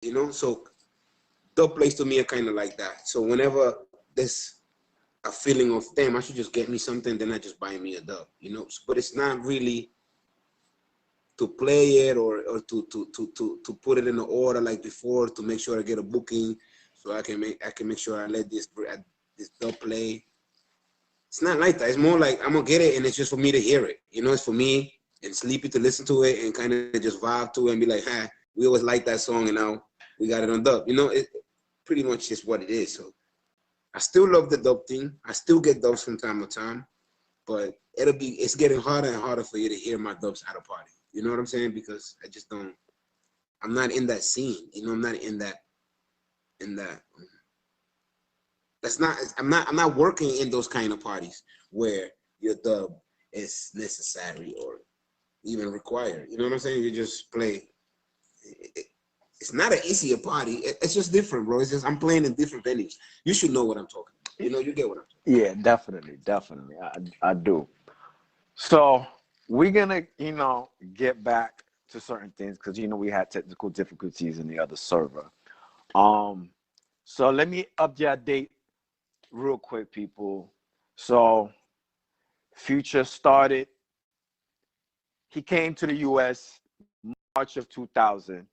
you know. So dub plays to me are kind of like that. So whenever there's a feeling of damn, I should just get me something, then I just buy me a dub, you know. But it's not really to play it or to put it in the order like before to make sure I get a booking so I can make sure I let this dub play. It's not like that. It's more like I'm gonna get it and it's just for me to hear it. You know, it's for me and Sleepy to listen to it and kind of just vibe to it and be like, "Hi, we always like that song and now we got it on dub." You know, it pretty much is what it is. So I still love the dub thing. I still get dubs from time to time, but it's getting harder and harder for you to hear my dubs at a party. You know what I'm saying? Because I just don't. I'm not in that scene. You know, I'm not in that. That's not. I'm not working in those kind of parties where your dub is necessary or even required. You know what I'm saying? You just play. It's not an easier party. It's just different, bro. It's just I'm playing in different venues. You should know what I'm talking about. You know, you get what I'm talking Yeah, definitely, definitely. I do. So we're gonna, get back to certain things because we had technical difficulties in the other server. Um, so let me update real quick, people. So Future started. He came to the U.S. March of 2000,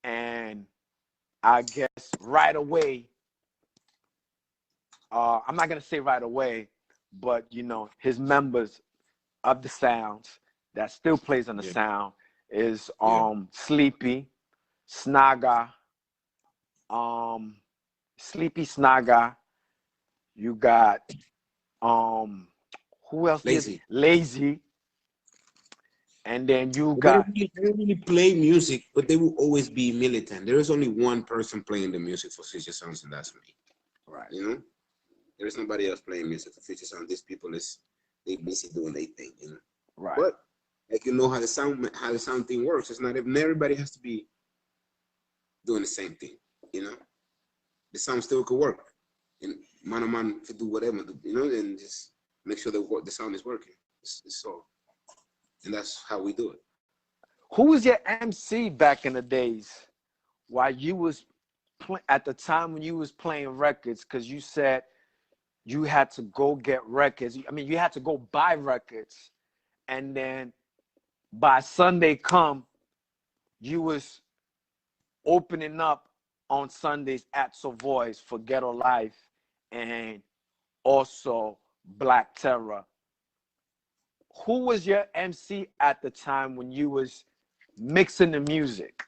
and I guess right away. I'm not gonna say right away, but his members of the sounds that still plays on the about. sound is Yeah. Sleepy, Snaga, um Sleepy Snaga. You got who else did Lazy. Lazy, and then you got They don't really play music, but they will always be militant. There is only one person playing the music for Future Sounds, and that's me. right, You know, there is nobody else playing music for Future Sounds. These people they busy doing their thing. You know, right. but like you know how the sound thing works. It's not even everybody has to be doing the same thing. You know, the sound still could work, and man to do whatever. You know, and just make sure that the sound is working. It's all, and that's how we do it. Who was your MC back in the days while you was at the time when you was playing records? Because you said you had to go get records. I mean, you had to go buy records, and then by Sunday come, you was opening up on Sundays at Savoy's for Ghetto Life and also Black Terror. Who was your MC at the time when you was mixing the music?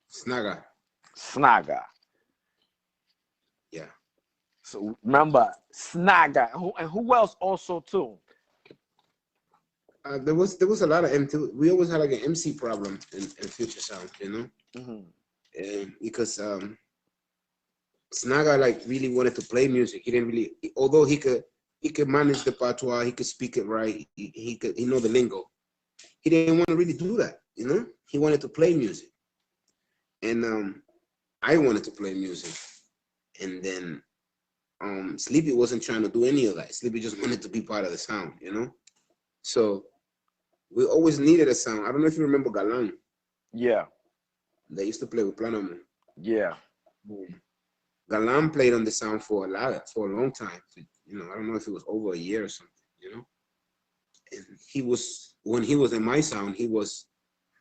Snaga. Snaga. Yeah. So remember Snaga, and who else also too? There was a lot of MC. We always had like an MC problem in Future Sound, you know, Mm-hmm. because Snaga like really wanted to play music. He didn't really, although he could manage the patois, he could speak it right, he know the lingo. He didn't want to really do that, you know. He wanted to play music, and I wanted to play music, and then Sleepy wasn't trying to do any of that. Sleepy just wanted to be part of the sound, you know. So we always needed a sound. I don't know if you remember Galan. Yeah, They used to play with Planamo. yeah. Galan played on the sound for a long time. You know, I don't know if it was over a year or something. You know, and he was when he was in my sound, he was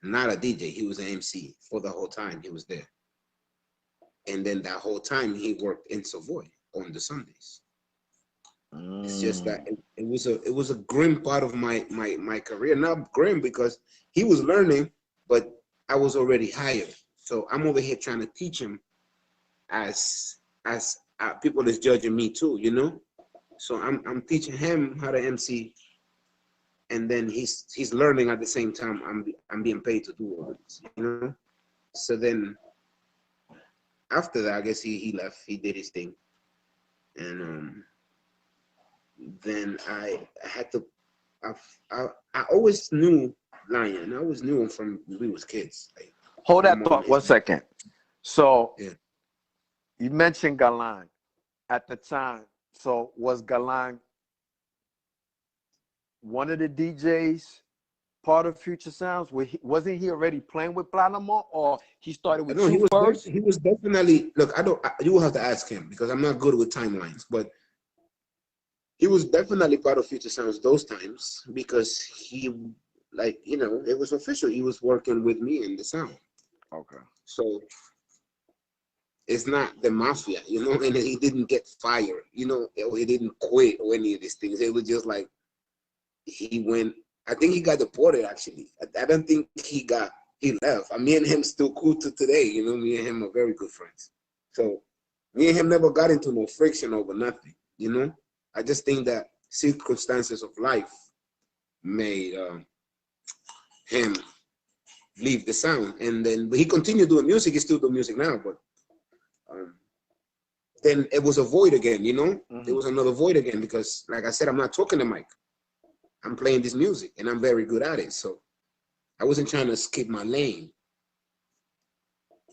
not a DJ. He was an MC for the whole time he was there. And then that whole time he worked in Savoy on the Sundays. It's just that Mm. it was a grim part of my career. Not grim because he was learning, but I was already hired. So I'm over here trying to teach him as people is judging me too, you know. So I'm teaching him how to MC, and then he's learning at the same time. I'm being paid to do all this, you know. So then after that, I guess he left. He did his thing, and then I had to. I, I always knew Lion. I always knew him from when we was kids. Like Hold my that mom thought is 1 second. So yeah. you mentioned Galan at the time. So was Galan one of the DJs part of Future Sounds? Wasn't he already playing with Platinum, or he started with No, you first? he was definitely, look, you will have to ask him because I'm not good with timelines, but he was definitely part of Future Sounds those times because he, like, you know, it was official. He was working with me in the sound. Okay. So it's not the mafia, you know, and he didn't get fired, you know, or he didn't quit or any of these things. It was just like he went, I think he got deported actually. I don't think he left. Me and him still cool to today, you know, me and him are very good friends. So me and him never got into no friction over nothing, you know. I just think that circumstances of life made him leave the sound, and then but he continued doing music. He still doing music now, but um, then it was a void again. You know, there was another void again because, like I said, I'm not talking to Mike. I'm playing this music, and I'm very good at it. So I wasn't trying to skip my lane.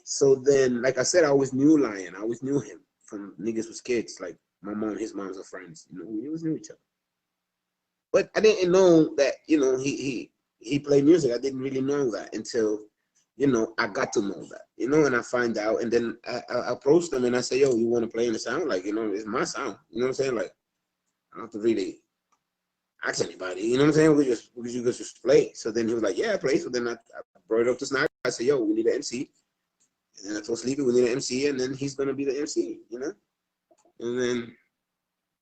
So then, like I said, I always knew Lion. I always knew him from niggas was kids. Like my mom, his moms are friends. You know, we always knew each other. But I didn't know that, you know, he played music. I didn't really know that until, you know, I got to know that, you know, and I find out, and then I approached them and I said, yo, you want to play in the sound? Like, you know, it's my sound. You know what I'm saying? Like, I don't have to really ask anybody. You know what I'm saying? You just play. So then he was like, yeah, I play. So then I brought it up to Snag. I said, yo, we need an MC. And then I told Sleepy we need an MC, and then he's gonna be the MC, you know? And then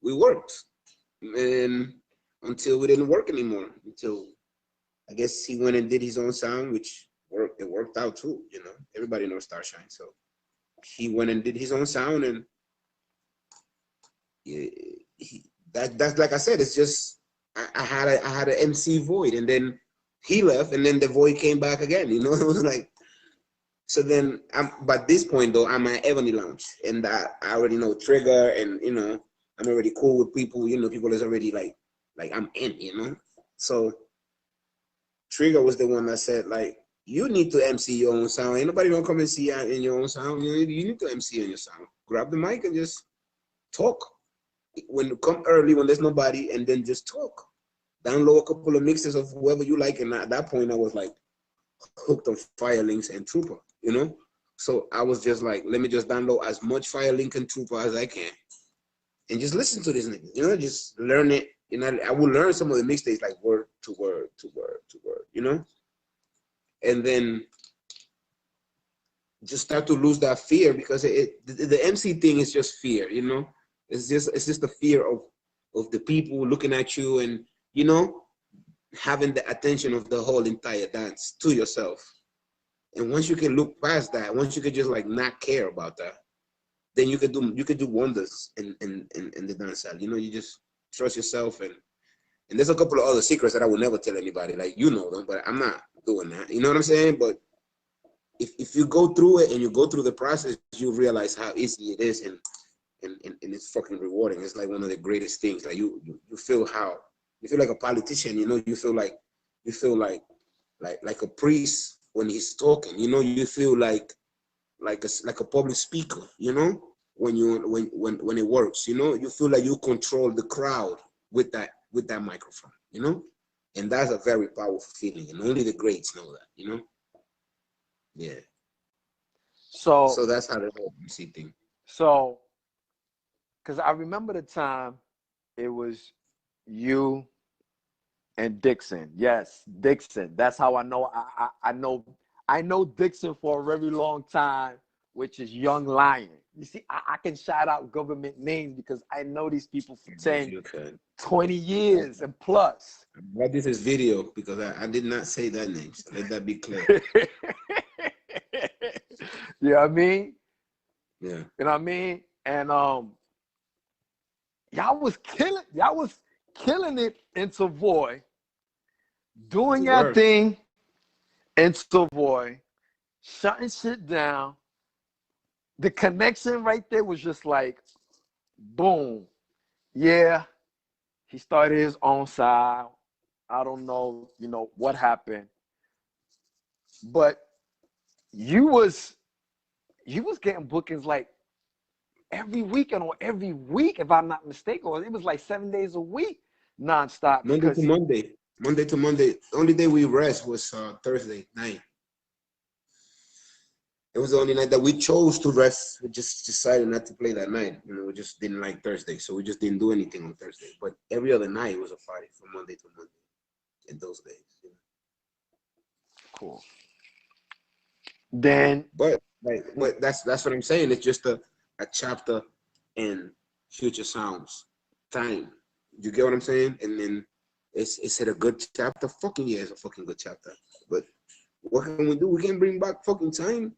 we worked. And until we didn't work anymore, until I guess he went and did his own sound, which it worked out too, you know. Everybody knows Starshine. So he went and did his own sound, and that's like I said, it's just I had an MC void, and then he left, and then the void came back again, you know. It was like, so then by this point though, I'm at Ebony Lounge, and I already know Trigger, and you know, I'm already cool with people, you know, people is already like I'm in, you know. So Trigger was the one that said, like, you need to MC your own sound. Ain't nobody gonna come and see you in your own sound. You need to MC in your sound. Grab the mic and just talk. When you come early, when there's nobody, and then just talk. Download a couple of mixes of whoever you like. And at that point, I was like hooked on Firelinks and Trooper, you know? So I was just like, let me just download as much Firelink and Trooper as I can. And just listen to this nigga, you know, just learn it. You know, I will learn some of the mixtapes like word to word to word to word, you know? And then just start to lose that fear because the MC thing is just fear, you know? It's just the fear of the people looking at you and, you know, having the attention of the whole entire dance to yourself. And once you can look past that, once you can just like not care about that, then you could do wonders in the dance style. You know, you just trust yourself, and there's a couple of other secrets that I would never tell anybody. Like, you know them, but I'm not doing that. You know what I'm saying? But if you go through it and you go through the process, you realize how easy it is, and it's fucking rewarding. It's like one of the greatest things. Like you feel like a politician. You know, you feel like a priest when he's talking. You know, you feel like a public speaker. You know, when it works. You know, you feel like you control the crowd with that microphone. You know, and that's a very powerful feeling, and only the greats know that. You know, yeah. So that's how the whole MC thing. So, because I remember the time it was you and Dixon. Yes, Dixon. That's how I know. I know Dixon for a very long time, which is Young Lion. You see, I can shout out government names because I know these people for 10, 20 years and plus. But this is video because I did not say that name. So let that be clear. You know what I mean? Yeah. You know what I mean? And y'all was killing it in Savoy, doing your thing in Savoy, shutting shit down. The connection right there was just like, boom. Yeah, he started his own side. I don't know, you know, what happened. But you was getting bookings like every weekend or every week, if I'm not mistaken, or it was like 7 days a week, nonstop. Monday to Monday. Monday to Monday. The only day we rest was Thursday night. It was the only night that we chose to rest. We just decided not to play that night. You know, we just didn't like Thursday, so we just didn't do anything on Thursday. But every other night was a party from Monday to Monday in those days. You know? Cool. Then, but that's what I'm saying. It's just a chapter in Future Sounds time. You get what I'm saying? And then is it a good chapter? Fucking yeah, it's a fucking good chapter. But what can we do? We can't bring back fucking time.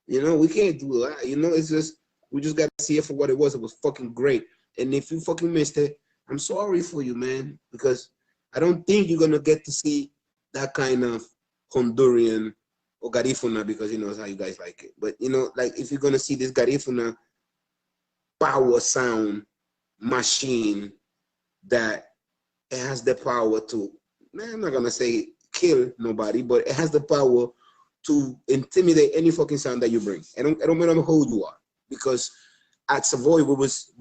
You know, we can't do that. You know, it's just we just gotta see it for what it was. It was fucking great. And if you fucking missed it, I'm sorry for you, man, because I don't think you're gonna get to see that kind of Honduran or Garifuna, because you know how you guys like it. But you know, like if you're gonna see this Garifuna power sound machine that it has the power to, man, I'm not gonna say kill nobody, but it has the power to intimidate any fucking sound that you bring. I don't matter who you are, because at Savoy we was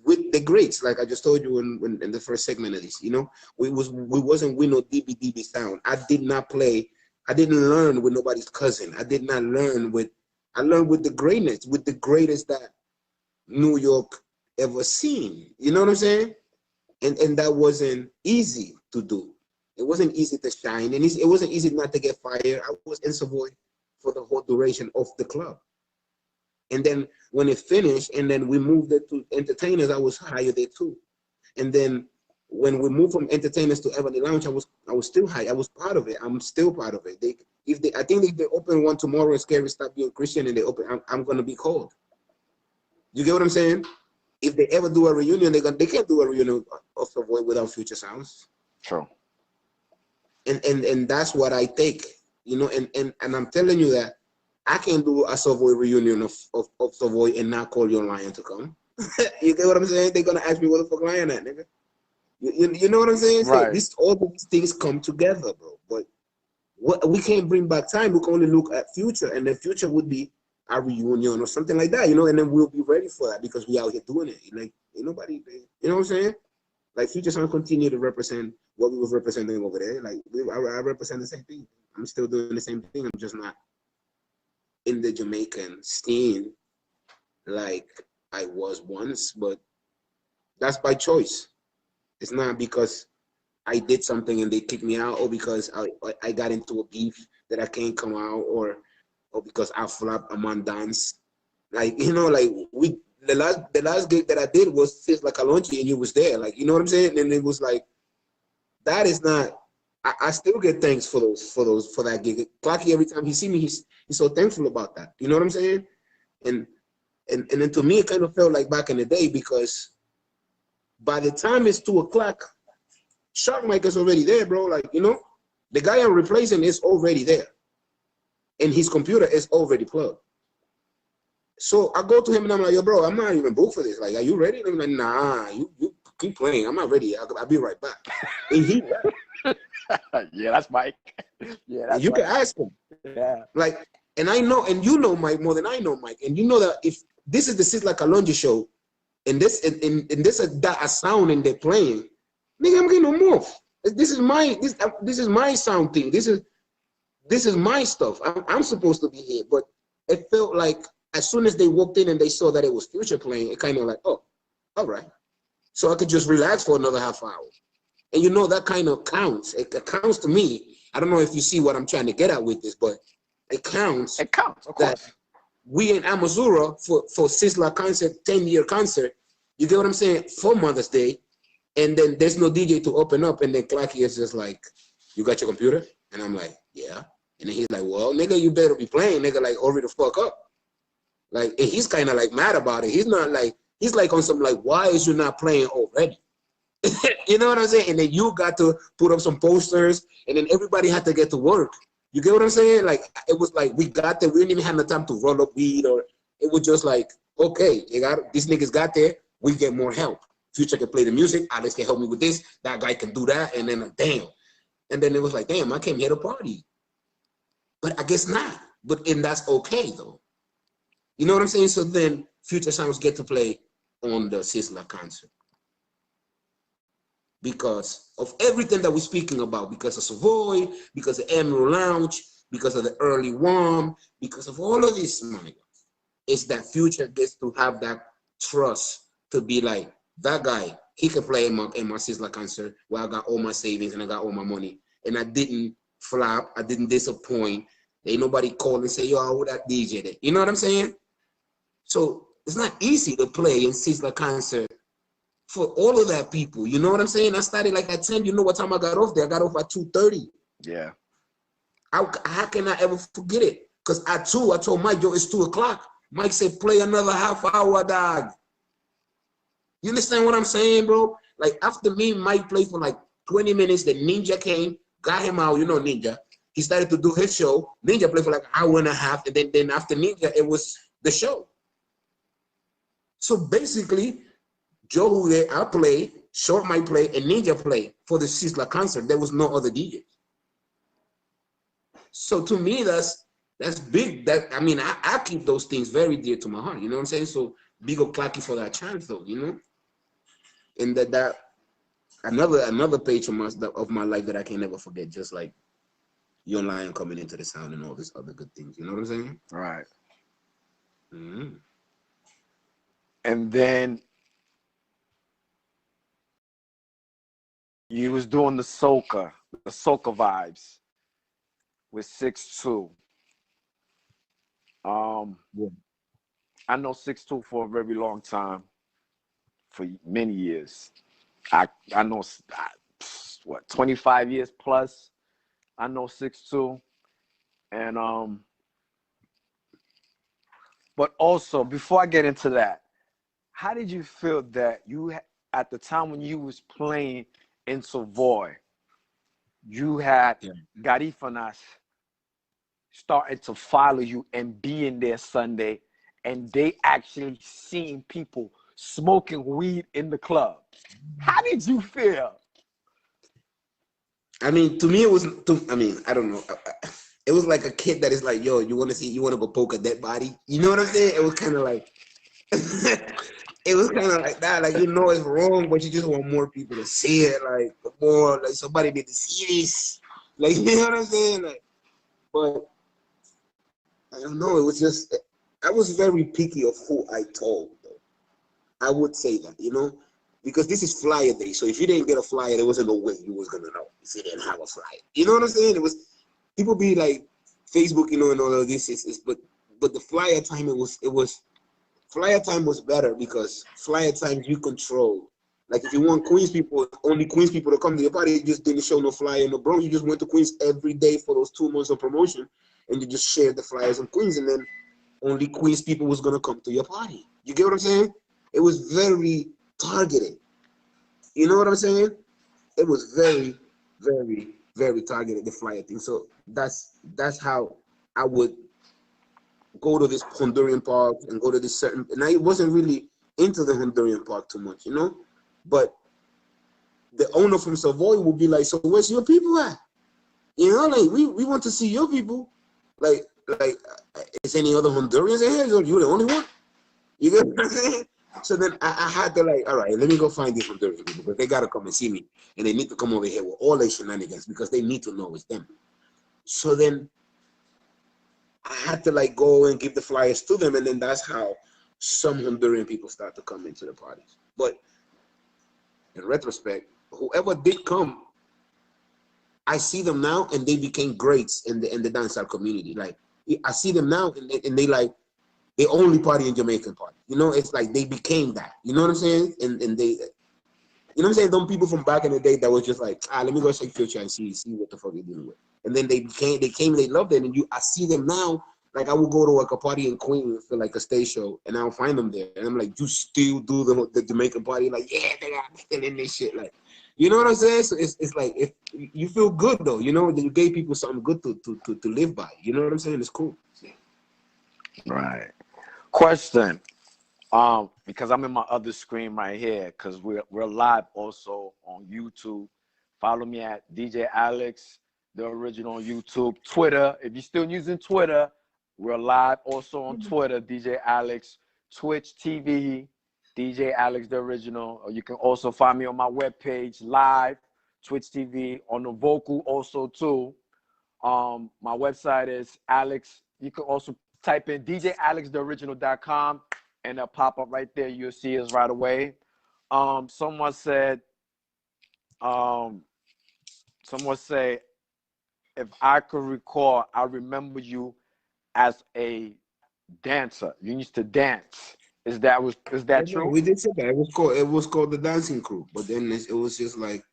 with the greats, like I just told you in the first segment of this. You know, we wasn't with no DB sound. I didn't learn with nobody's cousin. I learned with the greatness, with the greatest that New York ever seen. You know what I'm saying? And that wasn't easy to do. It wasn't easy to shine, and it wasn't easy not to get fired. I was in Savoy for the whole duration of the club. And then when it finished, and then we moved it to Entertainers, I was hired there too. And then when we moved from Entertainers to Ebony Lounge, I was still hired. I was part of it. I'm still part of it. I think if they open one tomorrow and Scary Stop Being Christian and they open, I'm gonna be called. You get what I'm saying? If they ever do a reunion, they can't do a reunion of Savoy without Future Sounds. True. And that's what I take, you know, and I'm telling you that I can't do a Savoy reunion of Savoy and not call your Lion to come. You get what I'm saying? They're gonna ask me where the fuck Lion at, nigga. You know what I'm saying? Right. So all these things come together, bro. But we can't bring back time. We can only look at future, and the future would be a reunion or something like that, you know, and then we'll be ready for that because we out here doing it. Like, ain't nobody, you know what I'm saying? Like, Future Sound continue to represent what we was representing over there. Like, I represent the same thing. I'm still doing the same thing. I'm just not in the Jamaican scene like I was once, but that's by choice. It's not because I did something and they kicked me out, or because I got into a beef that I can't come out, or because I flopped among dance. Like, you know, like the last gig that I did was Sizzla Kalonji, and you was there. Like, you know what I'm saying? And it was like, that is not, I still get thanks for that gig. Clocky, every time he see me, he's so thankful about that. You know what I'm saying? And then to me, it kind of felt like back in the day, because by the time it's 2 o'clock, Shark Mike is already there, bro. Like, you know, the guy I'm replacing is already there, and his computer is already plugged. So I go to him and I'm like, yo, bro, I'm not even booked for this. Like, are you ready? And I'm like, nah, you keep playing. I'm not ready. I'll be right back. And he yeah, that's Mike. Yeah, that's you Mike. can ask him. Yeah. Like, and I know, and you know Mike more than I know Mike. And you know that if this is the Sizzla Kalonji show, and this a sound and they're playing, nigga, I'm getting no move. This is my sound thing. This is my stuff. I'm supposed to be here. But it felt like as soon as they walked in and they saw that it was Future playing, it kind of like, oh, all right. So I could just relax for another half hour. And you know, that kind of counts. It counts to me. I don't know if you see what I'm trying to get at with this, but it counts. It counts, of course. We in Amazura for Sizzla concert, 10-year concert, you get what I'm saying, for Mother's Day, and then there's no DJ to open up, and then Clacky is just like, you got your computer? And I'm like, yeah. And then he's like, well, nigga, you better be playing, nigga, like, hurry the fuck up. Like, and he's kind of like mad about it. He's not like, he's like on some like, why is you not playing already? You know what I'm saying? And then you got to put up some posters, and then everybody had to get to work. You get what I'm saying? Like, it was like, we got there, we didn't even have the time to roll up weed, or it was just like, okay, these niggas got there, we get more help. Future can play the music, Alex can help me with this, that guy can do that, and then damn. And then it was like, damn, I came here to party. But I guess not. And that's okay though. You know what I'm saying? So then Future Sounds get to play on the Sizzla concert. because of everything that we're speaking about, because of Savoy, because of Emerald Lounge, because of the early warm, because of all of this, man. It's that Future gets to have that trust to be like, that guy, he can play in my Sizzla concert where I got all my savings and I got all my money. And I didn't flop, I didn't disappoint. Ain't nobody call and say, yo, who that DJ did? You know what I'm saying? So it's not easy to play in Sizzla concert for all of that people. You know what I'm saying? I started like at 10. You know what time I got off there? I got off at 2:30. Yeah. How can I ever forget it? Because at 2, I told Mike, yo, it's 2 o'clock. Mike said, play another half hour, dog. You understand what I'm saying, bro? Like, after me, Mike played for like 20 minutes. Then Ninja came, got him out. You know Ninja. He started to do his show. Ninja played for like an hour and a half. And then after Ninja, it was the show. So basically, Joe, I play, Short might play, and Ninja play for the Sizzla concert. There was no other DJ. So to me, that's big. That I mean, I keep those things very dear to my heart. You know what I'm saying? So big up Clacky for that chance, though. You know, and that another page of my life that I can never forget. Just like Young Lion coming into the sound and all these other good things. You know what I'm saying? Right. Mm-hmm. And then you was doing the soca vibes with 6'2". Yeah. I know 6'2" for a very long time, for many years. I know what 25 years plus. I know 6'2", and but also before I get into that, how did you feel that you at the time when you was playing in Savoy, you had Garifanas starting to follow you and being there Sunday, and they actually seeing people smoking weed in the club? How did you feel? I mean, to me, it was. I mean, I don't know. It was like a kid that is like, yo, you want to go poke a dead body? You know what I'm saying? It was kind of like, it was kind of like that. Like, you know, it's wrong, but you just want more people to see it. Like, more, like somebody need to see this. Like, you know what I'm saying? Like, but I don't know. It was just, I was very picky of who I told, though. I would say that, you know, because this is flyer day. So if you didn't get a flyer, there wasn't no way you was gonna know if you didn't have a flyer. You know what I'm saying? It was, people be like Facebook, you know, and all of this but the flyer time, it was flyer time was better because flyer time you control. Like if you want Queens people, only Queens people to come to your party, you just didn't show no flyer, no bro. You just went to Queens every day for those 2 months of promotion, and you just shared the flyers in Queens, and then only Queens people was gonna come to your party. You get what I'm saying? It was very targeted. You know what I'm saying? It was very, very, very targeted, the flyer thing. So that's how I would go to this Honduran park and go to this certain, and I wasn't really into the Honduran park too much, you know? But the owner from Savoy would be like, so where's your people at? You know, like, we want to see your people. Like, is any other Hondurans in here? You're the only one? You get what I'm saying? So then I had to like, all right, let me go find these Honduran people, but they got to come and see me. And they need to come over here with all their shenanigans because they need to know it's them. So then I had to like go and give the flyers to them, and then that's how some Honduran people start to come into the parties. But in retrospect, whoever did come, I see them now, and they became greats in the dancehall community. Like I see them now, and they like they only party in Jamaican party. You know, it's like they became that. You know what I'm saying? And they, you know what I'm saying? Them people from back in the day that was just like, let me go check Future and see what the fuck they're dealing with. And then they loved it. And I see them now. Like I will go to like a party in Queens for like a stage show, and I'll find them there, and I'm like, you still do the Jamaican party? Like, yeah, they got still in this shit. Like, you know what I'm saying? So it's like if you feel good though, you know, that you gave people something good to live by. You know what I'm saying? It's cool. Right. Question. Because I'm in my other screen right here, because we're live also on YouTube. Follow me at DJ Alex, the original YouTube. Twitter, if you're still using Twitter, we're live also on Twitter, DJ Alex, Twitch TV, DJ Alex the Original. Or you can also find me on my webpage live, Twitch TV, on the vocal also too. My website is Alex. You can also type in djalextheoriginal.com and it'll pop up right there. You'll see us right away. Someone said, if I could recall, I remember you as a dancer. You used to dance. Is that true? We did say that. It was called the Dancing Crew, but then it was just like,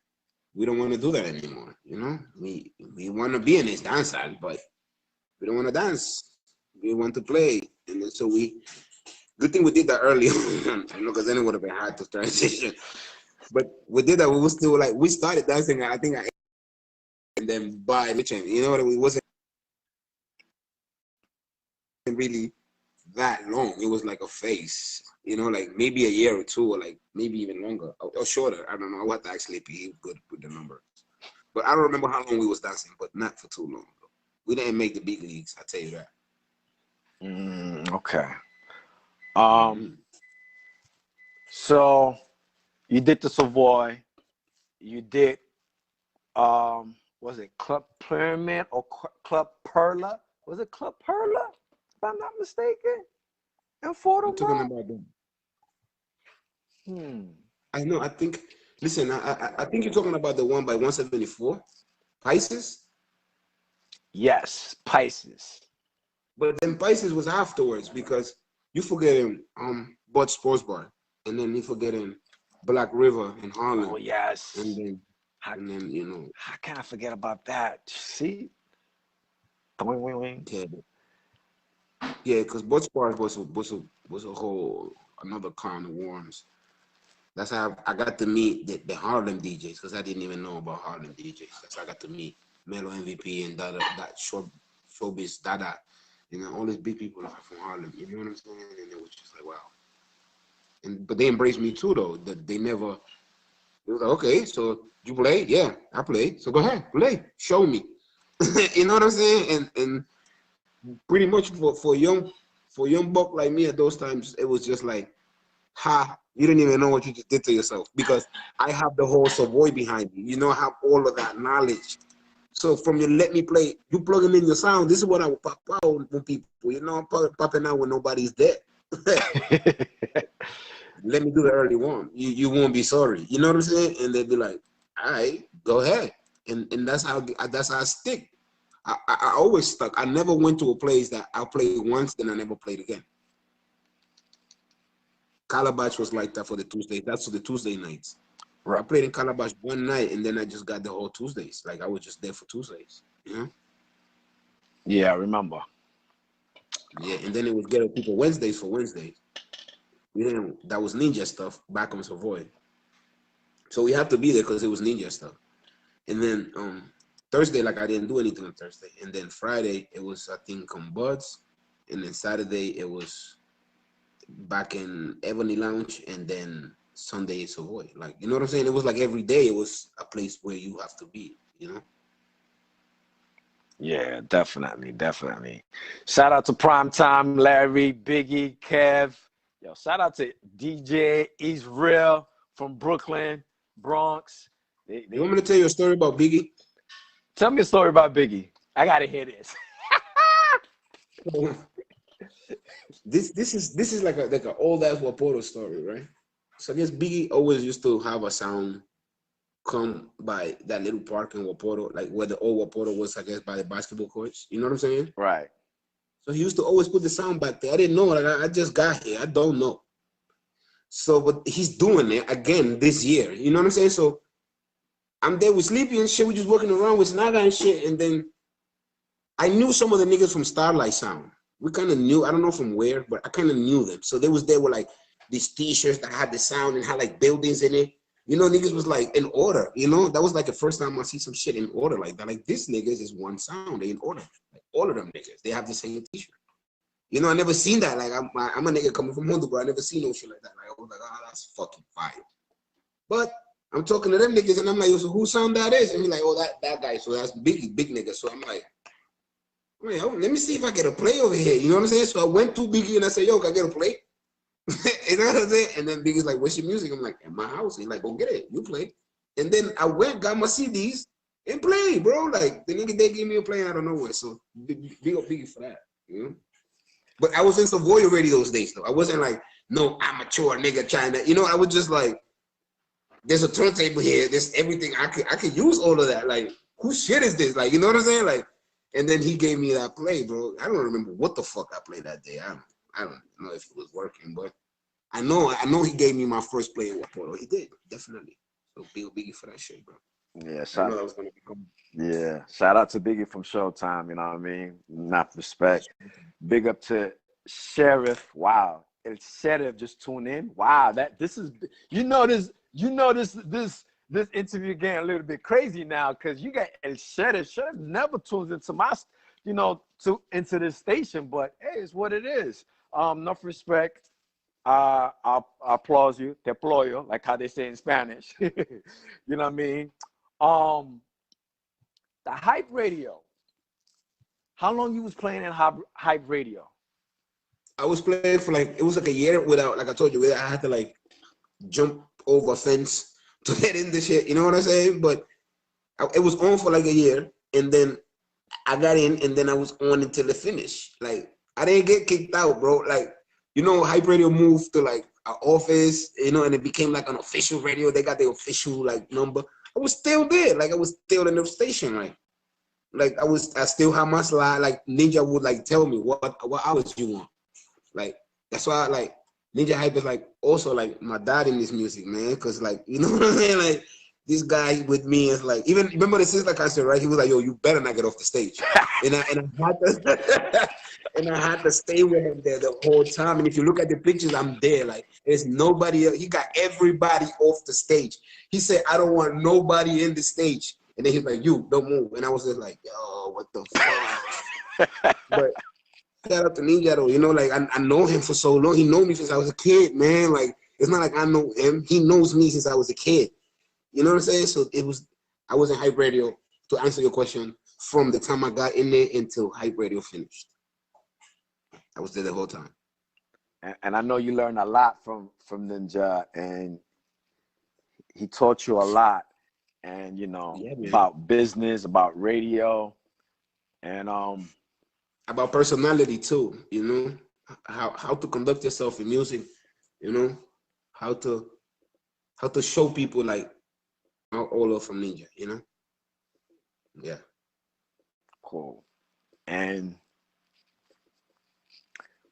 we don't want to do that anymore. You know, we want to be in this dance act, but we don't want to dance. We want to play, and then so good thing we did that early on, you know, because then it would have been hard to transition. But we did that. We were still like, we started dancing. I think and then by Mitchell, you know what? It wasn't really that long. It was like a phase, you know, like maybe a year or two, or like maybe even longer or shorter. I don't know. I have to actually be good with the number, but I don't remember how long we was dancing, but not for too long. We didn't make the big leagues. I tell you that. Okay. So you did the Savoy. You did was it Club Pyramid or Club Perla? Was it Club Perla? If I'm not mistaken. In Fort talking about them. I know. I think. Listen, I think you're talking about the one by 174, Pisces. Yes, Pisces. But then Pisces was afterwards because you forgetting Bud Sports Bar, and then you forgetting Black River in Harlem. Oh yes. And then you know. How can I forget about that? See. Yeah, because Bud Sports was a whole another kind of worms. That's how I got to meet the Harlem DJs, because I didn't even know about Harlem DJs. That's how I got to meet Melo MVP and that Showbiz Dada. You know, all these big people are from Harlem. You know what I'm saying? And it was just like, wow. But they embraced me too, though. They never. It was like, okay, so you play? Yeah, I play. So go ahead, play. Show me. You know what I'm saying? And pretty much for young buck like me at those times, it was just like, ha, you didn't even know what you just did to yourself, because I have the whole Savoy behind me. You know, I have all of that knowledge. So from your let me play, you plug them in your sound. This is what I would pop out when people, you know, I'm popping out when nobody's there. Let me do the early one. You won't be sorry. You know what I'm saying? And they'd be like, all right, go ahead. And that's how I stick. I always stuck. I never went to a place that I played once, then I never played again. Calabash was like that for the Tuesdays. That's for the Tuesday nights. Right. I played in Calabash one night, and then I just got the whole Tuesdays. Like I was just there for Tuesdays. You know? Yeah, I remember. Yeah, and then it was Ghetto People Wednesdays for Wednesdays. That was Ninja stuff back on Savoy. So we had to be there because it was Ninja stuff. And then Thursday, like I didn't do anything on Thursday. And then Friday, it was, I think, on Buds. And then Saturday, it was back in Ebony Lounge. And then Sunday, Savoy. Like, you know what I'm saying? It was like every day, it was a place where you have to be, you know? Yeah, definitely. Shout out to Primetime, Larry, Biggie, Kev. Yo, shout out to DJ East Real from Brooklyn, Bronx. You want me to tell you a story about Biggie? Tell me a story about Biggie. I gotta hear this. This is like an old ass Wapoto story, right? So I guess Biggie always used to have a sound come by that little park in Wapoto, like where the old Wapoto was, I guess, by the basketball courts. You know what I'm saying? Right. So he used to always put the sound back there. I didn't know. Like I just got here. I don't know. So, but he's doing it again this year. You know what I'm saying? So I'm there with Sleepy and shit. We just walking around with Snaga and shit. And then I knew some of the niggas from Starlight Sound. We kind of knew. I don't know from where, but I kind of knew them. So they was there with like these T-shirts that had the sound and had like buildings in it. You know, niggas was like in order. You know, that was like the first time I see some shit in order like that. Like this niggas is one sound. They in order. Like all of them niggas. They have the same T-shirt. You know, I never seen that. Like I'm a nigga coming from Honduras. I never seen no shit like that. Like I was like, oh, that's fucking fire. But I'm talking to them niggas and I'm like, yo, so whose sound that is? And he's like, oh, that guy. So that's big nigga. So I'm like, wait, let me see if I get a play over here. You know what I'm saying? So I went to Biggie and I said, yo, can I get a play? You know what I'm saying? And then Biggie's like, what's your music? I'm like, at my house. He's like, go get it. You play. And then I went, got my CDs, and played, bro. Like, the nigga, they gave me a play out of nowhere. So, big up Biggie for that, you know? But I was in Savoy already those days, though. I wasn't like, no amateur nigga trying to, you know, I was just like, there's a turntable here. There's everything. I could use all of that. Like, whose shit is this? Like, you know what I'm saying? Like, and then he gave me that play, bro. I don't remember what the fuck I played that day. I don't know if it was working, but I know he gave me my first play in Wapoto. He did, definitely. So Biggie for that shit, bro. Yeah, shout out to Biggie from Showtime, you know what I mean? Enough respect. Big up to Sheriff. Wow. El Sheriff just tuned in. Wow, this interview getting a little bit crazy now because you got El Sheriff. Sheriff never tunes into my, into this station, but hey, it's what it is. Enough respect. I applaud you, te apoyo, like how they say in Spanish. You know what I mean? The Hype Radio. How long you was playing in Hype Radio? I was playing for it was like a year without, like I told you, I had to like jump over a fence to get in the shit. You know what I'm saying? But it was on for like a year, and then I got in, and then I was on until it finished. Like, I didn't get kicked out, bro. Like, Hype Radio moved to like our office, and it became like an official radio. They got the official like number. I was still there. Like, I was still in the station. Like I still have my slide. Like, Ninja would like tell me what hours you want. Like, that's why like Ninja Hype is like also like my dad in this music, man. Cause like, you know what I'm saying? Like, this guy with me is like, even remember the Sizzla concert, right? He was like, yo, you better not get off the stage. and I had to stay with him there the whole time. And if you look at the pictures, I'm there. Like, there's nobody else. He got everybody off the stage. He said, I don't want nobody in the stage. And then he's like, you don't move. And I was just like, yo, what the fuck? But shout out to Ninja though, like I know him for so long. He knows me since I was a kid, man. Like, it's not like I know him. He knows me since I was a kid. You know what I'm saying? So I was in Hype Radio, to answer your question, from the time I got in there until Hype Radio finished. I was there the whole time. And I know you learned a lot from Ninja, and he taught you a lot, and about business, about radio, and about personality too. How to conduct yourself in music. How to show people like all of from Ninja. Yeah. Cool. And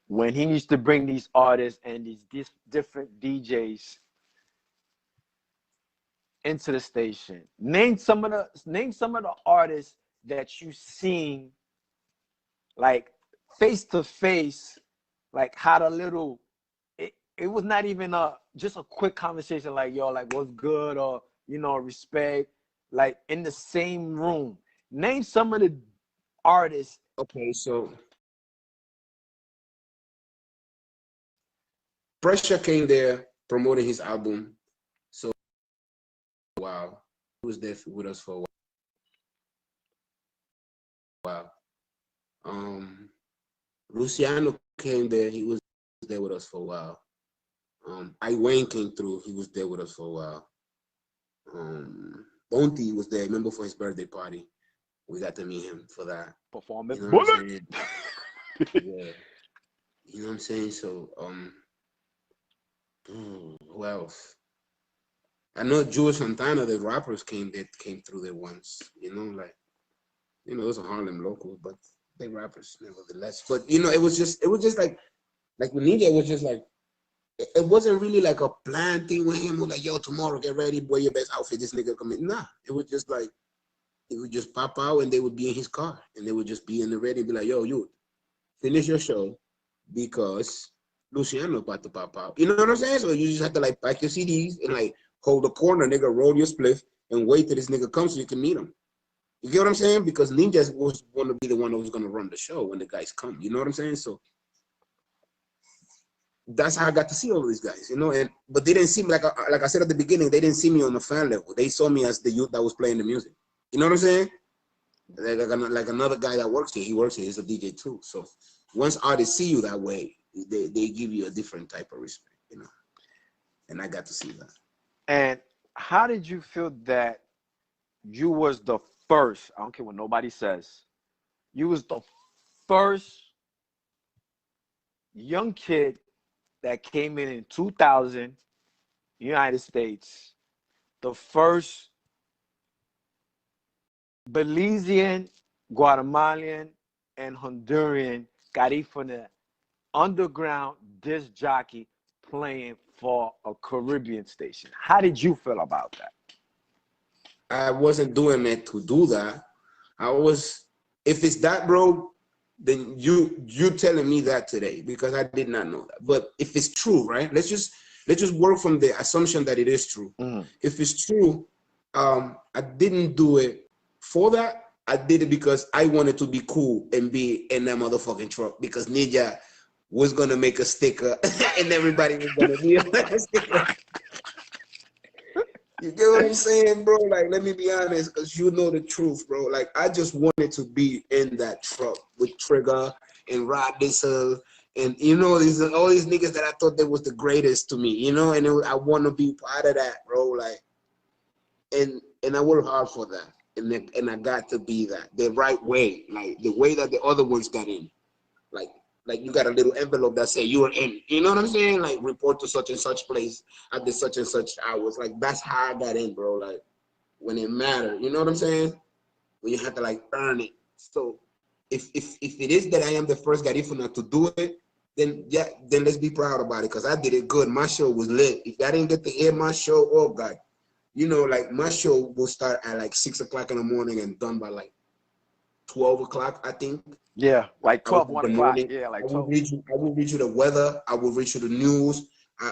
when he used to bring these artists and these different DJs into the station, name some of the artists that you seen like face to face, like had a little. It was not even just a quick conversation like, yo, like, what's good, or respect, like in the same room. Name some of the artists. Okay, so Pressure came there promoting his album. So, wow. He was there with us for a while. Luciano came there. He was there with us for a while. Wayne came through. He was there with us for a while. Bonte was there. Remember, for his birthday party, we got to meet him for that performance. Yeah. You know what I'm saying? So, who else? I know Jules Santana, the rappers came through there once. It was a Harlem local, but they rappers nevertheless. But it was just like with Ninja, it was just like, it wasn't really like a planned thing with him. We're like, yo, tomorrow, get ready, wear your best outfit, this nigga come in. Nah, it was just like, he would just pop out and they would be in his car and they would just be in the ready and be like, yo, you finish your show because Luciano about to pop out. You know what I'm saying? So you just have to like pack your CDs and like hold the corner, nigga, roll your spliff and wait till this nigga comes so you can meet him. You get what I'm saying? Because Ninja was going to be the one that was going to run the show when the guys come. You know what I'm saying? So that's how I got to see all of these guys, but they didn't see me, like I said at the beginning, they didn't see me on the fan level. They saw me as the youth that was playing the music. You know what I'm saying? Like another guy that works here, he works here, he's a DJ too. So once artists see you that way, they give you a different type of respect, you know. And I got to see that. And how did you feel that you was the first? I don't care what nobody says. You was the first young kid that came in 2000, United States, the first Belizean, Guatemalan, and Honduran Garifuna underground disc jockey playing for a Caribbean station. How did you feel about that? I wasn't doing it to do that. I was, if it's that, bro, then you telling me that today, because I did not know that. But if it's true, right? Let's just work from the assumption that it is true. If it's true, I didn't do it for that. I did it because I wanted to be cool and be in that motherfucking truck, because Ninja was gonna make a sticker and everybody was gonna be on that sticker. You get what I'm saying, bro? Like, let me be honest, because you know the truth, bro. Like, I just wanted to be in that truck with Trigger and Rod Dissel and, you know, all these niggas that I thought they was the greatest to me, you know? And I want to be part of that, bro. Like, and I worked hard for that. And I got to be that the right way, like the way that the other ones got in. Like you got a little envelope that say you are in. You know what I'm saying? Like, report to such and such place at the such and such hours. Like, that's how I got in, bro. Like, when it mattered. You know what I'm saying? When you have to like earn it. So if it is that I am the first Garifuna to do it, then yeah, then let's be proud about it, because I did it good. My show was lit. If I didn't get to hear my show, oh God. You know, like, my show will start at like 6 o'clock in the morning and done by like 12 o'clock, I think. Yeah, like 12, 1 o'clock. Morning. Yeah, like 12. I will read you the weather. I will read you the news.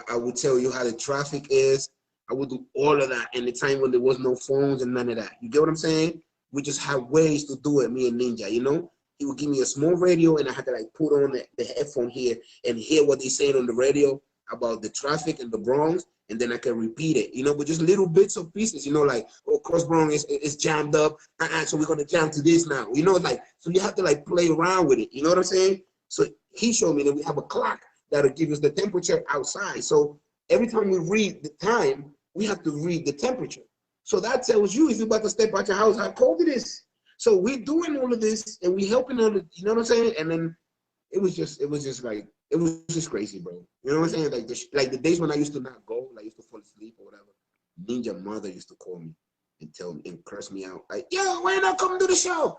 I will tell you how the traffic is. I will do all of that in the time when there was no phones and none of that. You get what I'm saying? We just have ways to do it, me and Ninja, you know? He would give me a small radio, and I had to like put on the headphone here and hear what they said on the radio about the traffic in the Bronx, and then I can repeat it, you know, but just little bits of pieces, you know, like, oh, Cross Bronx is jammed up, so we're gonna jam to this now, you know, like, so you have to like play around with it, you know what I'm saying? So he showed me that we have a clock that'll give us the temperature outside. So every time we read the time, we have to read the temperature. So that tells you if you're about to step out your house, how cold it is. So we're doing all of this and we helping all the, you know what I'm saying? And then it was just crazy, bro. You know what I'm saying? Like the days when I used to not go, like I used to fall asleep or whatever, Ninja mother used to call me and tell me and curse me out. Like, yo, why not come to the show?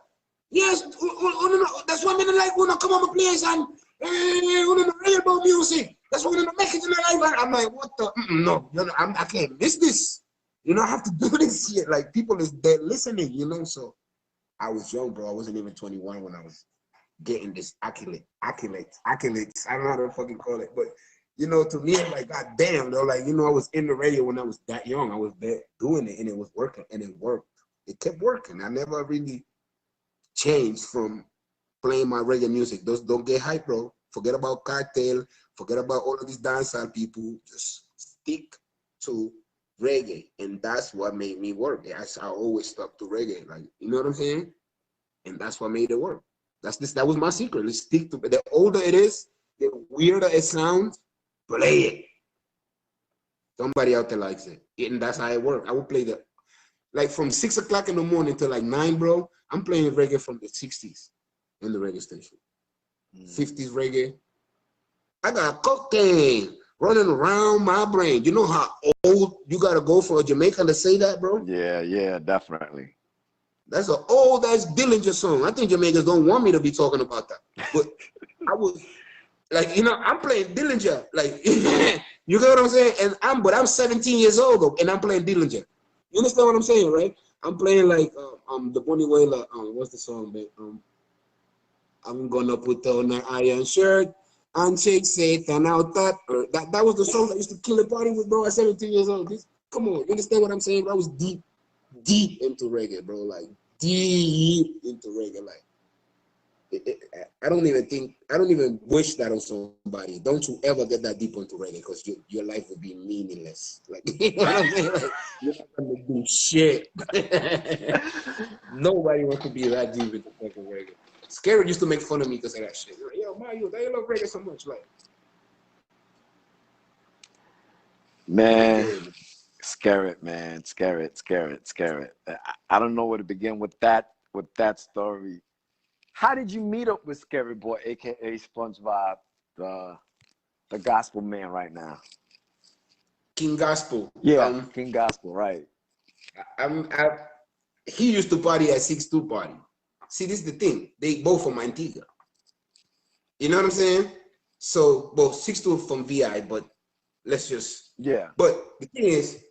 Yes, that's why I'm like, wanna come on my place and wanna read about music. That's why I'm gonna make it in the life. I'm like, what the? No, I can't miss this. You know, I have to do this shit. Like, people is there listening, you know. So I was young, bro. I wasn't even 21 when I was getting this accolades. I don't know how to fucking call it, but you know, to me, I'm like, God damn, though. Like, you know, I was in the radio when I was that young. I was there doing it, and it was working, and it worked. It kept working. I never really changed from playing my reggae music. Those don't get hype, bro. Forget about Cartel. Forget about all of these dancehall people. Just stick to reggae, and that's what made me work. I always stuck to reggae, like, you know what I'm saying? And that's what made it work. That was my secret. Let's stick to it. The older it is, the weirder it sounds, play it. Somebody out there likes it. And that's how it worked. I would play like from 6 o'clock in the morning to like 9, bro. I'm playing reggae from the 60s in the reggae station. 50s reggae. I got cocaine running around my brain. You know how old you gotta go for a Jamaican to say that, bro? Yeah, definitely. That's an old ass Dillinger song. I think Jamaicans don't want me to be talking about that. But I was like, you know, I'm playing Dillinger. Like, you get what I'm saying? But I'm 17 years old though, and I'm playing Dillinger. You understand what I'm saying, right? I'm playing like the Bonnie Wailer. What's the song, man? I'm gonna put on an iron shirt and shake Satan out that was the song that used to kill the party with, bro, at 17 years old. Come on, you understand what I'm saying? I was deep into reggae, bro. Like, deep into reggae. Like, I don't even wish that on somebody. Don't you ever get that deep into reggae, because your life would be meaningless. Like, you know what I mean? Like, you're not gonna do shit. Nobody wants to be that deep into fucking reggae. Scary used to make fun of me because of that shit. Like, yo, Mario, they love reggae so much. Like, Man, Again, scare it, man. Scare it, scare it, scare it. I don't know where to begin with that story. How did you meet up with Scary Boy, aka SpongeBob, the gospel man right now? King Gospel. Yeah, King Gospel, right. I, he used to party at 6'2" party. See, this is the thing. They both from Antigua. You know what I'm saying? So both 6'2" from VI, but let's just. Yeah. But the thing is,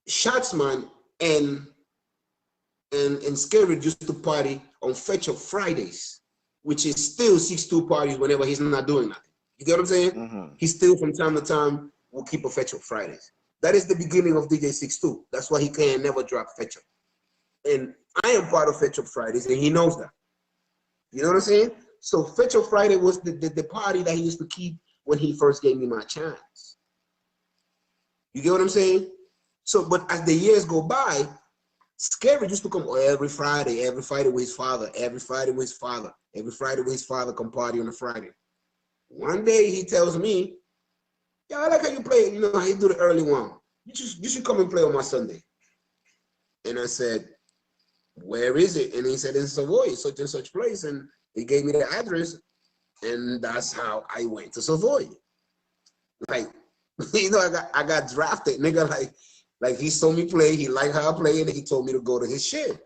Shotsman and Scary used to party on Fetch Up Fridays, which is still 6'2" parties whenever he's not doing nothing. You get what I'm saying? Mm-hmm. He still from time to time will keep a Fetch Up Fridays. That is the beginning of DJ 6'2". That's why he can never drop Fetch Up. And I am part of Fetch Up Fridays, and he knows that. You know what I'm saying? So Fetch Up Friday was the party that he used to keep when he first gave me my chance. You get what I'm saying? So, but as the years go by, Scary used to come every Friday with his father, every Friday with his father, every Friday with his father come party on a Friday. One day he tells me, yeah, I like how you play, you know, how you do the early one. You should come and play on my Sunday. And I said, where is it? And he said, in Savoy, such and such place. And he gave me the address. And that's how I went to Savoy. Like, you know, I got drafted, nigga. Like he saw me play, he liked how I played, and he told me to go to his shit.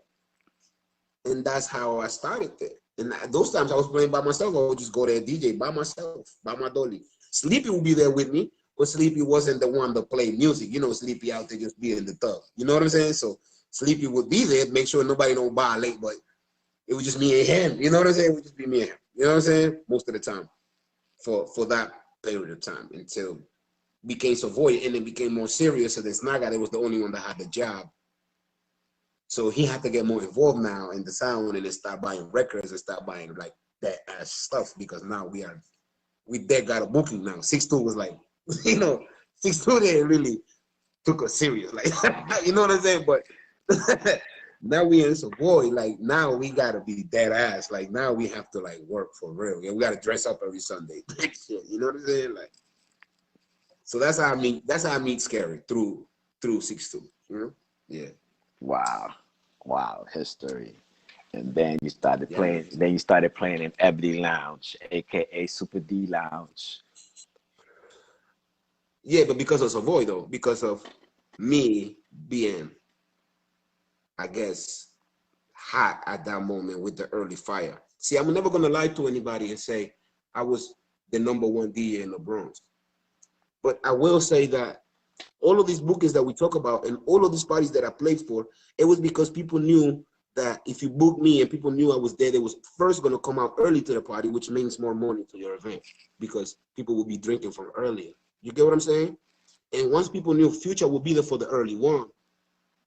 And that's how I started there. And those times I was playing by myself, I would just go there DJ by myself, by my dolly. Sleepy would be there with me, but Sleepy wasn't the one to play music. You know, Sleepy out there just being the thug. You know what I'm saying? So Sleepy would be there, make sure nobody don't violate, but it was just me and him. You know what I'm saying? It would just be me and him. You know what I'm saying? Most of the time for that period of time until became Savoy and it became more serious. So then Snaga was the only one that had the job. So he had to get more involved now in the sound and then start buying records and start buying like that ass stuff because now we got a booking now. 6'2" was like, you know, 6'2" they really took us serious. Like, you know what I'm saying? But now we in Savoy, like now we gotta be dead ass. Like now we have to like work for real. Yeah, we gotta dress up every Sunday. You know what I'm saying? Like, so that's how I meet Scary through 6'2", you know? Yeah. Wow, history. And then you started playing. Then you started playing in Ebony Lounge, aka Super D Lounge. Yeah, but because of Savoy though, because of me being, I guess, hot at that moment with the early fire. See, I'm never gonna lie to anybody and say I was the #1 DJ in the Bronx. But I will say that all of these bookings that we talk about and all of these parties that I played for, it was because people knew that if you booked me and people knew I was there, they was first going to come out early to the party, which means more money to your event because people will be drinking from earlier. You get what I'm saying? And once people knew Future would be there for the early one,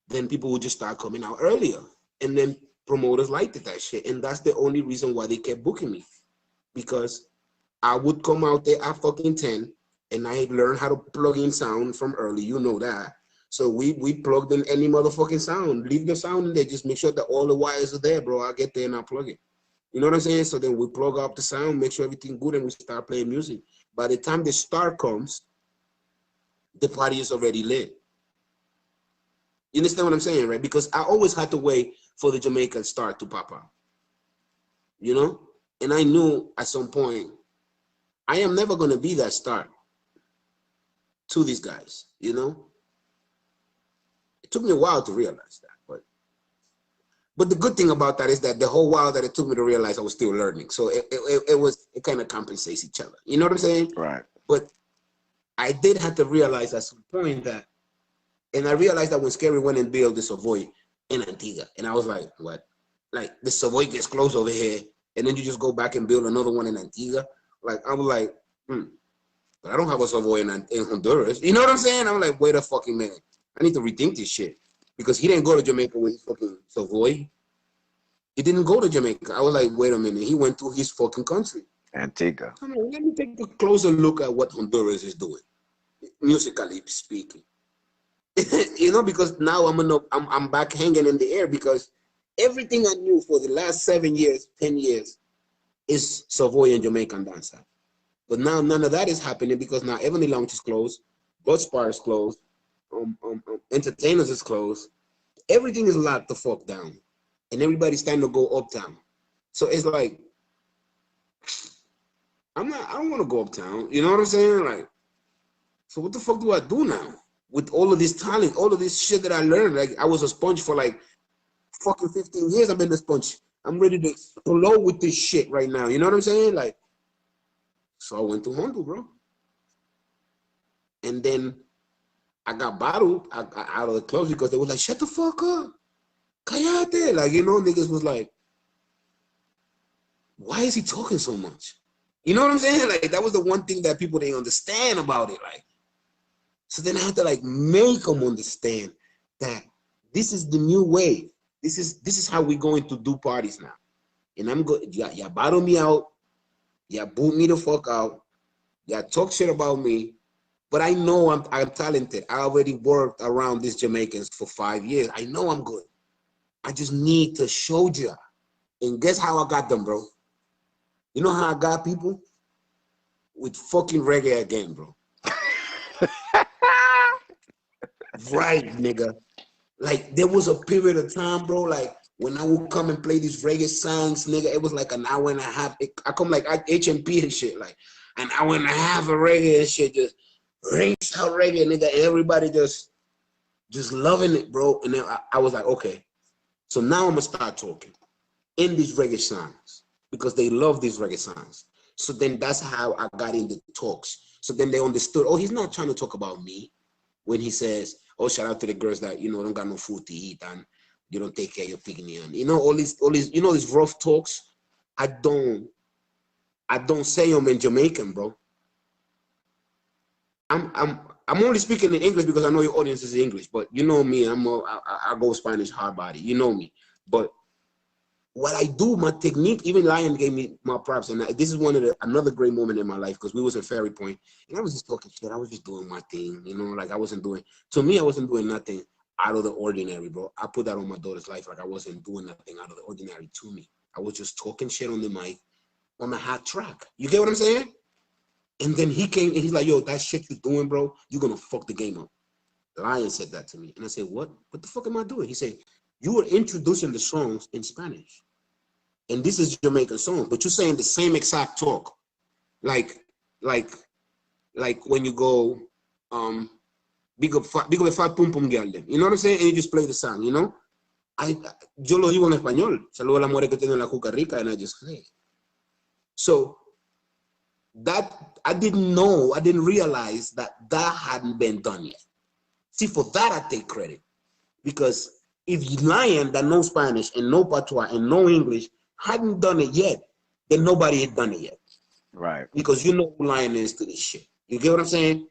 then people would just start coming out earlier. And then promoters liked that shit. And that's the only reason why they kept booking me, because I would come out there at fucking 10 and I learned how to plug in sound from early. You know that. So we plugged in any motherfucking sound. Leave the sound in there. Just make sure that all the wires are there, bro. I'll get there and I'll plug it. You know what I'm saying? So then we plug up the sound, make sure everything good, and we start playing music. By the time the start comes, the party is already lit. You understand what I'm saying, right? Because I always had to wait for the Jamaican start to pop up. You know? And I knew at some point, I am never going to be that start to these guys, you know? It took me a while to realize that, but the good thing about that is that the whole while that it took me to realize I was still learning. So it kind of compensates each other. You know what I'm saying? Right. But I did have to realize at some point that, and I realized that when Scary went and built the Savoy in Antigua, and I was like, what? Like the Savoy gets close over here, and then you just go back and build another one in Antigua? Like, I was like, but I don't have a Savoy in Honduras. You know what I'm saying? I'm like, wait a fucking minute. I need to rethink this shit. Because he didn't go to Jamaica with his fucking Savoy. He didn't go to Jamaica. I was like, wait a minute. He went to his fucking country. Antigua. I mean, let me take a closer look at what Honduras is doing, musically speaking. You know, because now I'm back hanging in the air because everything I knew for the last 7 years, 10 years is Savoy and Jamaican dancehall. But now none of that is happening because now Ebony Lounge is closed. Blood Spar is closed. Entertainers is closed. Everything is locked the fuck down, and everybody's starting to go uptown. So it's like, I don't want to go uptown. You know what I'm saying? Like, so what the fuck do I do now with all of this talent, all of this shit that I learned? Like, I was a sponge for like fucking 15 years. I've been a sponge. I'm ready to explode with this shit right now. You know what I'm saying? Like, so I went to Hondo, bro. And then I got bottled out of the clubs because they was like, shut the fuck up. Cállate. Like, you know, niggas was like, why is he talking so much? You know what I'm saying? Like, that was the one thing that people didn't understand about it. Like, so then I had to like make them understand that this is the new wave. This is how we're going to do parties now. And I'm good. Y'all bottle me out. Y'all boot me the fuck out. Y'all talk shit about me. But I know I'm talented. I already worked around these Jamaicans for 5 years. I know I'm good. I just need to show you. And guess how I got them, bro? You know how I got people? With fucking reggae again, bro. Right, nigga. Like, there was a period of time, bro, like, when I would come and play these reggae songs, nigga, it was like an hour and a half. I come like HMP and shit, like, an hour and a half of reggae and shit, just rings out reggae, nigga. Everybody just loving it, bro. And then I was like, okay, so now I'm gonna start talking in these reggae songs because they love these reggae songs. So then that's how I got into talks. So then they understood, oh, he's not trying to talk about me when he says, oh, shout out to the girls that, you know, don't got no food to eat and you don't take care of your picnic. And, you know, all these, you know, these rough talks. I don't say them in Jamaican, bro. I'm only speaking in English because I know your audience is English, but you know me, I go Spanish hard body, you know me. But what I do, my technique, even Lion gave me my props, and this is another great moment in my life because we was in Ferry Point, and I was just talking shit. I was just doing my thing, you know, like I wasn't doing nothing out of the ordinary, bro. I put that on my daughter's life, like I wasn't doing nothing out of the ordinary to me. I was just talking shit on the mic, on a hot track. You get what I'm saying? And then he came and he's like, yo, that shit you're doing, bro, you're gonna fuck the game up. Lion said that to me, and I said, what? What the fuck am I doing? He said, you were introducing the songs in Spanish. And this is Jamaican song, but you're saying the same exact talk. Like when you go, big up fat pum pum girl them. You know what I'm saying? And you just play the song, you know? Yo lo digo en español. Saludo a la mujer que tiene la cuca rica, and I just play. So that, I didn't realize that hadn't been done yet. See, for that I take credit. Because if Lion that knows Spanish and no patois and no English hadn't done it yet, then nobody had done it yet. Right. Because you know who Lion is to this shit. You get what I'm saying?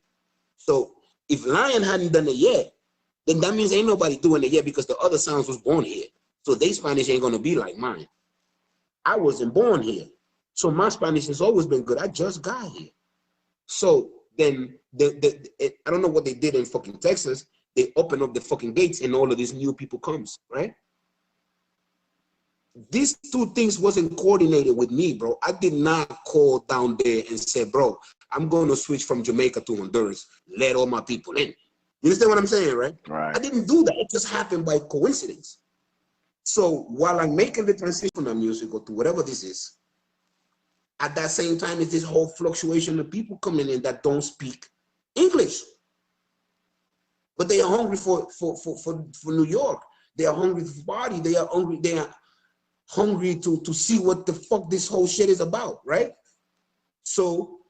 So if Lion hadn't done it yet, then that means ain't nobody doing it yet because the other sounds was born here. So their Spanish ain't gonna be like mine. I wasn't born here. So my Spanish has always been good. I just got here. So then I don't know what they did in fucking Texas. They open up the fucking gates and all of these new people comes, right? These two things wasn't coordinated with me, bro. I did not call down there and say, bro, I'm going to switch from Jamaica to Honduras. Let all my people in. You understand what I'm saying, right? Right. I didn't do that. It just happened by coincidence. So while I'm making the transition from music or to whatever this is, at that same time is this whole fluctuation of people coming in that don't speak English. But they are hungry for New York. They are hungry for party. They are hungry to see what the fuck this whole shit is about, right? So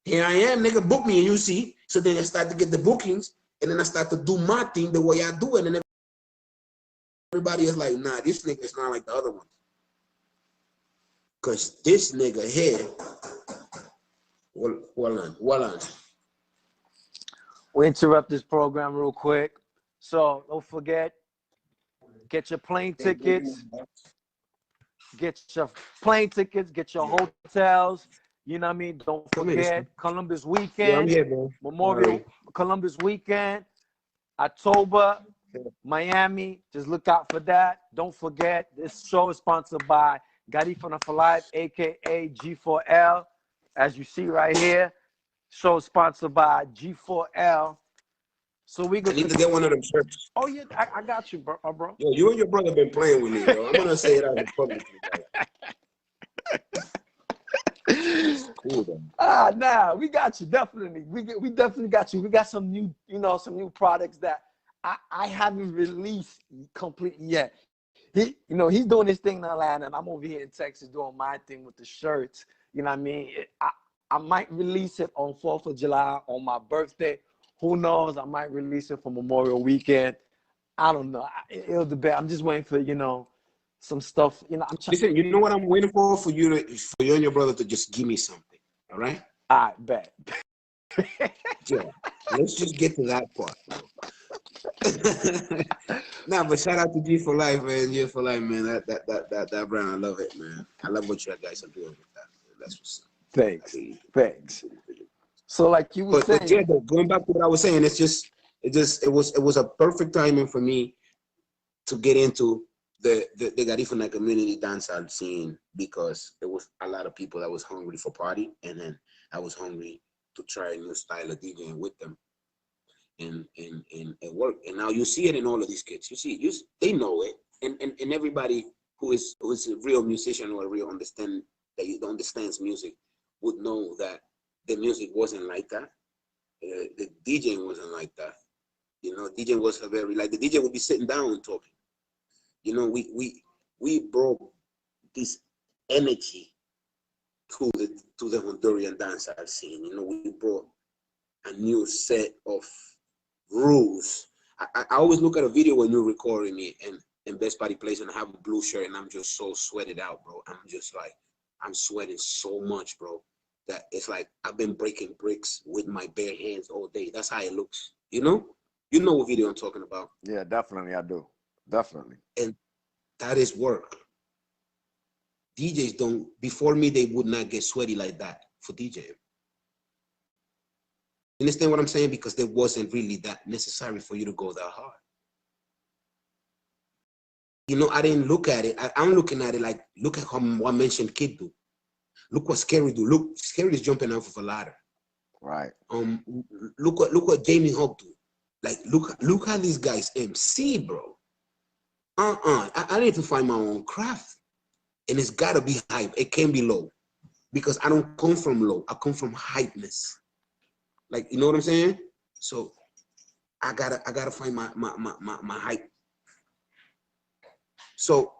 here I am, nigga, book me, and you see. So then I start to get the bookings, and then I start to do my thing the way I do it, and everybody is like, nah, this nigga is not like the other ones. Because this nigga here, hold on. We'll interrupt this program real quick. So don't forget, get your plane tickets. Get your plane tickets, get your hotels. You know what I mean? Don't forget Columbus weekend. Yeah, I'm here, bro. Memorial Columbus weekend, October, Miami. Just look out for that. Don't forget, this show is sponsored by Garifuna for Life, aka G4L. As you see right here, show sponsored by G4L. So we I go. need to get one of them shirts. Oh yeah, I got you, bro. Yo, you and your brother been playing with me, yo. I'm gonna say it out in public. Cool, though. Nah, we got you definitely. We definitely got you. We got some new, some new products that I haven't released completely yet. He's doing his thing in Atlanta, and I'm over here in Texas doing my thing with the shirts. You know what I mean? I might release it on 4th of July on my birthday. Who knows? I might release it for Memorial Weekend. I don't know. It'll depend. I'm just waiting for some stuff. I'm trying. Listen, you know what I'm waiting for? For you and your brother to just give me something. All right? All right, bet. Yeah. Let's just get to that part. Nah, but shout out to G for Life, man. G for Life, man. That brand, I love it, man. I love what you guys are doing with that. Man. That's what's up. Thanks. So, like you were saying, but yeah, going back to what I was saying, it was a perfect timing for me to get into the Garifuna community dancehall scene, because there was a lot of people that was hungry for party, and then I was hungry to try a new style of DJing with them, and it worked. And now you see it in all of these kids. They know it, and everybody who is a real musician or a real understands music would know that the music wasn't like that. The DJing wasn't like that. DJing was the DJ would be sitting down and talking. We brought this energy to the Honduran dancehall scene. We brought a new set of rules. I always look at a video when you're recording me and Best Party Place, and I have a blue shirt and I'm just so sweated out, bro. I'm sweating so much, bro, that it's like I've been breaking bricks with my bare hands all day. That's how it looks. You know what video I'm talking about. Yeah, definitely, I do. Definitely. And that is work. DJs before me, they would not get sweaty like that for DJing. You understand what I'm saying? Because it wasn't really that necessary for you to go that hard. I didn't look at it. I'm looking at it like, look at how I mentioned Kid do. Look what Scary do. Look, Scary is jumping off of a ladder. Right. Look what Jamie Hawk do. Like, look how these guys MC, bro. I need to find my own craft. And it's gotta be hype. It can't be low. Because I don't come from low. I come from hypeness. Like, you know what I'm saying? So I gotta find my hype. So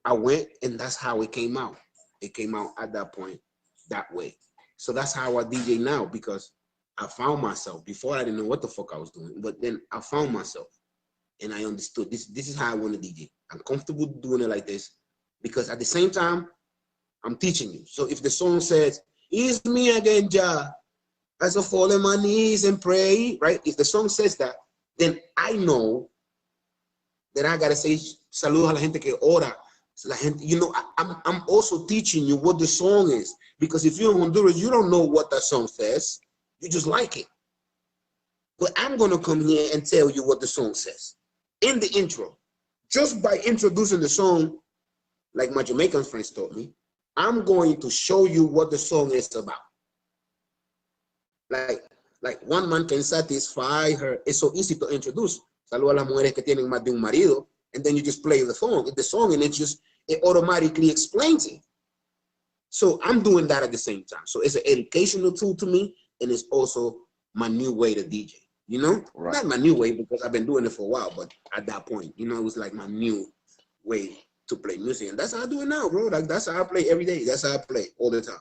I went, and that's how it came out. It came out at that point that way. So that's how I DJ now, because I found myself. Before, I didn't know what the fuck I was doing, but then I found myself, and I understood this is how I want to DJ. I'm comfortable doing it like this, because at the same time, I'm teaching you. So if the song says, "It's me again, Jah, as I fall on my knees and pray," right? If the song says that, then I know that I gotta say, "Saludos a la gente que ora." So la gente, I'm also teaching you what the song is, because if you're in Honduras, you don't know what that song says. You just like it. But I'm gonna come here and tell you what the song says in the intro, just by introducing the song, like my Jamaican friends taught me. I'm going to show you what the song is about. Like one man can satisfy her. It's so easy to introduce. Saludos a las mujeres que tienen más de un marido, and then you just play the song, and it automatically explains it. So I'm doing that at the same time. So it's an educational tool to me, and it's also my new way to DJ. Right. Not my new way, because I've been doing it for a while, but at that point, it was like my new way to play music, and that's how I do it now, bro. Like, that's how I play every day. That's how I play all the time.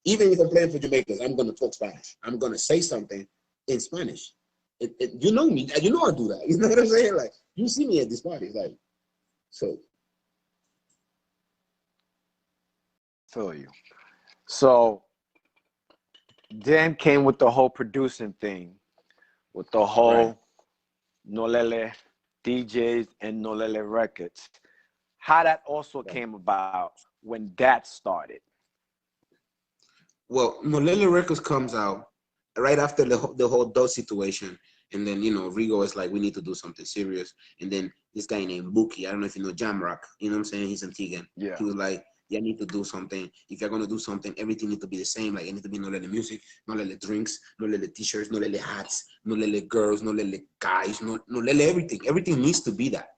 Even if I'm playing for Jamaicans, I'm gonna talk Spanish. I'm gonna say something in Spanish. You know me. You know I do that. You know what I'm saying? Like, you see me at this party, like, so. Feel you. So then came with the whole producing thing, with the whole Nolele DJs and Nolele Records. How that also came about when that started. Well, Nolele Records comes out right after the whole Dove situation. And then, Rigo is like, we need to do something serious. And then this guy named Buki, I don't know if you know Jamrock, you know what I'm saying? He's Antiguan. Yeah. He was like, you need to do something. If you're gonna do something, everything needs to be the same. Like it needs to be no lele music, no lele drinks, no lele t-shirts, no lele hats, no lele girls, no lele guys, no lele everything. Everything needs to be that.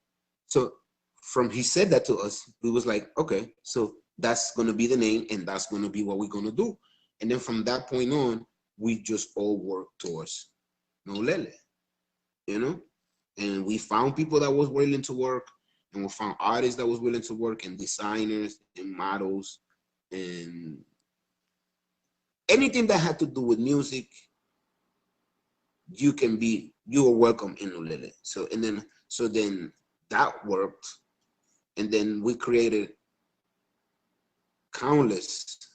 So from he said that to us, we was like, okay, so that's gonna be the name, and that's gonna be what we're gonna do. And then from that point on, we just all work towards no lele, you know. And we found people that was willing to work, and we found artists that was willing to work, and designers and models and anything that had to do with music. You are welcome in Nolele. So then that worked, and then we created countless.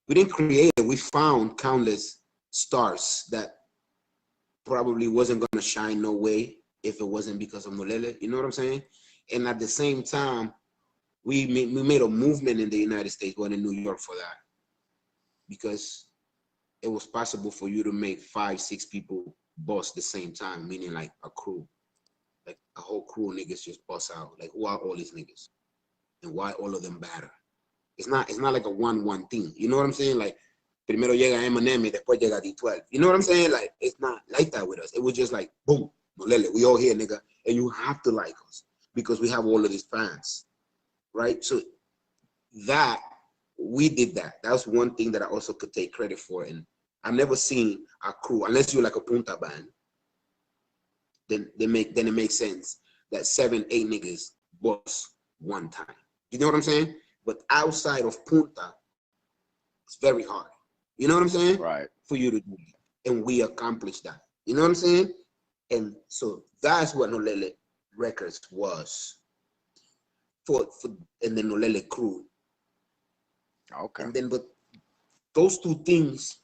We didn't create it. We found countless stars that probably wasn't gonna shine no way if it wasn't because of Nolele. You know what I'm saying? And at the same time, we made a movement in the United States, going to New York for that, because it was possible for you to make 5-6 people bust the same time, meaning like a crew, like a whole crew of niggas just bust out. Like, who are all these niggas, and why all of them batter? It's not like a 1-1 thing. You know what I'm saying? Like, primero llega Eminem y después llega D12. You know what I'm saying? Like, it's not like that with us. It was just like, boom, Nolele, we all here, nigga, and you have to like us because we have all of these fans, right? So that we did that. That's one thing that I also could take credit for. And I've never seen a crew, unless you're like a Punta band, then it makes sense that 7-8 niggas bust one time. You know what I'm saying? But outside of Punta, it's very hard. You know what I'm saying? Right. For you to do that. And we accomplished that. You know what I'm saying? And so that's what Nolele Records was for and the Nolele crew. Okay. And then, but those two things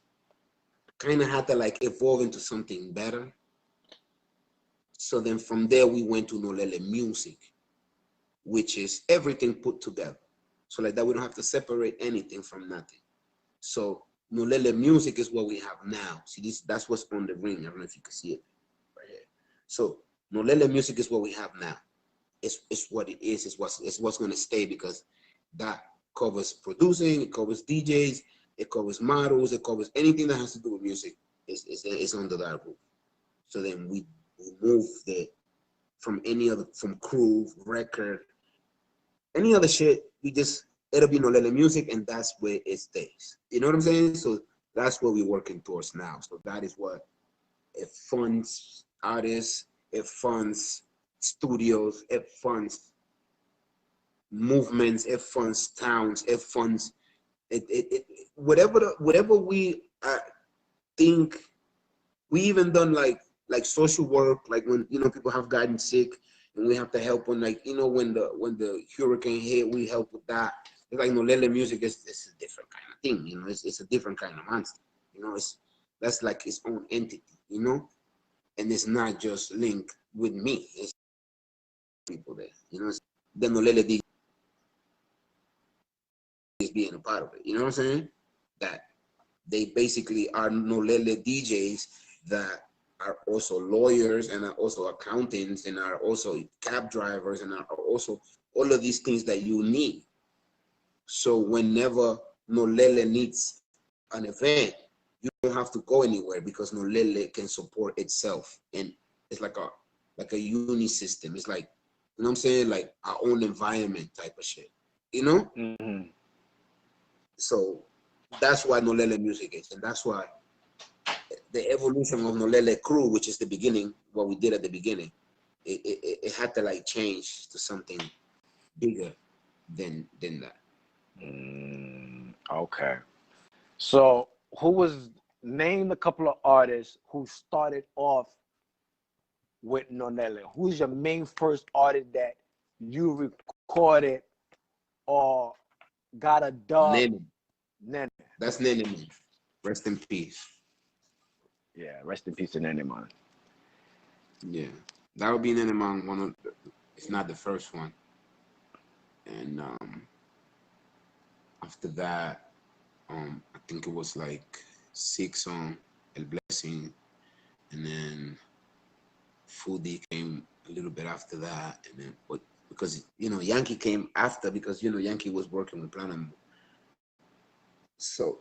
kind of had to like evolve into something better. So then from there, we went to Nolele Music, which is everything put together. So like that, we don't have to separate anything from nothing. So Nolele Music is what we have now. See, that's what's on the ring. I don't know if you can see it right here. So Nolele Music is what we have now. It's what it is. It's what's going to stay, because that covers producing, it covers DJs, it covers models, it covers anything that has to do with music. It's under that roof. So then we move from crew, record, any other shit. It'll be Nolele Music, and that's where it stays. You know what I'm saying? So that's what we're working towards now. So that is what it funds artists, it funds studios, it funds movements, it funds towns, it funds whatever we think. We even done like social work, like when people have gotten sick and we have to help them, like when the hurricane hit, we help with that. It's like Nolele Music is a different kind of thing, it's a different kind of monster, that's like its own entity, and it's not just linked with me, it's people there, the Nolele is being a part of it, you know what I'm saying? That they basically are Nolele DJs that are also lawyers and are also accountants and are also cab drivers and are also all of these things that you need. So whenever Nolele needs an event, you don't have to go anywhere, because Nolele can support itself, and it's like a uni system. It's like, you know what I'm saying, like our own environment type of shit, Mm-hmm. So that's why Nolele Music is, and that's why the evolution of Nolele Crew, which is the beginning, what we did at the beginning, it had to like change to something bigger than that. Okay. So name a couple of artists who started off with Nolele? Who's your main first artist that you recorded or got a dub? Nene. That's Nene, man. Rest in peace. Yeah, rest in peace to Nene, man. Yeah, that would be Nene, man. If not the first one. And after that, I think it was like 6 on El Blessing, and then Foodie came a little bit after that, and then because Yankee came after, because Yankee was working with Platinum. So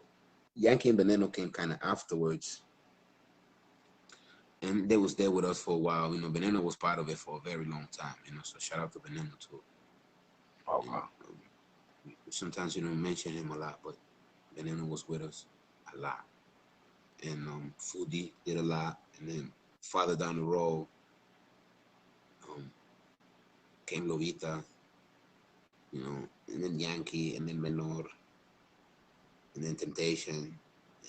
Yankee and Veneno came kind of afterwards, and they was there with us for a while. Veneno was part of it for a very long time. So shout out to Veneno too. Okay. Sometimes mention him a lot, but Veneno was with us a lot, and Foodie did a lot, and then farther down the road came Lovita, and then Yankee, and then Menor, and then Temptation,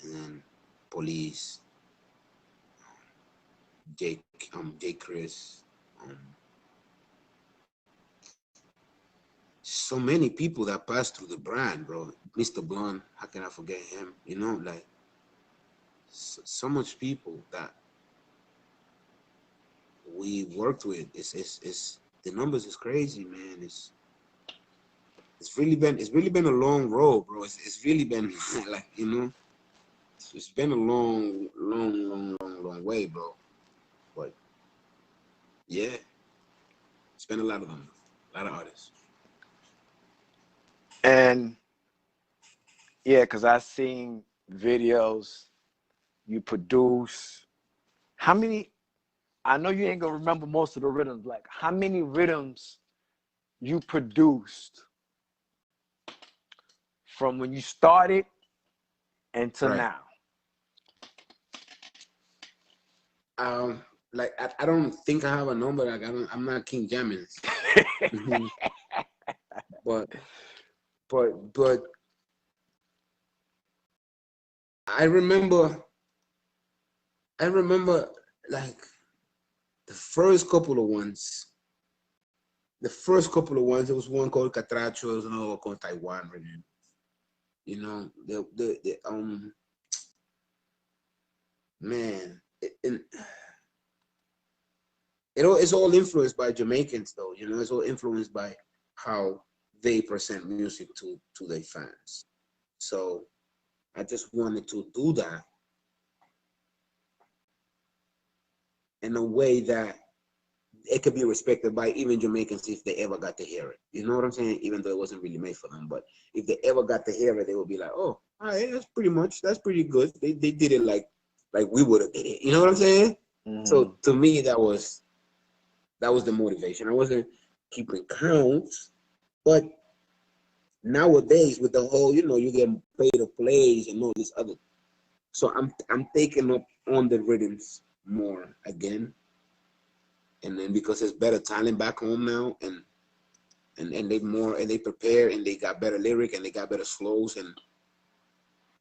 and then Police, Jake Chris, so many people that passed through the brand, bro. Mr. Blunt, how can I forget him? Like so much people that we worked with. It's the numbers is crazy, man. It's really been a long road, bro. It's really been like it's been a long way, bro. But yeah, it's been a lot of them, a lot of artists. And yeah, because I seen videos you produce. How many? I know you ain't gonna remember most of the rhythms. Like, how many rhythms you produced from when you started until Right. now? Like I don't think I have a number. Like I'm not King Jammins. but I remember like the first couple of ones. There was one called Catracho, there was another one called Taiwan Rhythm. Man, it's all influenced by Jamaicans, though. It's all influenced by how they present music to their fans. So I just wanted to do that in a way that it could be respected by even Jamaicans if they ever got to hear it. You know what I'm saying? Even though it wasn't really made for them, but if they ever got to hear it, they would be like, "Oh, all right, that's pretty good." They did it like we would have did it. You know what I'm saying? Mm-hmm. So to me, that was the motivation. I wasn't keeping counts, but nowadays with the whole, you get paid to plays and all this other, so I'm taking up on the rhythms more again, and then because there's better talent back home now, and they prepare, and they got better lyric, and they got better flows, and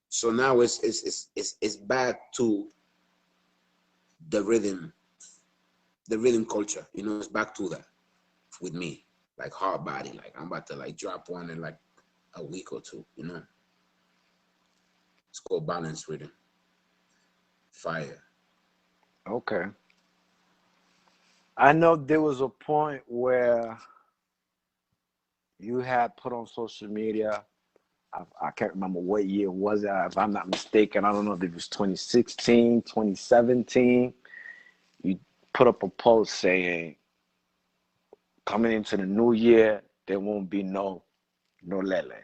so now it's back to the rhythm culture. It's back to that with me, like hard body. Like I'm about to like drop one in like a week or two. It's called Balance Rhythm. Fire. Okay. I know there was a point where you had put on social media. I can't remember what year was it. If I'm not mistaken, I don't know if it was 2016, 2017. You put up a post saying, coming into the new year, there won't be no Lele.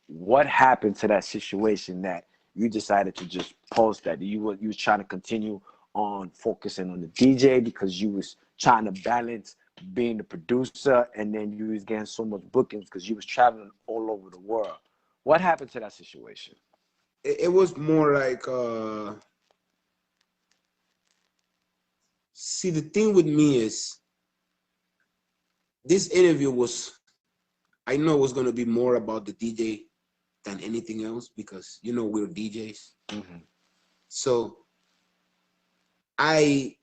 What happened to that situation that you decided to just post that? You was trying to continue on focusing on the DJ because you was trying to balance being the producer, and then you was getting so much bookings because you was traveling all over the world. What happened to that situation? It was more like see, the thing with me is this interview I know it was going to be more about the DJ than anything else, because we're DJs. Mm-hmm. So I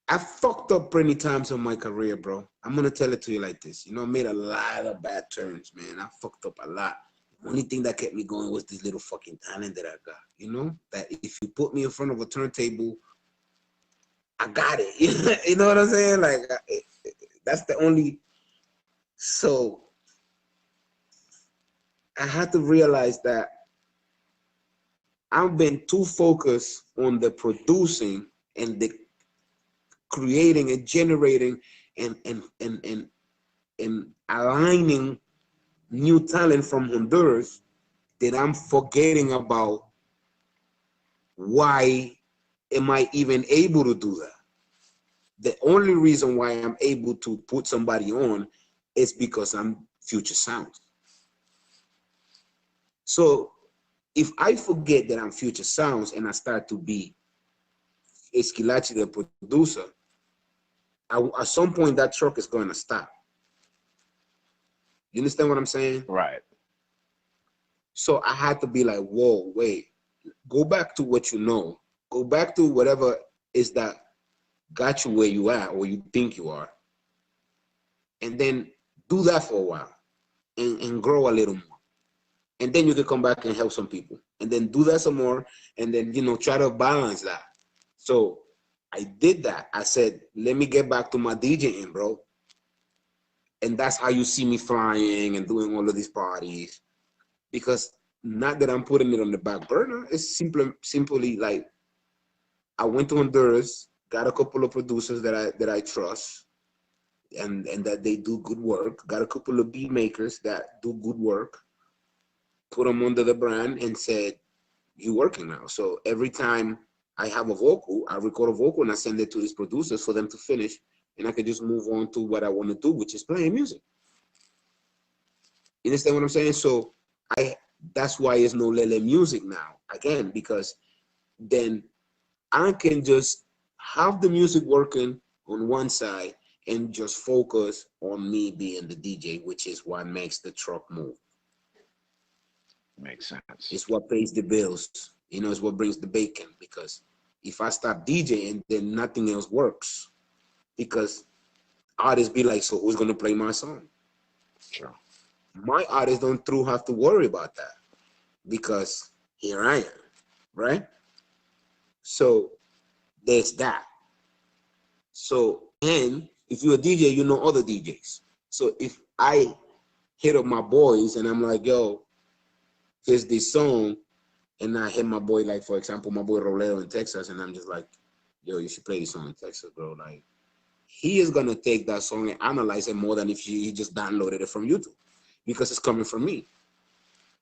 fucked up plenty times in my career, bro. I'm gonna tell it to you like this. I made a lot of bad turns, man. I fucked up a lot. The only thing that kept me going was this little fucking talent that I got. That if you put me in front of a turntable, I got it. You know what I'm saying? Like that's the only. So I had to realize that I've been too focused on the producing and the creating and generating and and aligning new talent from Honduras that I'm forgetting about why am I even able to do that? The only reason why I'm able to put somebody on is because I'm Future Sounds. So if I forget that I'm Future Sounds and I start to be Esquilache, the producer, at some point that truck is going to stop. You understand what I'm saying? Right. So I had to be like, whoa, wait, go back to what you know. Go back to whatever is that got you where you are or you think you are. And then do that for a while and grow a little more. And then you can come back and help some people. And then do that some more. And then, you know, try to balance that. So I did that. I said, let me get back to my DJing, bro. And that's how you see me flying and doing all of these parties. Because not that I'm putting it on the back burner. It's simply like I went to Honduras, got a couple of producers that I trust and that they do good work. Got a couple of beat makers that do good work. Put them under the brand and said, you're working now. So every time I have a vocal, I record a vocal and I send it to these producers for them to finish. And I can just move on to what I want to do, which is playing music. You understand what I'm saying? So that's why it's no Lele music now. Again, because then I can just have the music working on one side and just focus on me being the DJ, which is what makes the truck move. Makes sense. It's what pays the bills. You know, it's what brings the bacon. Because if I stop DJing, then nothing else works. Because artists be like, so who's gonna play my song? Sure. My artists don't have to worry about that because here I am, right? So there's that. So, and if you're a DJ, you know other DJs. So if I hit up my boys and I'm like, yo, here's this song, and I hit my boy, like, for example, my boy Roleo in Texas, and I'm just like, yo, you should play this song in Texas, bro. Like, he is going to take that song and analyze it more than if he just downloaded it from YouTube because it's coming from me.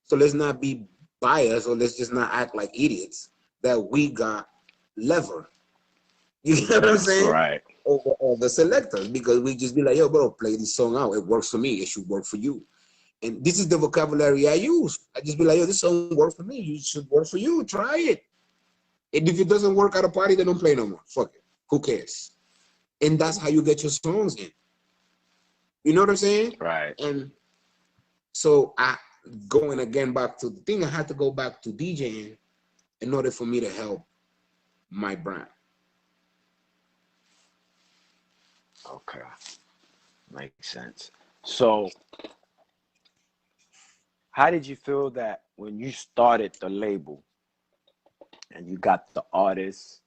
So let's not be biased or let's just not act like idiots that we got lever. You get what I'm saying? Right. Over the selectors, because we just be like, yo, bro, play this song out. It works for me. It should work for you. And this is the vocabulary I use. I just be like, yo, this song works for me. You should work for you. Try it. And if it doesn't work at a party, then don't play no more. Fuck it. Who cares? And that's how you get your songs in. You know what I'm saying? Right. And so going again back to the thing, I had to go back to DJing in order for me to help my brand. Okay. Makes sense. So how did you feel that when you started the label and you got the artists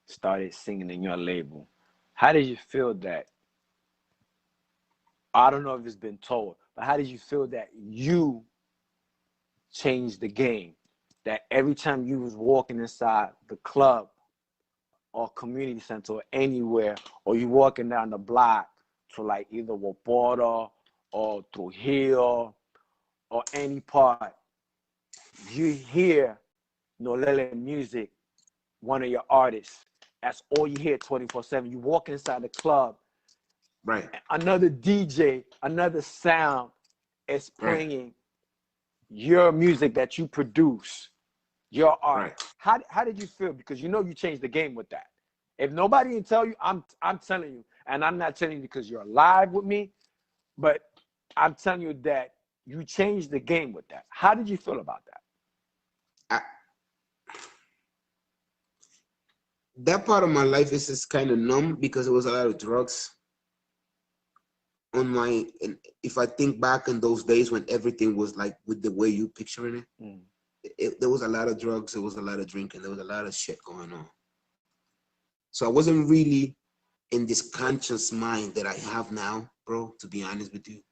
started singing in your label? How did you feel that? I don't know if it's been told, but how did you feel that you changed the game? That every time you was walking inside the club or community center or anywhere, or you walking down the block to like either Waporta or Trujillo or any part, you hear Nolele music, one of your artists. That's all you hear 24/7. You walk inside the club, Right. another DJ, another sound is playing your music that you produce, your art. Right. How did you feel? Because you know you changed the game with that. If nobody can tell you, I'm telling you, and I'm not telling you because you're alive with me, but I'm telling you that you changed the game with that. How did you feel about that? That part of my life is just kind of numb because there was a lot of drugs on my, and if I think back in those days when everything was like with the way you picturing it, there was a lot of drugs, there was a lot of drinking, there was a lot of shit going on. So I wasn't really in this conscious mind that I have now, bro, to be honest with you.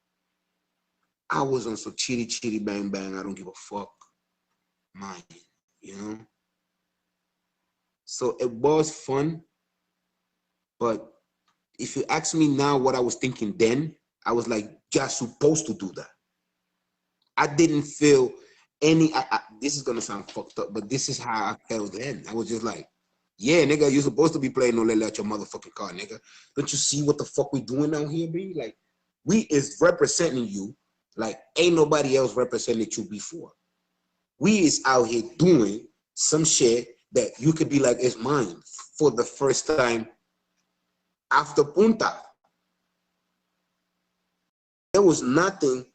I was on some chitty chitty bang bang, I don't give a fuck mind, you know? So it was fun, but if you ask me now what I was thinking then, I was like, you're supposed to do that. I didn't feel any. This is gonna sound fucked up, but this is how I felt then. I was just like, yeah, nigga, you're supposed to be playing No Lele at your motherfucking car, nigga. Don't you see what the fuck we doing out here, B? Like, we is representing you like ain't nobody else represented you before. We is out here doing some shit that you could be like, it's mine for the first time after Punta. There was nothing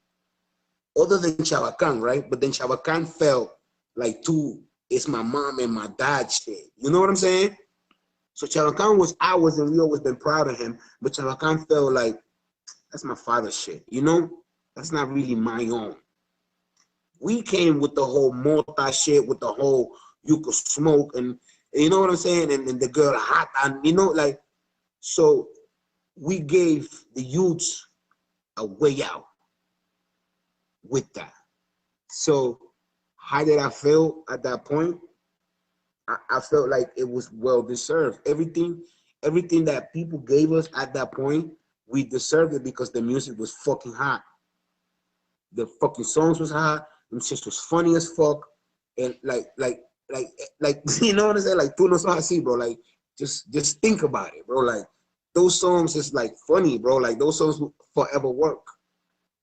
other than Chavacán, right? But then Chavacán felt like it's my mom and my dad shit. You know what I'm saying? So Chavacán was ours and we always been proud of him. But Chavacán felt like, that's my father's shit. You know? That's not really my own. We came with the whole Mota shit, with the whole you could smoke and you know what I'm saying? And the girl hot and you know, like, so we gave the youths a way out with that. So how did I feel at that point? I felt like it was well deserved. Everything that people gave us at that point, we deserved it because the music was fucking hot. The fucking songs was hot. Them shit was funny as fuck. And like you know what I'm saying? Like tú no sos así, bro. Like just think about it, bro. Like those songs is like funny, bro. Like those songs will forever work.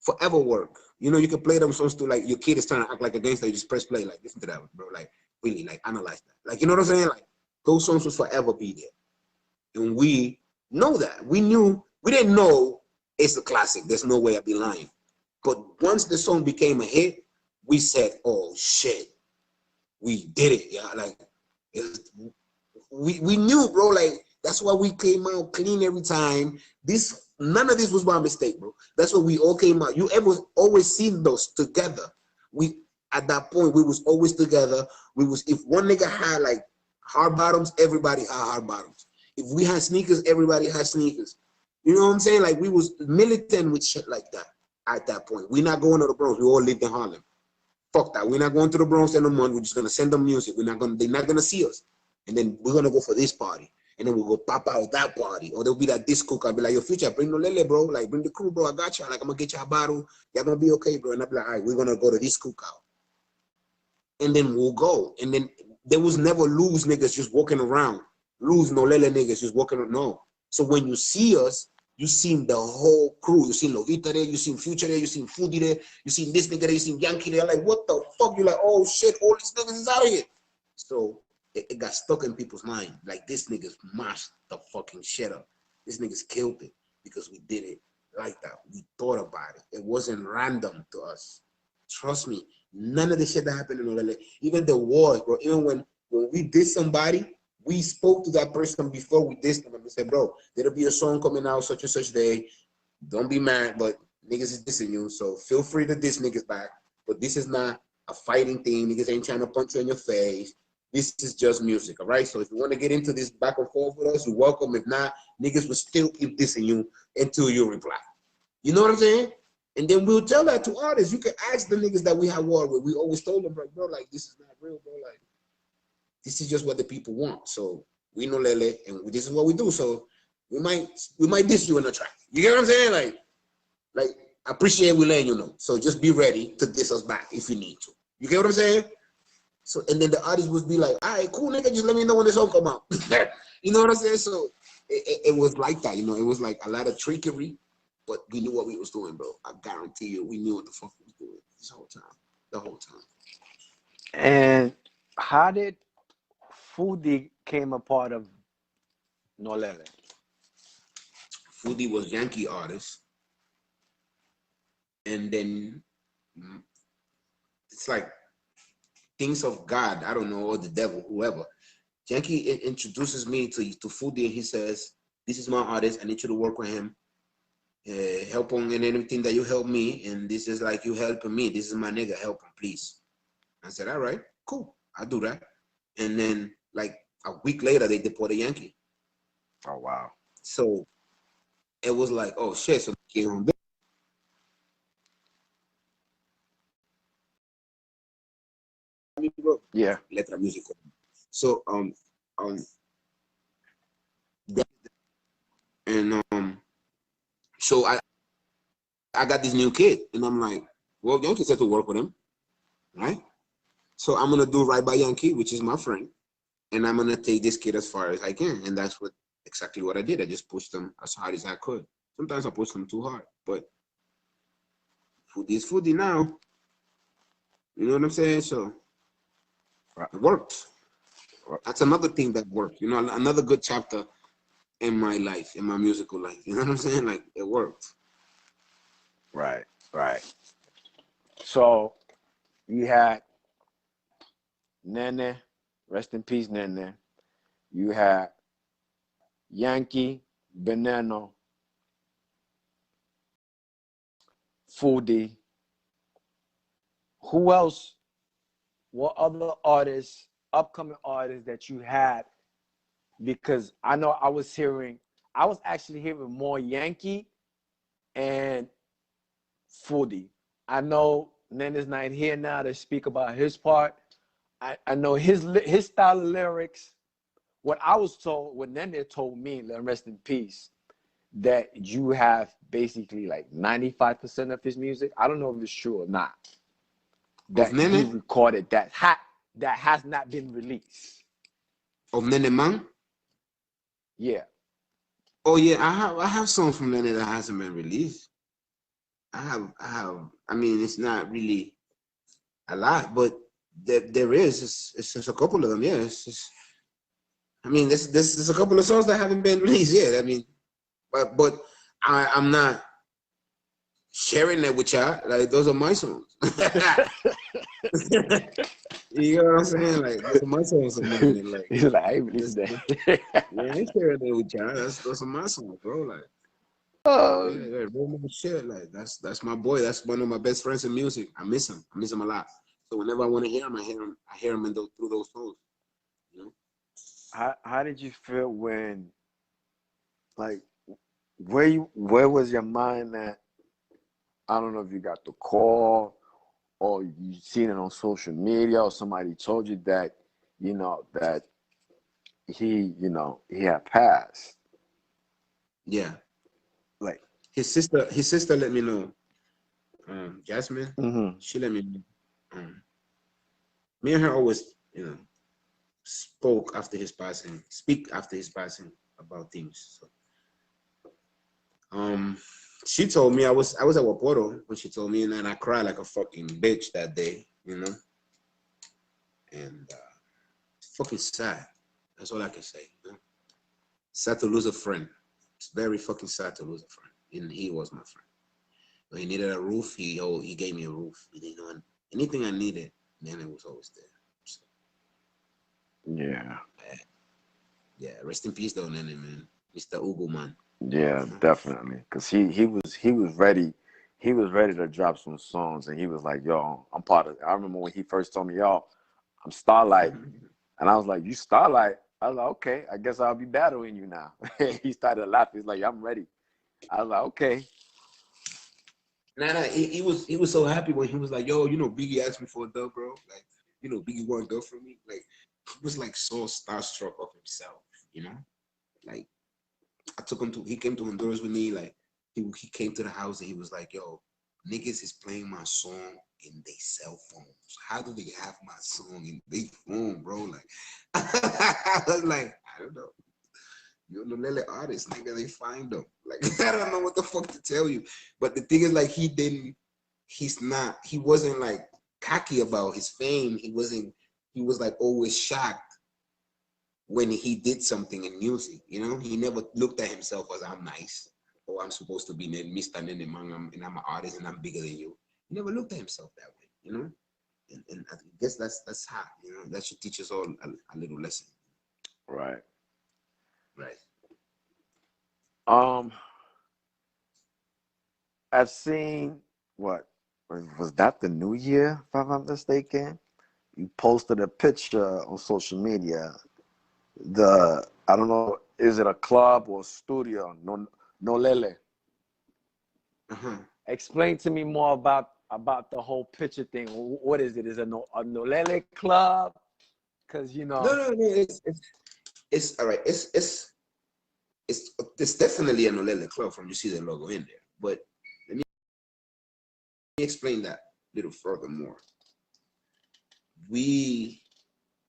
Forever work. You know, you can play them songs to like your kid is trying to act like a gangster, you just press play, like listen to that, bro. Like really, like analyze that. Like you know what I'm saying? Like those songs will forever be there. And we know that. We didn't know it's a classic. There's no way I'd be lying. But once the song became a hit, we said, oh shit, we did it. Yeah, like we knew, bro. Like that's why we came out clean every time. None of this was by mistake, bro. That's why we all came out. You ever always seen those together. We at that point we was always together. We was if one nigga had like hard bottoms, everybody had hard bottoms. If we had sneakers, everybody had sneakers. You know what I'm saying? Like we was militant with shit like that at that point. We're not going to the Bronx. We all lived in Harlem. Fuck that. We're not going to the Bronx in a month. We're just gonna send them music. They're not gonna see us. And then we're gonna go for this party. And then we'll go pop out that party. Or there'll be that disco. I'll be like, yo, Future, bring no lele, bro. Like, bring the crew, bro. I got you. Like, I'm gonna get you a bottle. Y'all gonna be okay, bro. And I'll be like, all right, we're gonna go to this cookout. And then we'll go. And then there was never loose niggas just walking around. Loose no lele niggas just walking around. No. So when you see us, you seen the whole crew. You seen Lovita there, you seen Future there, you seen Foodie there, you seen this nigga there, you seen Yankee there. Like, what the fuck? You're like, oh shit, all these niggas is out here. So it got stuck in people's mind. Like, this niggas mashed the fucking shit up. This niggas killed it because we did it like that. We thought about it. It wasn't random to us. Trust me, none of the shit that happened in Olele, even the wars, bro, even when we did somebody, we spoke to that person before we dissed them and we said, bro, there'll be a song coming out such and such day. Don't be mad, but niggas is dissing you. So feel free to diss niggas back. But this is not a fighting thing. Niggas ain't trying to punch you in your face. This is just music, all right? So if you want to get into this back and forth with us, you're welcome. If not, niggas will still keep dissing you until you reply. You know what I'm saying? And then we'll tell that to artists. You can ask the niggas that we have war with. We always told them, like, bro, like, this is not real, bro. Like, this is just what the people want. So we know Lele, and this is what we do. So we might diss you in a track. You get what I'm saying? Like I appreciate we letting you know. So just be ready to diss us back if you need to. You get what I'm saying? So and then the artist would be like, all right, cool, nigga, just let me know when this song come out. You know what I'm saying? So it was like that, you know. It was like a lot of trickery, but we knew what we was doing, bro. I guarantee you, we knew what the fuck we was doing this whole time, the whole time. And how did Foodie came a part of No Lele? Foodie was Yankee artist, and then it's like things of God, I don't know, or the devil, whoever. Yankee introduces me to Foodie, and he says, "This is my artist. I need you to work with him. Help him in anything that you help me, and this is like you helping me. This is my nigga. Help him, please." I said, "All right, cool. I'll do that." And then like a week later, they deported Yankee. Oh wow! So it was like, oh shit. So came on. Yeah. Letra music. So and so I got this new kid, and I'm like, well, Yankee said to work with him, right? So I'm gonna do right by Yankee, which is my friend, and I'm gonna take this kid as far as I can, and that's exactly what I did. I just pushed him as hard as I could. Sometimes I pushed him too hard, but foodie is foodie now. You know what I'm saying? So it worked. That's another thing that worked. You know, another good chapter in my life, in my musical life. You know what I'm saying? Like it worked. Right, right. So you had Nene, rest in peace, Nene. You had Yankee, Veneno, Foodie. Who else? What other artists, upcoming artists that you had? Because I know I was actually hearing more Yankee and Foodie. I know Nene's not here now to speak about his part. I know his style of lyrics. What I was told, what Nene told me, let him rest in peace, that you have basically like 95% of his music. I don't know if it's true or not. Of That you Nene? recorded that has not been released. Of Nene Man? Yeah. Oh yeah, I have songs from Nene that hasn't been released. I mean, it's not really a lot, but there is. It's just a couple of them. Yeah, I mean, this is a couple of songs that haven't been released yet. I mean, but I'm not sharing that with y'all. Like those are my songs. You know what I'm saying? Like those are my songs. Like, He's like, I ain't releasing that. yeah, I ain't sharing that with y'all. Those are my songs, bro. Like. Yeah, real shit. Like that's my boy. That's one of my best friends in music. I miss him. I miss him a lot. So whenever I want to hear him, I hear him through those songs. You know. How did you feel when, like, where was your mind at? I don't know if you got the call or you seen it on social media or somebody told you that, that he had passed. Yeah. Like His sister let me know. Jasmine, mm-hmm. she let me know. Me and her always, speak after his passing about things. So, she told me I was at Wapoto when she told me, and then I cried like a fucking bitch that day, and it's fucking sad. That's all I can say. Sad to lose a friend. It's very fucking sad to lose a friend, and he was my friend. When he needed a roof, he gave me a roof. Anything I needed, then it was always there. So, Yeah. Yeah. Rest in peace, though, Nene, man. Mr. Ugo, man. Yeah, definitely. Cause he was ready. He was ready to drop some songs, and he was like, "Yo, I'm part of." I remember when he first told me, "Yo, I'm Starlight," and I was like, "You Starlight?" I was like, "Okay, I guess I'll be battling you now." He started laughing. He's like, "I'm ready." I was like, "Okay." Nah, he was so happy when he was like, "Yo, Biggie asked me for a dub, bro. Like, Biggie want a dub from me." Like, he was like so starstruck of himself, Like, he came to Honduras with me. Like, he came to the house and he was like, "Yo, niggas is playing my song in their cell phones. How do they have my song in their phone, bro?" Like, I was like, I don't know. You're the Lele artist, nigga. They find them. Like, I don't know what the fuck to tell you. But the thing is, like, he wasn't like cocky about his fame. He was like always shocked when he did something in music. He never looked at himself as I'm nice or I'm supposed to be Mr. Nene Man and I'm an artist and I'm bigger than you. He never looked at himself that way, And I guess that's hard, that should teach us all a little lesson. Right. Right. I've seen what was that the New Year, if I'm not mistaken. You posted a picture on social media. I don't know, is it a club or studio? No Lele. Uh-huh. Explain to me more about the whole picture thing. What is it? Is it a Nolele club? Because No. It's all right. It's definitely a Nolele club from you see the logo in there. But me explain that a little furthermore. We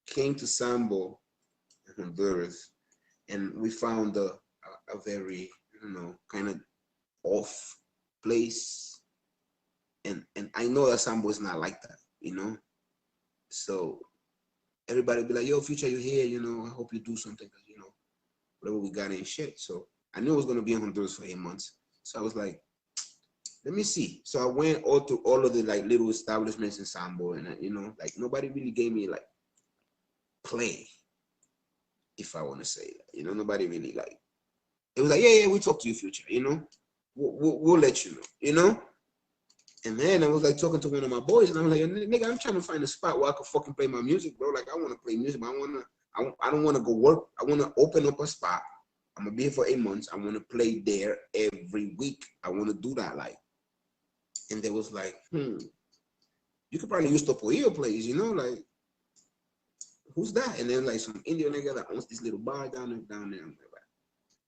came to Sambo, Honduras, and we found a very, you know, kind of off place. And I know that Sambo is not like that, you know. So everybody be like, yo, Future, you here? You know, I hope you do something, because, you know, whatever we got ain't shit. So I knew I was going to be in Honduras for 8 months. So I was like, let me see. So I went all to all of the like little establishments in Sambo, and you know, like nobody really gave me like play, if I want to say that. You know, nobody really like. It was like, yeah, we talk to you, Future. You know, we'll let you know. You know. And then I was like talking to one of my boys, and I was like, nigga, I'm trying to find a spot where I could fucking play my music, bro. Like I want to play music, but I don't want to go work. I want to open up a spot. I'm gonna be here for 8 months. I want to play there every week. I want to do that, like. And they was like, you could probably use Topoillo plays, you know, like, who's that? And then like some Indian nigga that owns this little bar down there. I'm like,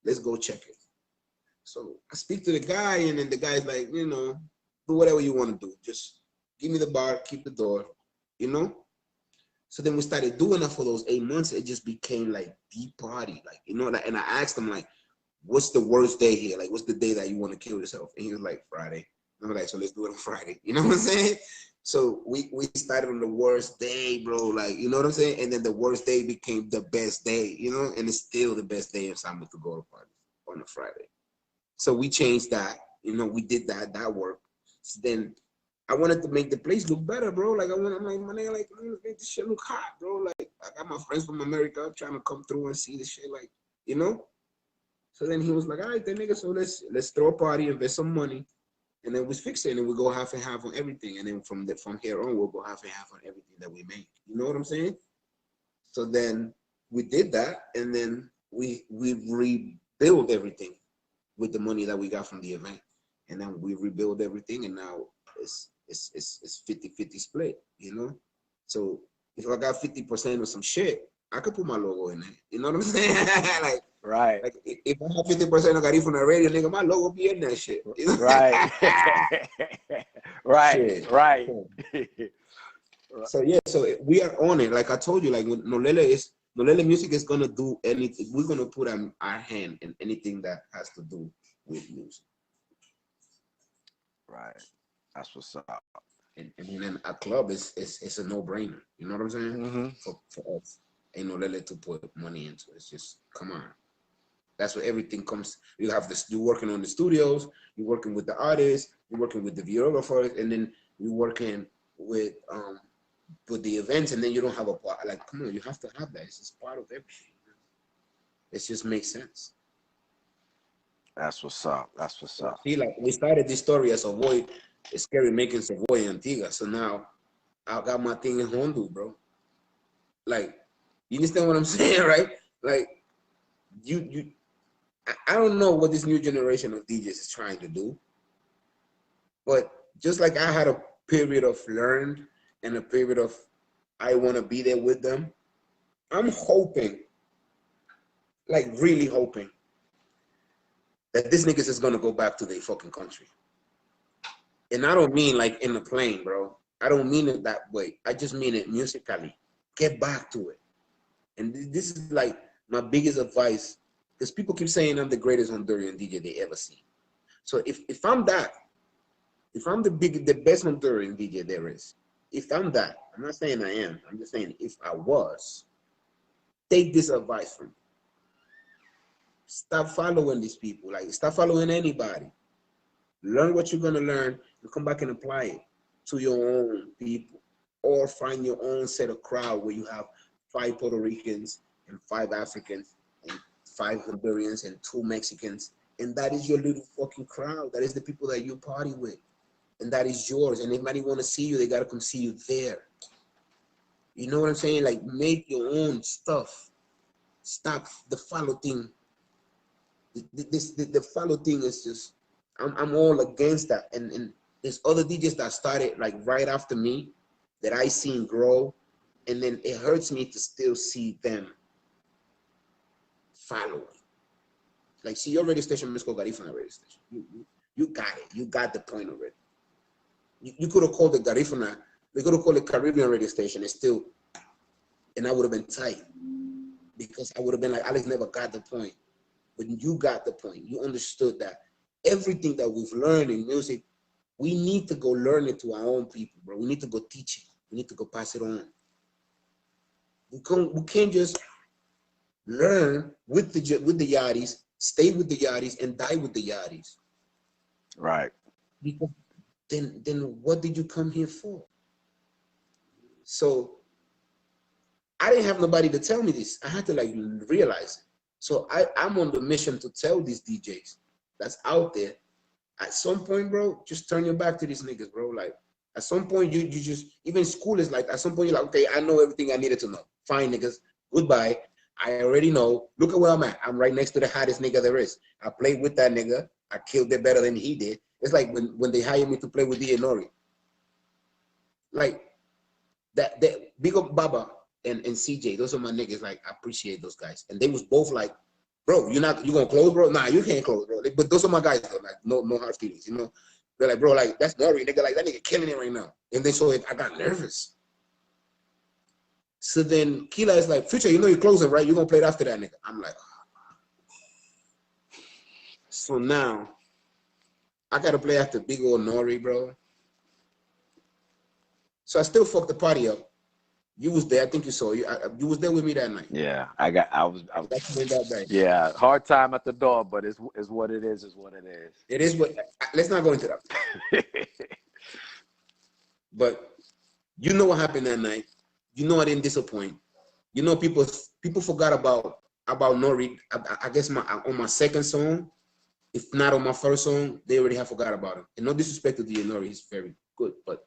let's go check it. So I speak to the guy, and then the guy's like, you know, do whatever you want to do. Just give me the bar, keep the door, you know? So then we started doing that for those 8 months. It just became like the party, like, you know, and I asked him like, what's the worst day here? Like, what's the day that you want to kill yourself? And he was like, Friday. And I'm like, so let's do it on Friday. You know what I'm saying? So we started on the worst day, bro. Like, you know what I'm saying? And then the worst day became the best day, you know? And it's still the best day in Samba to go to party on a Friday. So we changed that. You know, we did that work. So then I wanted to make the place look better, bro. Like I'm like, my nigga, like, make this shit look hot, bro. Like I got my friends from America trying to come through and see this shit, like, you know? So then he was like, all right, then nigga, so let's throw a party, invest some money. And then we fix it, and then we go half and half on everything. And then from here on, we'll go half and half on everything that we make. You know what I'm saying? So then we did that, and then we rebuild everything with the money that we got from the event. And then we rebuild everything, and now it's 50-50 split, you know? So if I got 50% of some shit, I could put my logo in it. You know what I'm saying? like, right. Like if I have 50% of Garif on the radio, nigga, my logo be in that shit. You know? Right. right. Shit. Right. So yeah, so we are on it. Like I told you, like Nolele Music is gonna do anything. We're gonna put our hand in anything that has to do with music. Right. That's what's up. And then a club is a no-brainer. You know what I'm saying? Mm-hmm. For us, ain't Nolele to put money into. It's just come on. That's where everything comes. You have this. You're working on the studios. You're working with the artists. You're working with the videographers, and then you're working with the events. And then you don't have a part. Like, come on, you have to have that. It's just part of everything. It just makes sense. That's what's up. That's what's up. See, like we started this story as Savoy, Scary making Savoy and Antigua. So now I got my thing in Hondu, bro. Like, you understand what I'm saying, right? Like, I don't know what this new generation of DJs is trying to do, but just like I had a period of learn and a period of I want to be there with them, I'm hoping, like really hoping, that this niggas is gonna go back to their fucking country. And I don't mean like in the plane, bro. I don't mean it that way. I just mean it musically. Get back to it. And this is like my biggest advice, because people keep saying I'm the greatest Honduran DJ they ever see. So if I'm that, if I'm the best Honduran DJ there is, if I'm that, I'm not saying I am, I'm just saying if I was, take this advice from me. Stop following these people. Like, stop following anybody. Learn what you're gonna learn and come back and apply it to your own people. Or find your own set of crowd where you have 5 Puerto Ricans and 5 Africans and 5 Hondurans and 2 Mexicans. And that is your little fucking crowd. That is the people that you party with. And that is yours. And if anybody want to see you, they got to come see you there. You know what I'm saying? Like, make your own stuff. Stop the follow thing. The follow thing is just, I'm all against that. And there's other DJs that started like right after me that I seen grow. And then it hurts me to still see them following. Like, see, your radio station, Miss Garif on the radio station. You got it. You got the point already. You could have called the Garifuna. We could have called the Caribbean radio station. And I would have been tight because I would have been like, Alex never got the point. But you got the point. You understood that everything that we've learned in music, we need to go learn it to our own people, bro. We need to go teach it. We need to go pass it on. We can't just learn with the Yardis, stay with the Yardis, and die with the Yardis. Right. Because then what did you come here for? So I didn't have nobody to tell me this. I had to like realize it. So I'm on the mission to tell these DJs that's out there, at some point, bro, just turn your back to these niggas, bro. Like, at some point, you just, even school is like, at some point, you're like, okay, I know everything I needed to know. Fine, niggas, goodbye. I already know. Look at where I'm at. I'm right next to the hottest nigga there is. I played with that nigga. I killed it better than he did. It's like when they hired me to play with DJ Nori. Like, that big up Baba and CJ, those are my niggas. Like, I appreciate those guys. And they was both like, bro, you gonna close, bro? Nah, you can't close, bro. But those are my guys, though. Like, no hard feelings, you know. They're like, bro, like, that's Nori, nigga. Like, that nigga killing it right now. And then so I got nervous. So then Kila is like, Future, you know you're closing, right? You're gonna play it after that nigga. I'm like, oh. So now I gotta play after big old Nori, bro. So I still fucked the party up. You was there. I think you saw. You was there with me that night. Yeah, I was. That day. Yeah, hard time at the door, but it's what it is. Is what it is. It is what. Let's not go into that. But you know what happened that night. You know I didn't disappoint. You know people forgot about Nori. I guess on my second song, if not on my first song, they already have forgot about him. And no disrespect to DJ Nori, he's very good, but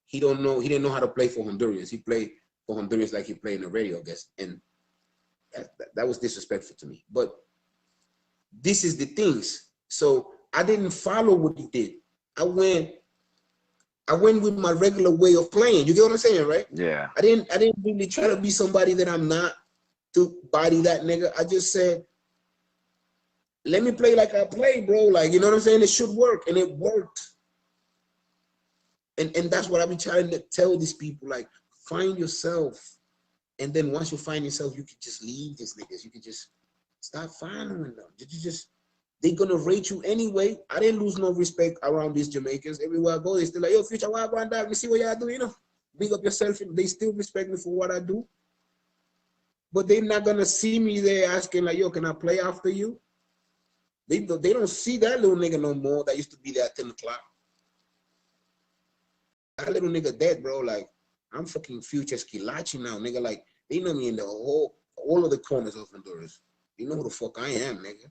he didn't know how to play for Hondurans. He played for Hondurans like he played in the radio, I guess. And that was disrespectful to me. But this is the things. So I didn't follow what he did. I went with my regular way of playing. You get what I'm saying, right? Yeah. I didn't really try to be somebody that I'm not to body that nigga. I just said, let me play like I play, bro. Like, you know what I'm saying? It should work. And it worked. And that's what I've been trying to tell these people, like, find yourself. And then once you find yourself, you can just leave these niggas. You can just stop following them. They're gonna rate you anyway. I didn't lose no respect around these Jamaicans. Everywhere I go, they still like, yo, Future, why go and that? Let me see what y'all do, you know. Big up yourself. They still respect me for what I do. But they're not gonna see me there asking like, yo, can I play after you? They don't see that little nigga no more that used to be there at 10 o'clock. That little nigga dead, bro. Like, I'm fucking Future Skilachi now, nigga. Like, they know me in the all of the corners of Honduras. You know who the fuck I am, nigga.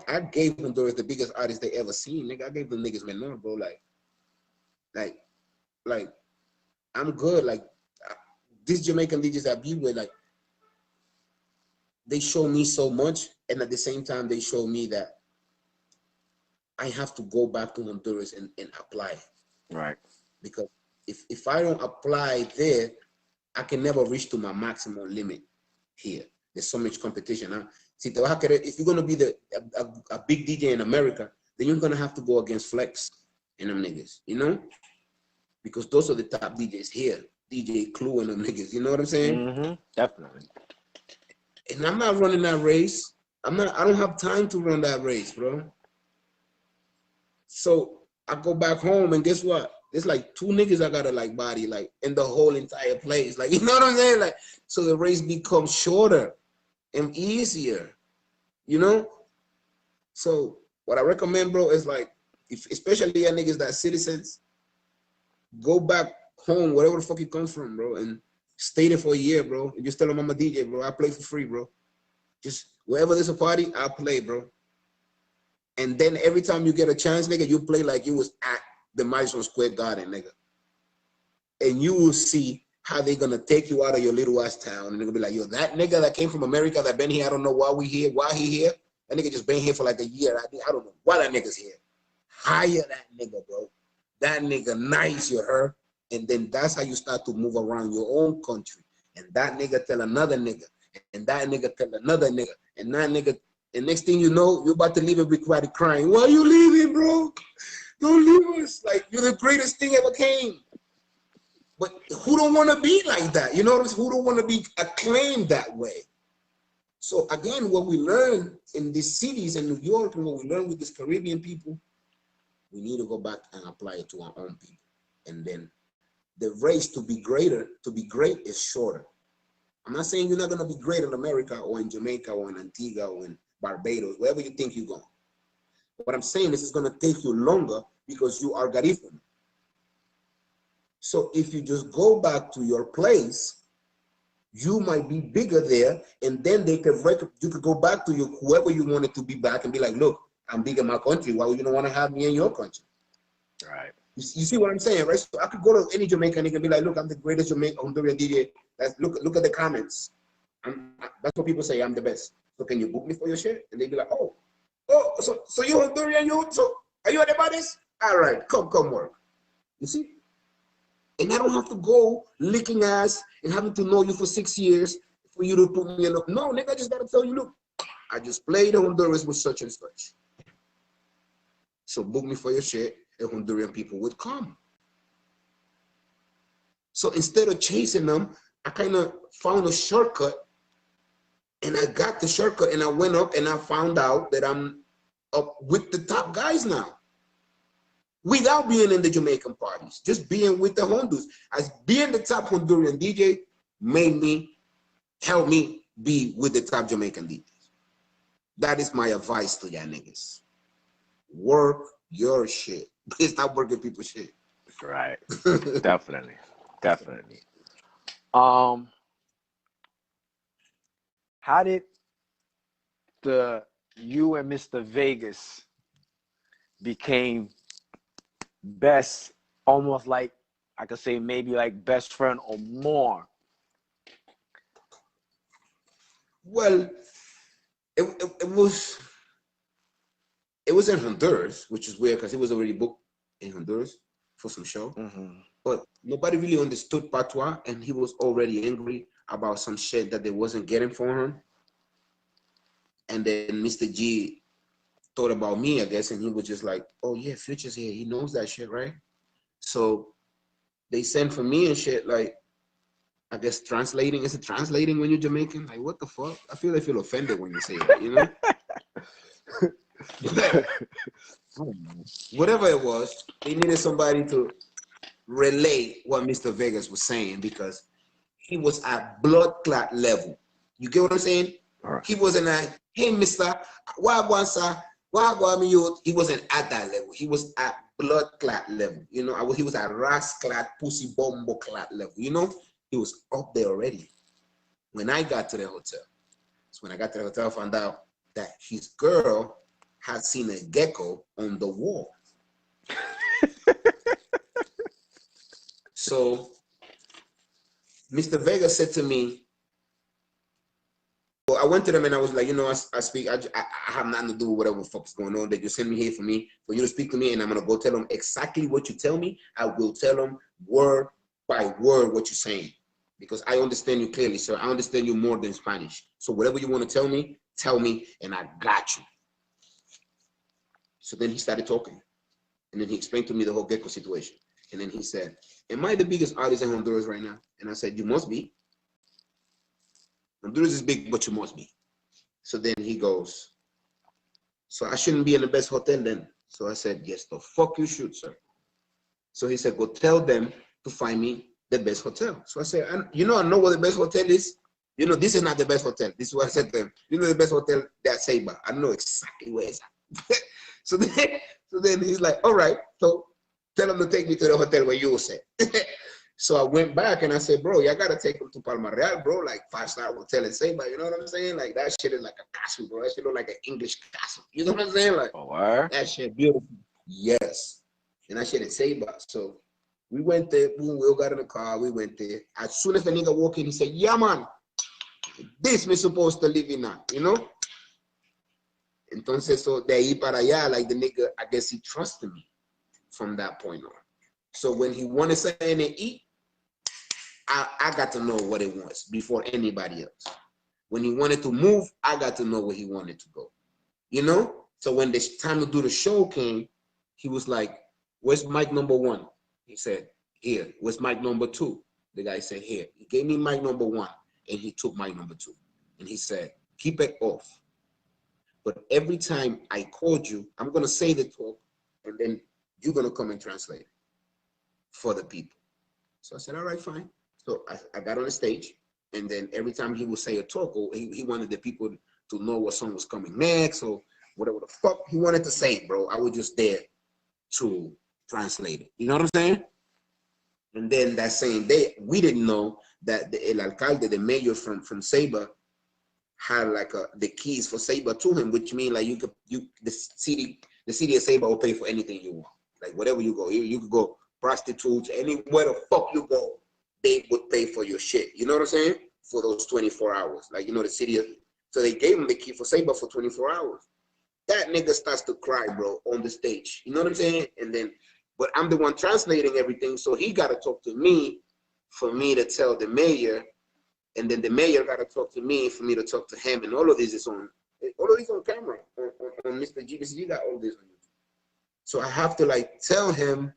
I gave Honduras the biggest artist they ever seen, nigga. I gave them niggas Menor, bro. Like, I'm good. Like, these Jamaican DJs I be with, like, they show me so much, and at the same time, they show me that I have to go back to Honduras and apply. Right. Because if I don't apply there, I can never reach to my maximum limit here. There's so much competition. Huh? See, if you're gonna be a big DJ in America, then you're gonna have to go against Flex and them niggas, you know? Because those are the top DJs here. DJ Clue and them niggas, you know what I'm saying? Mm-hmm. Definitely. And I'm not running that race. I don't have time to run that race, bro. So I go back home and guess what? There's like 2 niggas I gotta like body like in the whole entire place. Like, you know what I'm saying? Like, so the race becomes shorter and easier, you know? So what I recommend, bro, is like, especially your niggas that citizens, go back home, wherever the fuck you come from, bro, and stay there for a year, bro. And just tell them I'm a DJ, bro. I play for free, bro. Just wherever there's a party, I'll play, bro. And then every time you get a chance, nigga, you play like you was at the Madison Square Garden, nigga. And you will see how they gonna take you out of your little ass town, and they're gonna be like, yo, that nigga that came from America that been here, I don't know why he here. That nigga just been here for like a year. I don't know why that nigga's here. Hire that nigga, bro. That nigga nice, you heard? And then that's how you start to move around your own country. And that nigga tell another nigga, and that nigga tell another nigga, and that nigga, and next thing you know, you're about to leave everybody crying. Why you leaving, bro? don't leave us. Like, you're the greatest thing ever came. But who don't want to be like that? You know what I'm saying? Who don't want to be acclaimed that way? So again, what we learn in these cities in New York and what we learn with these Caribbean people, we need to go back and apply it to our own people. And then the race to be great is shorter. I'm not saying you're not going to be great in America or in Jamaica or in Antigua or in Barbados, wherever you think you're going. What I'm saying is it's going to take you longer because you are Garifuna. So if you just go back to your place, you might be bigger there, and then you could go back to whoever you wanted to be back and be like, look, I'm big in my country. Why would you don't want to have me in your country? Right. You see what I'm saying, right? So I could go to any Jamaican and be like, look, I'm the greatest Honduran DJ. Look at the comments. That's what people say, I'm the best. So can you book me for your shit? And they be like, oh, so you're Honduran, so are you at the baddest? All right, come work. You see? And I don't have to go licking ass and having to know you for 6 years for you to put me in. No, nigga, I just gotta tell you, look, I just played Honduras with such and such. So book me for your shit, and Honduran people would come. So instead of chasing them, I kind of found a shortcut, and I got the shortcut, and I went up and I found out that I'm up with the top guys now. Without being in the Jamaican parties, just being with the Hondus. As being the top Honduran DJ helped me be with the top Jamaican DJs. That is my advice to y'all niggas. Work your shit. Please stop working people's shit. Right. Definitely. How did you and Mr. Vegas became best, almost like I could say maybe like best friend or more? Well, it was in Honduras, which is weird because he was already booked in Honduras for some show. Mm-hmm. But nobody really understood Patois, and he was already angry about some shit that they wasn't getting for him. And then Mr. G thought about me, I guess, and he was just like, oh yeah, Future's here. He knows that shit, right? So they sent for me and shit, like, I guess translating. Is it translating when you're Jamaican? Like, what the fuck? I feel offended when you say that, you know? Whatever it was, they needed somebody to relay what Mr. Vegas was saying because he was at blood clot level. You get what I'm saying? Right. He wasn't at, hey, Mr. Wagwan, sir. Wagwan, youth. He wasn't at that level. He was at blood clot level. You know, he was at ras clot, pussy bombo clot level. You know, he was up there already. When I got to the hotel, I found out that his girl had seen a gecko on the wall. So Mr. Vega said to me, well, I went to them and I was like, you know, I have nothing to do with whatever the fuck's going on. They just send me here for you to speak to me, and I'm gonna go tell them exactly what you tell me. I will tell them word by word what you're saying. Because I understand you clearly, sir. I understand you more than Spanish. So whatever you want to tell me, and I got you. So then he started talking. And then he explained to me the whole gecko situation. And then he said, am I the biggest artist in Honduras right now? And I said, you must be. Honduras is big, but you must be. So then he goes, so I shouldn't be in the best hotel then? So I said, yes, the fuck you should, sir. So he said, go tell them to find me the best hotel. So I said, I know what the best hotel is. You know, this is not the best hotel. This is what I said to them. You know the best hotel? That's Seiba. I know exactly where it's at. So then he's like, all right, so tell them to take me to the hotel where you said. So I went back and I said, bro, y'all gotta take them to Palma Real, bro, like 5-star hotel in Seiba. You know what I'm saying? Like that shit is like a castle, bro. That shit look like an English castle. You know what I'm saying? Like, that shit beautiful. Yes. And that shit in Seiba. So we went there, boom, we all got in the car, we went there. As soon as the nigga walked in, he said, yeah, man, this me supposed to live in now, you know? Entonces, so de ahí para allá, like the nigga, I guess he trusted me from that point on. So when he wanted something to eat, I got to know what it was before anybody else. When he wanted to move, I got to know where he wanted to go. You know? So when the time to do the show came, he was like, where's mic number 1? He said, here. Where's mic number 2? The guy said, here. He gave me mic number 1, and he took mic number 2. And he said, keep it off. But every time I called you, I'm going to say the talk, and then you're going to come and translate it for the people. So I said, all right, fine. So I got on the stage, and then every time he would say a talk, or he wanted the people to know what song was coming next, or whatever the fuck he wanted to say, bro. I was just there to translate it. You know what I'm saying? And then that same day, we didn't know that the El Alcalde, the mayor from Ceiba, had like the keys for Ceiba to him, which means like the city of Ceiba will pay for anything you want. Like whatever you go, you could go prostitutes, anywhere the fuck you go, they would pay for your shit. You know what I'm saying? For those 24 hours. Like, you know, the city of, so they gave him the key for Ceiba for 24 hours. That nigga starts to cry, bro, on the stage. You know what I'm saying? And then, but I'm the one translating everything, so he got to talk to me for me to tell the mayor, and then the mayor got to talk to me for me to talk to him, and all of this is on camera, on Mr. GBC got all this on YouTube. So I have to like tell him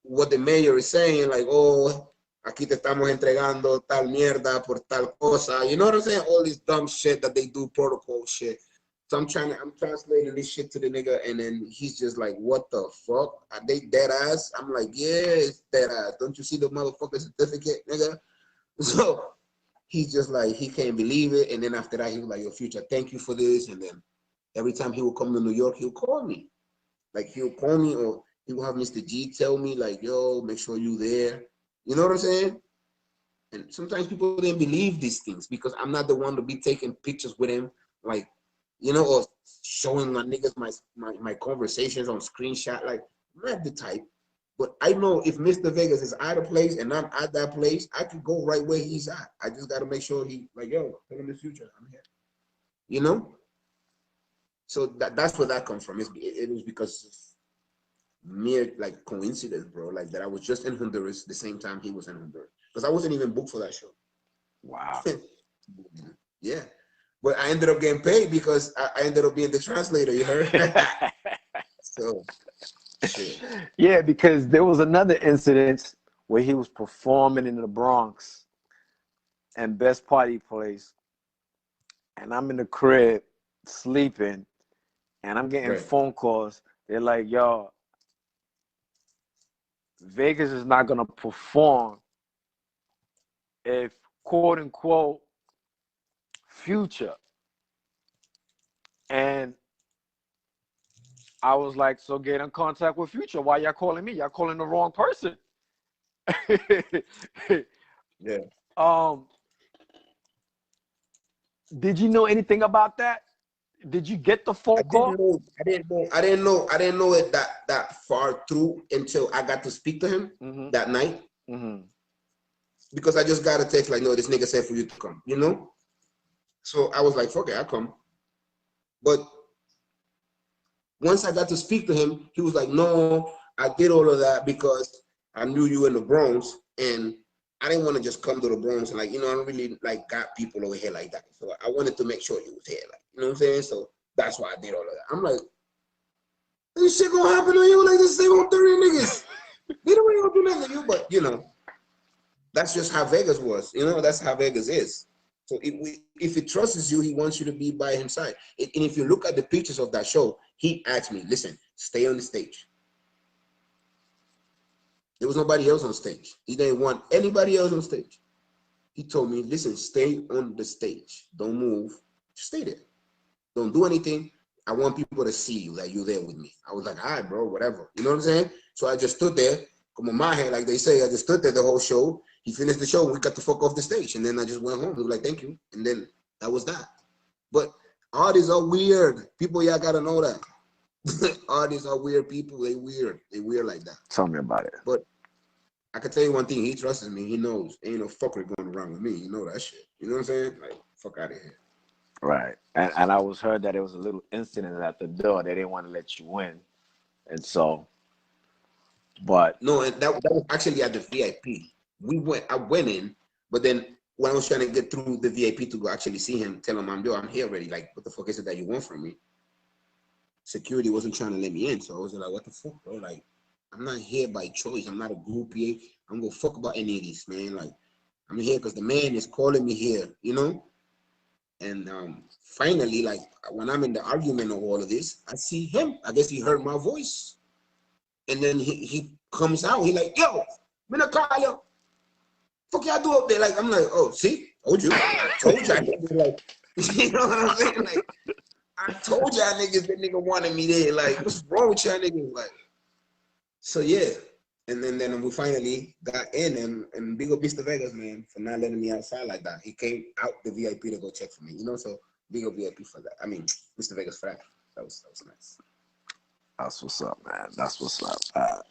what the mayor is saying, like, oh, aquí te estamos entregando tal mierda por tal cosa. You know what I'm saying? All this dumb shit that they do, protocol shit. So I'm translating this shit to the nigga, and then he's just like, what the fuck? Are they dead ass? I'm like, yeah, it's dead ass. Don't you see the motherfucking certificate, nigga? So he's just like, he can't believe it. And then after that, he was like, yo, Future, thank you for this. And then every time he would come to New York, he'll call me. Like, he'll call me, or he will have Mr. G tell me, like, yo, make sure you there. You know what I'm saying? And sometimes people didn't believe these things because I'm not the one to be taking pictures with him, like, you know, or showing my niggas my conversations on screenshot. Like, I'm not the type. But I know if Mr. Vegas is out of place and I'm at that place, I can go right where he's at. I just got to make sure he, like, yo, tell him the Future, I'm here. You know? So that's where that comes from. It was because of mere, like, coincidence, bro. Like, that I was just in Honduras the same time he was in Honduras. Because I wasn't even booked for that show. Wow. Yeah. But I ended up getting paid because I ended up being the translator, you heard? So, shit. Yeah, because there was another incident where he was performing in the Bronx and Best Party Place, and I'm in the crib sleeping, and I'm getting phone calls. They're like, yo, Vegas is not going to perform if, quote unquote, Future. And I was like, so get in contact with Future. Why y'all calling me? Y'all calling the wrong person. Yeah. Did you know anything about that? Did you get the phone call? I didn't know it that far through until I got to speak to him that night. Because I just got a text like, no, this nigga said for you to come, you know? So I was like, fuck it, I'll come. But once I got to speak to him, he was like, no, I did all of that because I knew you in the Bronx, and I didn't want to just come to the Bronx and, like, you know, I don't really like got people over here like that. So I wanted to make sure you was here, like, you know what I'm saying? So that's why I did all of that. I'm like, this shit gonna happen to you, like this thing on 30 niggas. They don't really gonna do nothing to you, but you know, that's just how Vegas was. You know, that's how Vegas is. So if he trusts you, he wants you to be by his side. And if you look at the pictures of that show, he asked me, listen, stay on the stage. There was nobody else on stage. He didn't want anybody else on stage. He told me, listen, stay on the stage. Don't move. Just stay there. Don't do anything. I want people to see you, that you're there with me. I was like, all right, bro, whatever. You know what I'm saying? So I just stood there, como maje, like they say. I just stood there the whole show. He finished the show. We got the fuck off the stage. And then I just went home. He was like, thank you. And then that was that. But artists are weird. People, y'all got to know that. Artists are weird people. They weird. They weird like that. Tell me about it. But I can tell you one thing. He trusts me. He knows. Ain't no fucker going around with me. You know that shit. You know what I'm saying? Like, fuck out of here. Right. And I was heard that it was a little incident at the door. They didn't want to let you in. And so, but. No, and that was actually at the VIP. I went in, but then when I was trying to get through the VIP to go actually see him, tell him I'm here already. Like, what the fuck is it that you want from me? Security wasn't trying to let me in. So I was like, what the fuck, bro? Like, I'm not here by choice. I'm not a groupie. I'm gonna fuck about any of these, man. Like, I'm here because the man is calling me here, you know? And finally, like, when I'm in the argument of all of this, I see him. I guess he heard my voice. And then he comes out. He like, yo, I'm gonna call you. Fuck y'all do up there? Like, I'm like, oh, see? Told you. I told y'all. Like, you know what I'm saying? Like, I told y'all niggas that nigga wanted me there. Like, what's wrong with y'all niggas? Like, so yeah. And then we finally got in, and big up Mr. Vegas, man, for not letting me outside like that. He came out the VIP to go check for me, you know. So big up VIP for that. I mean, Mr. Vegas for that. That was nice. That's what's up, man. That's what's up.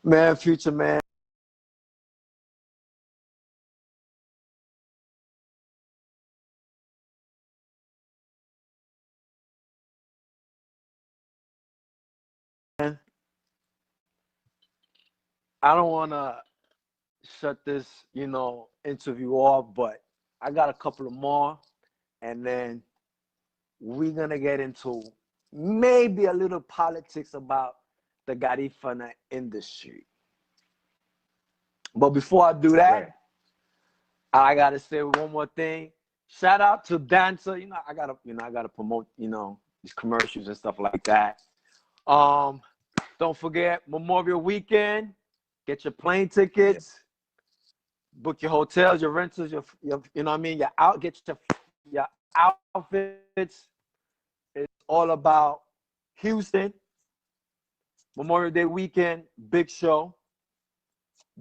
Man, Future, man. I don't want to shut this, interview off, but I got a couple of more, and then we're going to get into maybe a little politics about the Garifuna industry. But before I do that, Right. I got to say one more thing. Shout out to Dancer. I gotta promote, these commercials and stuff like that. Don't forget Memorial Weekend. Get your plane tickets. Book your hotels, your rentals, your you know what I mean. Get your outfits. It's all about Houston. Memorial Day weekend, big show.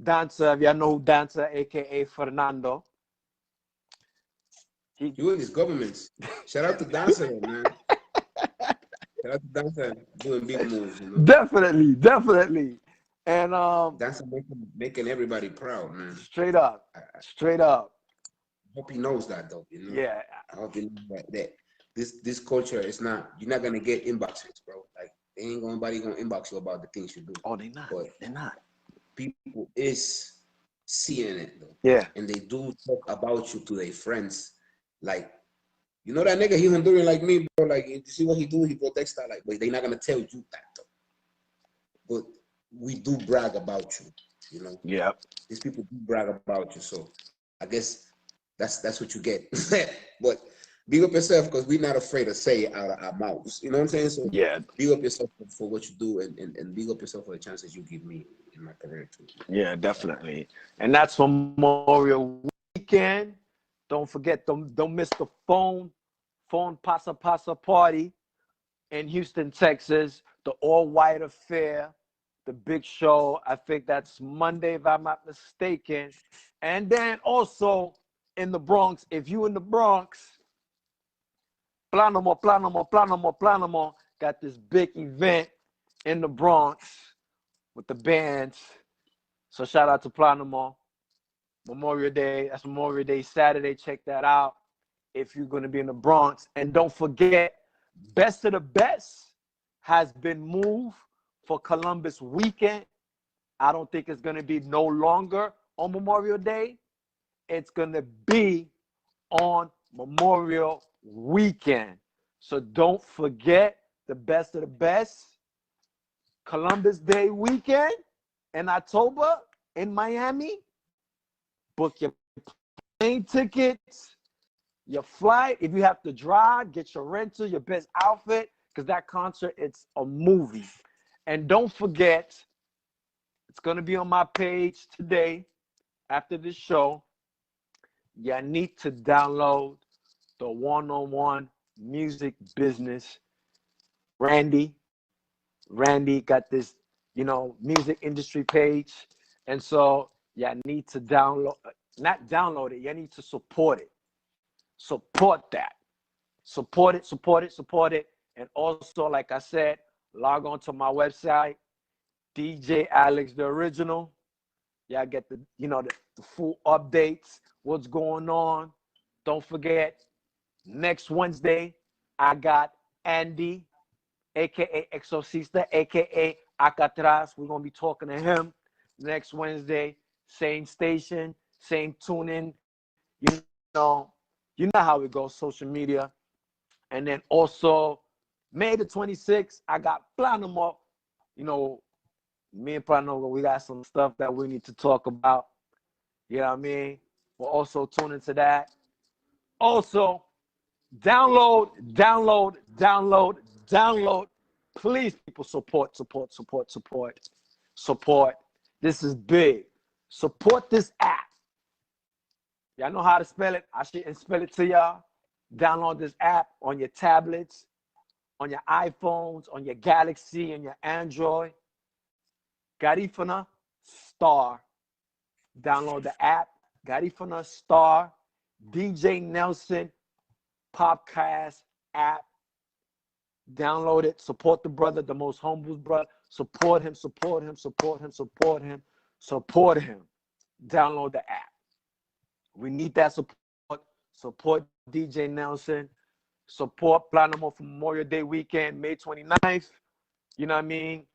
Dancer, if y'all know who Dancer, aka Fernando. You and his governments. Shout out to Dancer, man. Shout out to Dancer doing big moves. You know? Definitely. And Dancer making everybody proud, man. Straight up. Hope he knows that though. You know. Yeah. I hope he knows that this culture is not. You're not gonna get inboxes, bro. Like, ain't nobody gonna inbox you about the things you do. Oh, they're not. People is seeing it though. Yeah. And they do talk about you to their friends. Like, you know that nigga, he Honduran like me, bro. Like, you see what he do? He protects that. Like, but they're not gonna tell you that though. But we do brag about you, you know. Yeah. These people do brag about you, so I guess that's what you get. But big up yourself, because we're not afraid to say it out of our mouths. You know what I'm saying? So yeah, big up yourself for what you do, and big up yourself for the chances you give me in my career too. Yeah, definitely. And that's for Memorial Weekend. Don't forget, don't miss the phone Pasa Pasa party in Houston, Texas. The all-white affair, the big show. I think that's Monday, if I'm not mistaken. And then also in the Bronx, if you in the Bronx, Planamo got this big event in the Bronx with the bands. So shout out to Planamo. Memorial Day, that's Memorial Day Saturday. Check that out if you're going to be in the Bronx. And don't forget, Best of the Best has been moved for Columbus weekend. I don't think it's going to be no longer on Memorial Day. It's going to be on Memorial Weekend. So don't forget the Best of the Best Columbus Day weekend in October in Miami. Book your plane tickets, your flight. If you have to drive, get your rental, your best outfit, because that concert, it's a movie. And don't forget, it's going to be on my page today after this show. You need to download the one-on-one music business. Randy got this, music industry page. And so you need to not download it. You need to support it. Support that. Support it. And also, like I said, log on to my website, DJ Alex the Original. Y'all get the full updates, what's going on. Don't forget, next Wednesday, I got Andy, aka Exorcista, aka Acatraz. We're gonna be talking to him next Wednesday. Same station, same tune in. You know how it goes, social media. And then also May the 26th, I got Planamo, Me and Prano, we got some stuff that we need to talk about. You know what I mean? We'll also tune into that. Also, download. Please, people, support. This is big. Support this app. Y'all know how to spell it. I should spell it to y'all. Download this app on your tablets, on your iPhones, on your Galaxy, and your Android. Garifuna Star. Download the app. Garifuna Star. DJ Nelson podcast app. Download it. Support the brother, the most humble brother. Support him. Download the app. We need that support. Support DJ Nelson. Support Planamo for Memorial Day weekend, May 29th. You know what I mean?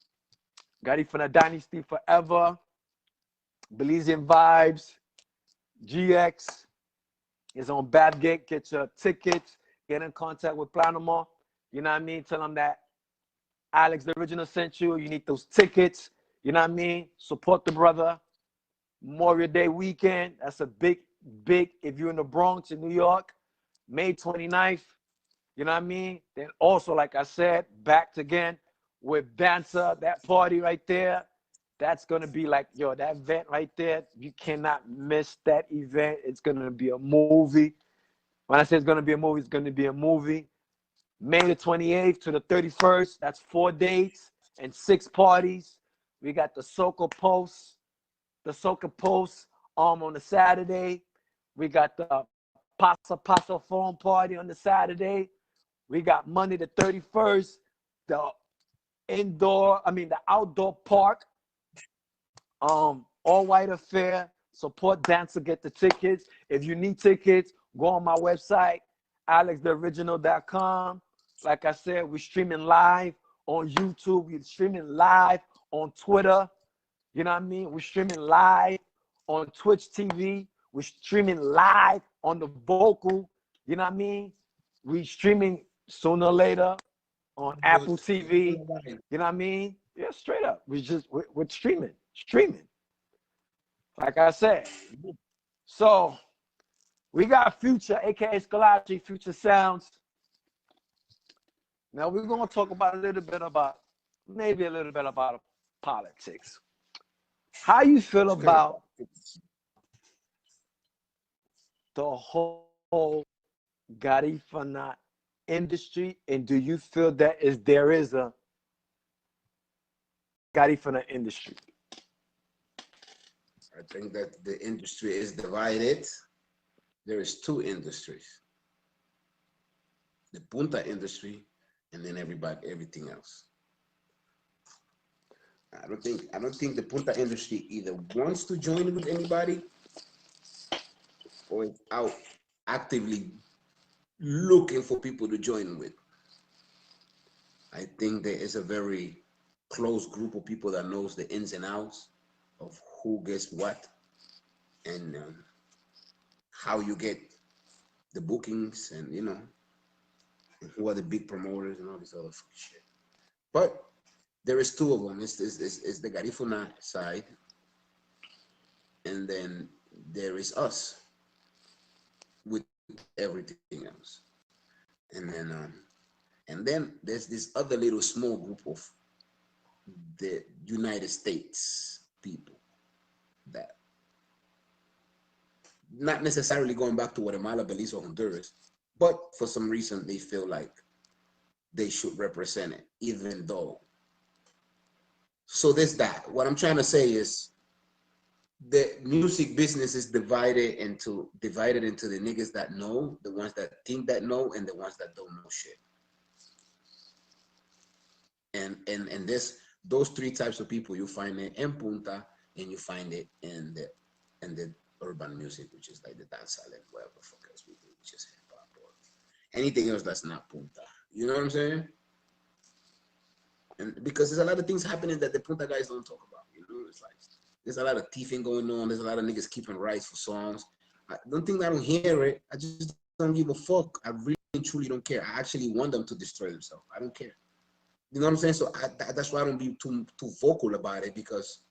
Garifuna Dynasty Forever. Belizean Vibes. GX is on Babgate. Get your tickets. Get in contact with Planamo. You know what I mean? Tell them that Alex the Original sent you. You need those tickets. You know what I mean? Support the brother. Memorial Day weekend. That's a big, if you're in the Bronx in New York, May 29th. You know what I mean? Then also, like I said, back again with Dancer, that party right there. That's going to be like, yo, that event right there. You cannot miss that event. It's going to be a movie. When I say it's going to be a movie, it's going to be a movie. May the 28th to the 31st. That's 4 dates and 6 parties. We got the Soca Post. On the Saturday. We got the Pasa phone party on the Saturday. We got Monday the 31st, the outdoor park, all white affair. Support Dancer, get the tickets. If you need tickets, go on my website, alextheoriginal.com. Like I said, we're streaming live on YouTube. We're streaming live on Twitter. You know what I mean? We're streaming live on Twitch TV. We're streaming live on the Vocal. You know what I mean? We're streaming sooner or later on Apple TV. You know what I mean? Yeah, straight up. We're streaming. Like I said. So we got Future, aka Scalachi, Future Sounds. Now we're gonna talk about a little bit about politics. How you feel about the whole Garifuna industry, and do you feel that there is a Garifuna industry? I think that the industry is divided. There is 2 industries: the Punta industry, and then everything else. I don't think the Punta industry either wants to join with anybody or is out actively looking for people to join with. I think there is a very close group of people that knows the ins and outs of who gets what and how you get the bookings and, you know, who are the big promoters and all this other shit. But there is 2 of them. It's the Garifuna side, and then there is us with everything else. And then there's this other little small group of the United States people that, not necessarily going back to Guatemala, Belize, or Honduras, but for some reason they feel like they should represent it, even though. So there's that. What I'm trying to say is the music business is divided into the niggas that know, the ones that think that know, and the ones that don't know shit. And those 3 types of people, you find it in Punta, and you find it in the urban music, which is like the dancehall and whatever the fuck else we do, which is hip hop or anything else that's not Punta. You know what I'm saying? And because there's a lot of things happening that the Punta guys don't talk about. You know, it's like there's a lot of thieving going on. There's a lot of niggas keeping rights for songs. I don't think I don't hear it. I just don't give a fuck. I really truly don't care. I actually want them to destroy themselves. I don't care. You know what I'm saying? So that's why I don't be too vocal about it, because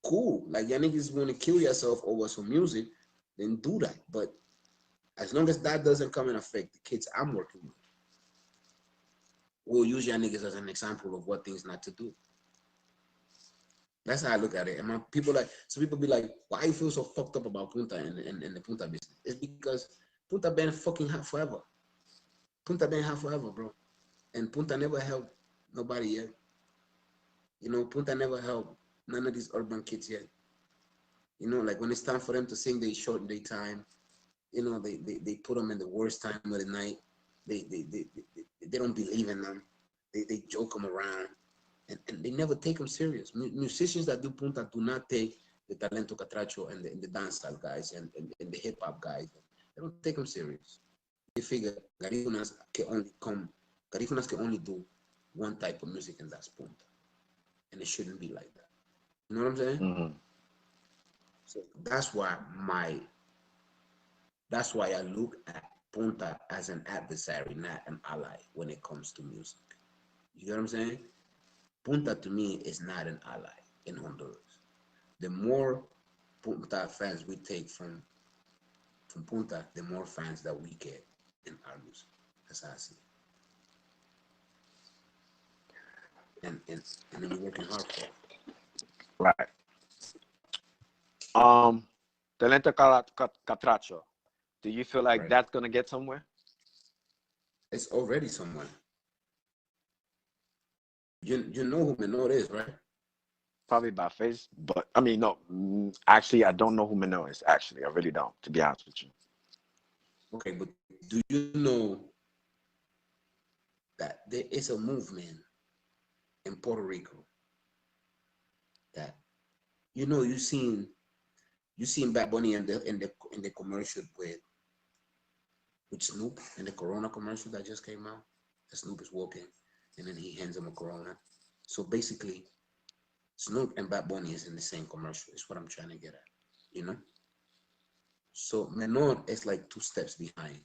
cool, like y'all niggas want to kill yourself over some music, then do that. But as long as that doesn't come and affect the kids I'm working with, we'll use y'all niggas as an example of what things not to do. That's how I look at it. And people be like, why you feel so fucked up about Punta and the Punta business? It's because Punta been fucking hot forever. Punta been hot forever, bro. And Punta never helped nobody yet. You know, Punta never helped none of these urban kids yet. You know, like when it's time for them to sing, they shorten their time. You know, they put them in the worst time of the night. They don't believe in them. They joke them around. And they never take them serious. Musicians that do Punta do not take the Talento Catracho and the dancehall guys and the hip hop guys. They don't take them serious. They figure Garifunas can only do one type of music, and that's Punta. And it shouldn't be like that. You know what I'm saying? Mm-hmm. So that's why I look at Punta as an adversary, not an ally when it comes to music. You get what I'm saying? Punta to me is not an ally in Honduras. The more Punta fans we take from Punta, the more fans that we get in our music. That's how I see it. And then we're working hard for it. Right. Talento Catracho. Do you feel like that's gonna get somewhere? It's already somewhere. You know who Menor is, right? Probably by face, but I mean, no. Actually, I don't know who Menor is. Actually, I really don't. To be honest with you. Okay, but do you know that there is a movement in Puerto Rico that you seen Bad Bunny in the commercial with Snoop in the Corona commercial that just came out. The Snoop is walking, and then he hands him a Corona. So basically, Snoop and Bad Bunny is in the same commercial. Is what I'm trying to get at, you know. So Menor is like 2 steps behind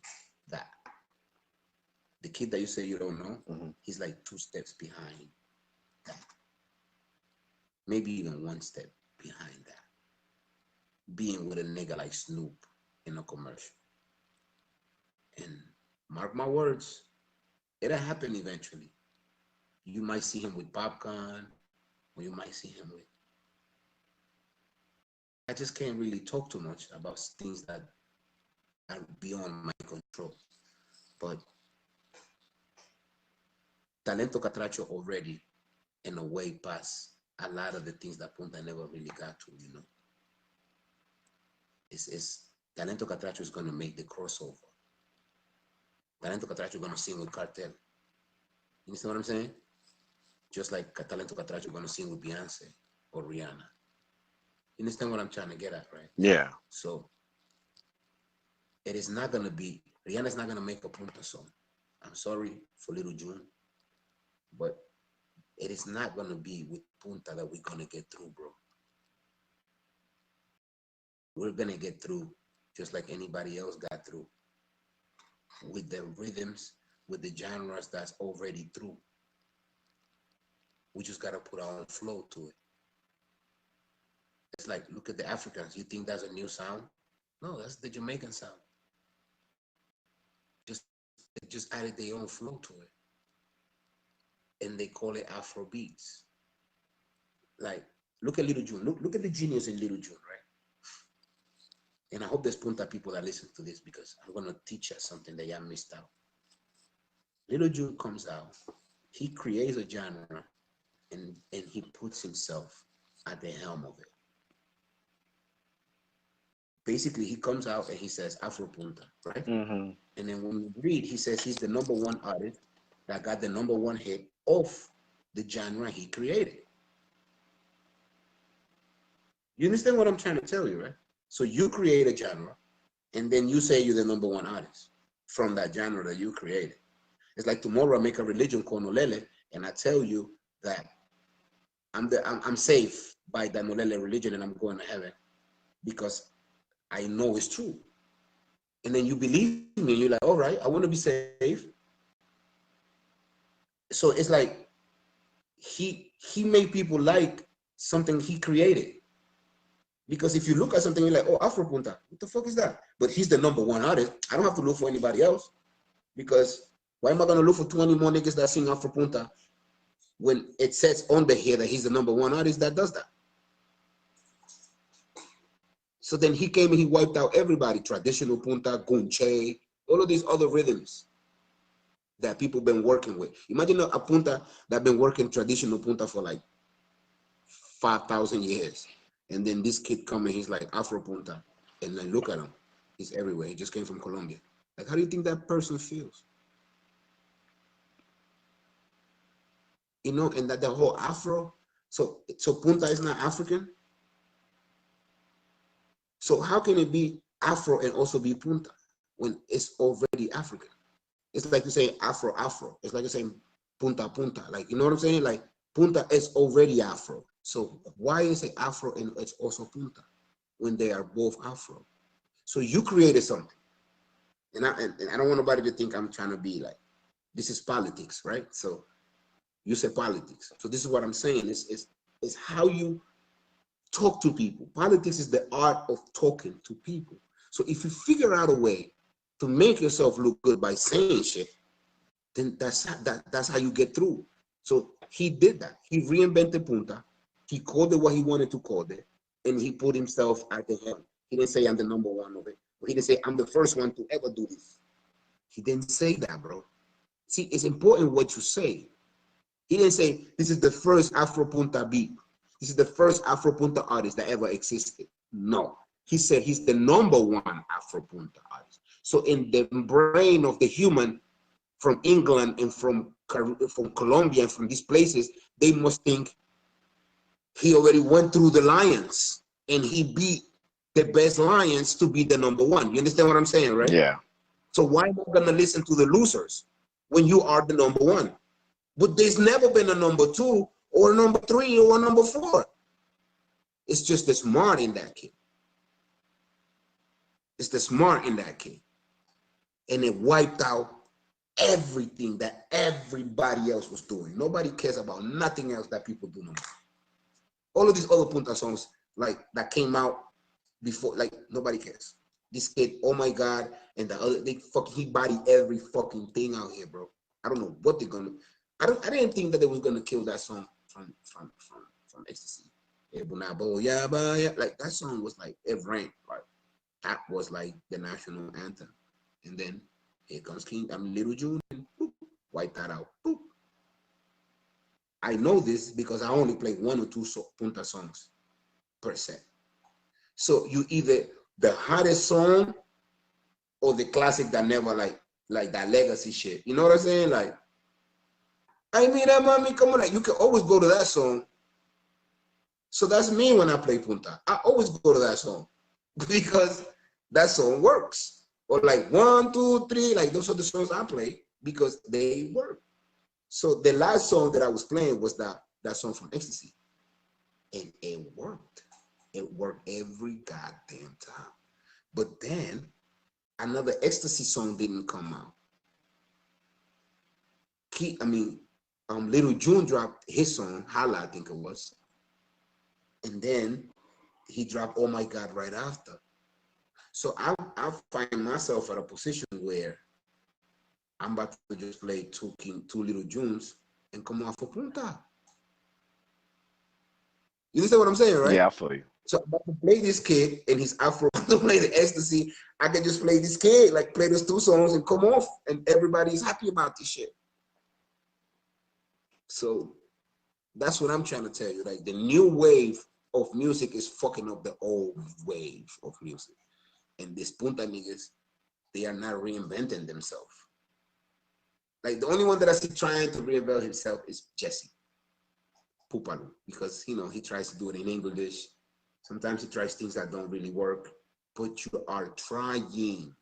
that. The kid that you say you don't know, he's like 2 steps behind that. Maybe even 1 step behind that. Being with a nigga like Snoop in a commercial. And mark my words, it'll happen eventually. You might see him with Popcorn, or you might see him with. I just can't really talk too much about things that are beyond my control. But Talento Catracho already, in a way, passed a lot of the things that Punta never really got to, you know. It's Talento Catracho is going to make the crossover. Talento Catracho is going to sing with Cartel. You understand what I'm saying? Just like Talento Catracho is going to sing with Beyonce or Rihanna. You understand what I'm trying to get at, right? Yeah. So it is not going to be, Rihanna's not going to make a Punta song. I'm sorry for Little June, but it is not going to be with Punta that we're going to get through, bro. We're going to get through just like anybody else got through, with the rhythms, with the genres that's already through. We just got to put our own flow to it. It's like, look at the Africans. You think that's a new sound? No, that's the Jamaican sound. They just added their own flow to it. And they call it Afro beats. Like, look at Little June. Look at the genius in Little June, right? And I hope there's Punta people that listen to this, because I'm going to teach you something that y'all missed out. Little June comes out. He creates a genre, and he puts himself at the helm of it. Basically, he comes out and he says Afro Punta, right? Mm-hmm. And then when you read, he says he's the #1 artist that got the #1 hit of the genre he created. You understand what I'm trying to tell you, right? So you create a genre, and then you say you're the #1 artist from that genre that you created. It's like tomorrow I make a religion called Nolele, and I tell you that I'm safe by the Nolele religion and I'm going to heaven because I know it's true. And then you believe me, and you're like, all right, I want to be safe. So it's like he made people like something he created. Because if you look at something, you're like, oh, Afro Punta, what the fuck is that? But he's the #1 artist. I don't have to look for anybody else. Because why am I gonna look for 20 more niggas that sing Afro Punta when it says on the here that he's the #1 artist that does that? So then he came and he wiped out everybody, traditional punta, gunche, all of these other rhythms that people been working with. Imagine a punta that been working traditional punta for like 5,000 years. And then this kid come and he's like Afro punta. And then look at him. He's everywhere. He just came from Colombia. Like, how do you think that person feels? You know, and that the whole Afro, so punta is not African. So how can it be Afro and also be punta when it's already African? It's like you say Afro. It's like you're saying punta. Like, you know what I'm saying? Like punta is already Afro. So why is it Afro and it's also punta when they are both Afro? So you created something. And I don't want nobody to think I'm trying to be like, this is politics, right? So you say politics. So this is what I'm saying. It's how you talk to people. Politics is the art of talking to people. So if you figure out a way to make yourself look good by saying shit, then that's how you get through. So he did that. He reinvented punta. He called it what he wanted to call it, and he put himself at the helm. He didn't say I'm the #1 of it. But he didn't say I'm the first one to ever do this. He didn't say that, bro. See, it's important what you say. He didn't say this is the first Afro punta beat. This is the first Afro punta artist that ever existed. No, he said he's the #1 Afro punta artist. So in the brain of the human from England and from Colombia and from these places, they must think he already went through the lions and he beat the best lions to be the #1. You understand what I'm saying, right? Yeah. So why am I gonna listen to the losers when you are the #1? But there's never been a #2 or a #3 or a #4. It's just the smart in that kid. It's the smart in that kid. And it wiped out everything that everybody else was doing. Nobody cares about nothing else that people do no more. All of these other punta songs like that came out before, like nobody cares. This kid, oh my God, and the other, he body every fucking thing out here, bro. I don't know what they're gonna. I didn't think that they was gonna kill that song from Ecstasy. Like that song was like it ranked, like that was like the national anthem. And then here comes Little June, and boop, wipe that out. Boop. I know this because I only played 1 or 2 punta songs per set. So you either the hottest song or the classic that never like that legacy shit. You know what I'm saying? Like, I mean, that mommy, come on, like you can always go to that song. So that's me when I play punta. I always go to that song because that song works. Or like 1, 2, 3, like those are the songs I play because they work. So the last song that I was playing was that song from Ecstasy. And it worked. It worked every goddamn time. But then another Ecstasy song didn't come out. Little June dropped his song, Holla, I think it was. And then he dropped Oh My God right after. So I find myself at a position where I'm about to just play two Little Junes and come off for punta. You understand what I'm saying, right? Yeah, I feel you. So I'm about to play this kid and his Afro to play the Ecstasy. I can just play this kid, like play those 2 songs and come off, and everybody's happy about this shit. So that's what I'm trying to tell you. Like the new wave of music is fucking up the old wave of music. And these punta niggas, they are not reinventing themselves. Like the only one that I see trying to reinvent himself is Jesse Pupalu, because he tries to do it in English. Sometimes he tries things that don't really work, but you are trying.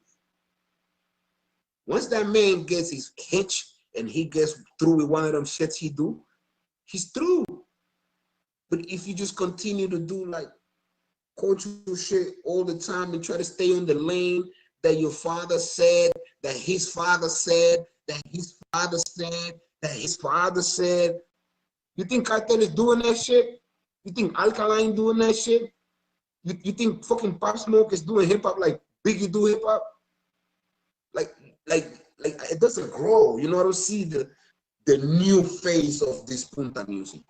Once that man gets his hitch and he gets through with one of them shits he do, he's through. But if you just continue to do like cultural shit all the time and try to stay on the lane that your father said, that his father said, that his father said, that his father said. You think Cartel is doing that shit? You think Alkaline doing that shit? You think fucking Pop Smoke is doing hip hop like Biggie do hip hop? Like it doesn't grow. You know, I don't see the new face of this punta music.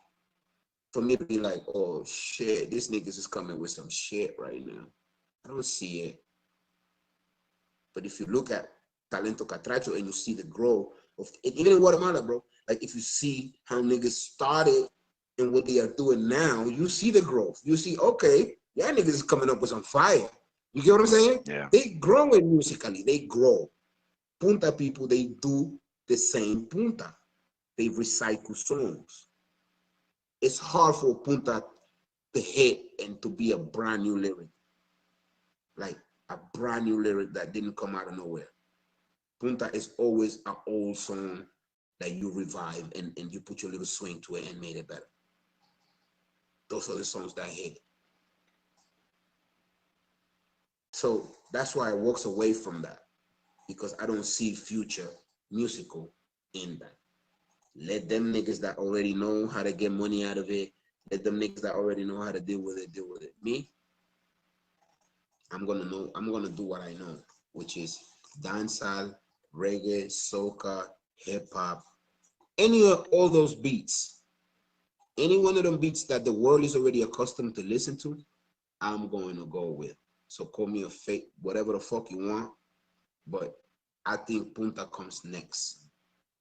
For me to be like, oh shit, this niggas is coming with some shit right now. I don't see it. But if you look at Talento Catracho and you see the growth of it, even in Guatemala, bro, like if you see how niggas started and what they are doing now, you see the growth. You see, okay, yeah, niggas is coming up with some fire. You get what I'm saying? Yeah. They growing musically. They grow. Punta people, they do the same punta. They recycle songs. It's hard for punta to hit and to be a brand new lyric. Like a brand new lyric that didn't come out of nowhere. Punta is always an old song that you revive and you put your little swing to it and made it better. Those are the songs that hit. So that's why I walks away from that, because I don't see future musical in that. Let them niggas that already know how to get money out of it, let them niggas that already know how to deal with it, deal with it. Me, I'm gonna do what I know, which is dancehall, reggae, soca, hip hop, any of all those beats, any one of them beats that the world is already accustomed to listen to, I'm going to go with. So call me a fake, whatever the fuck you want, but I think punta comes next.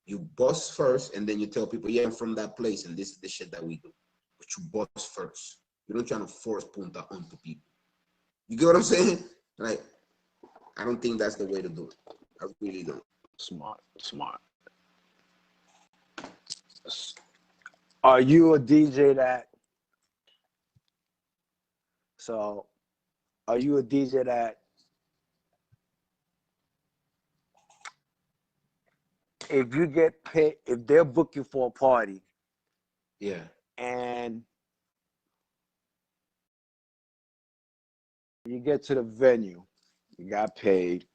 You bust first, and then you tell people, yeah, I'm from that place, and this is the shit that we do. But you bust first. You don't try to force punta onto people. You get what I'm saying? Like, I don't think that's the way to do it. I really don't. Smart. Are you a DJ that? So, are you a DJ that? If you get paid, if they're booking for a party, yeah, and you get to the venue, you got paid,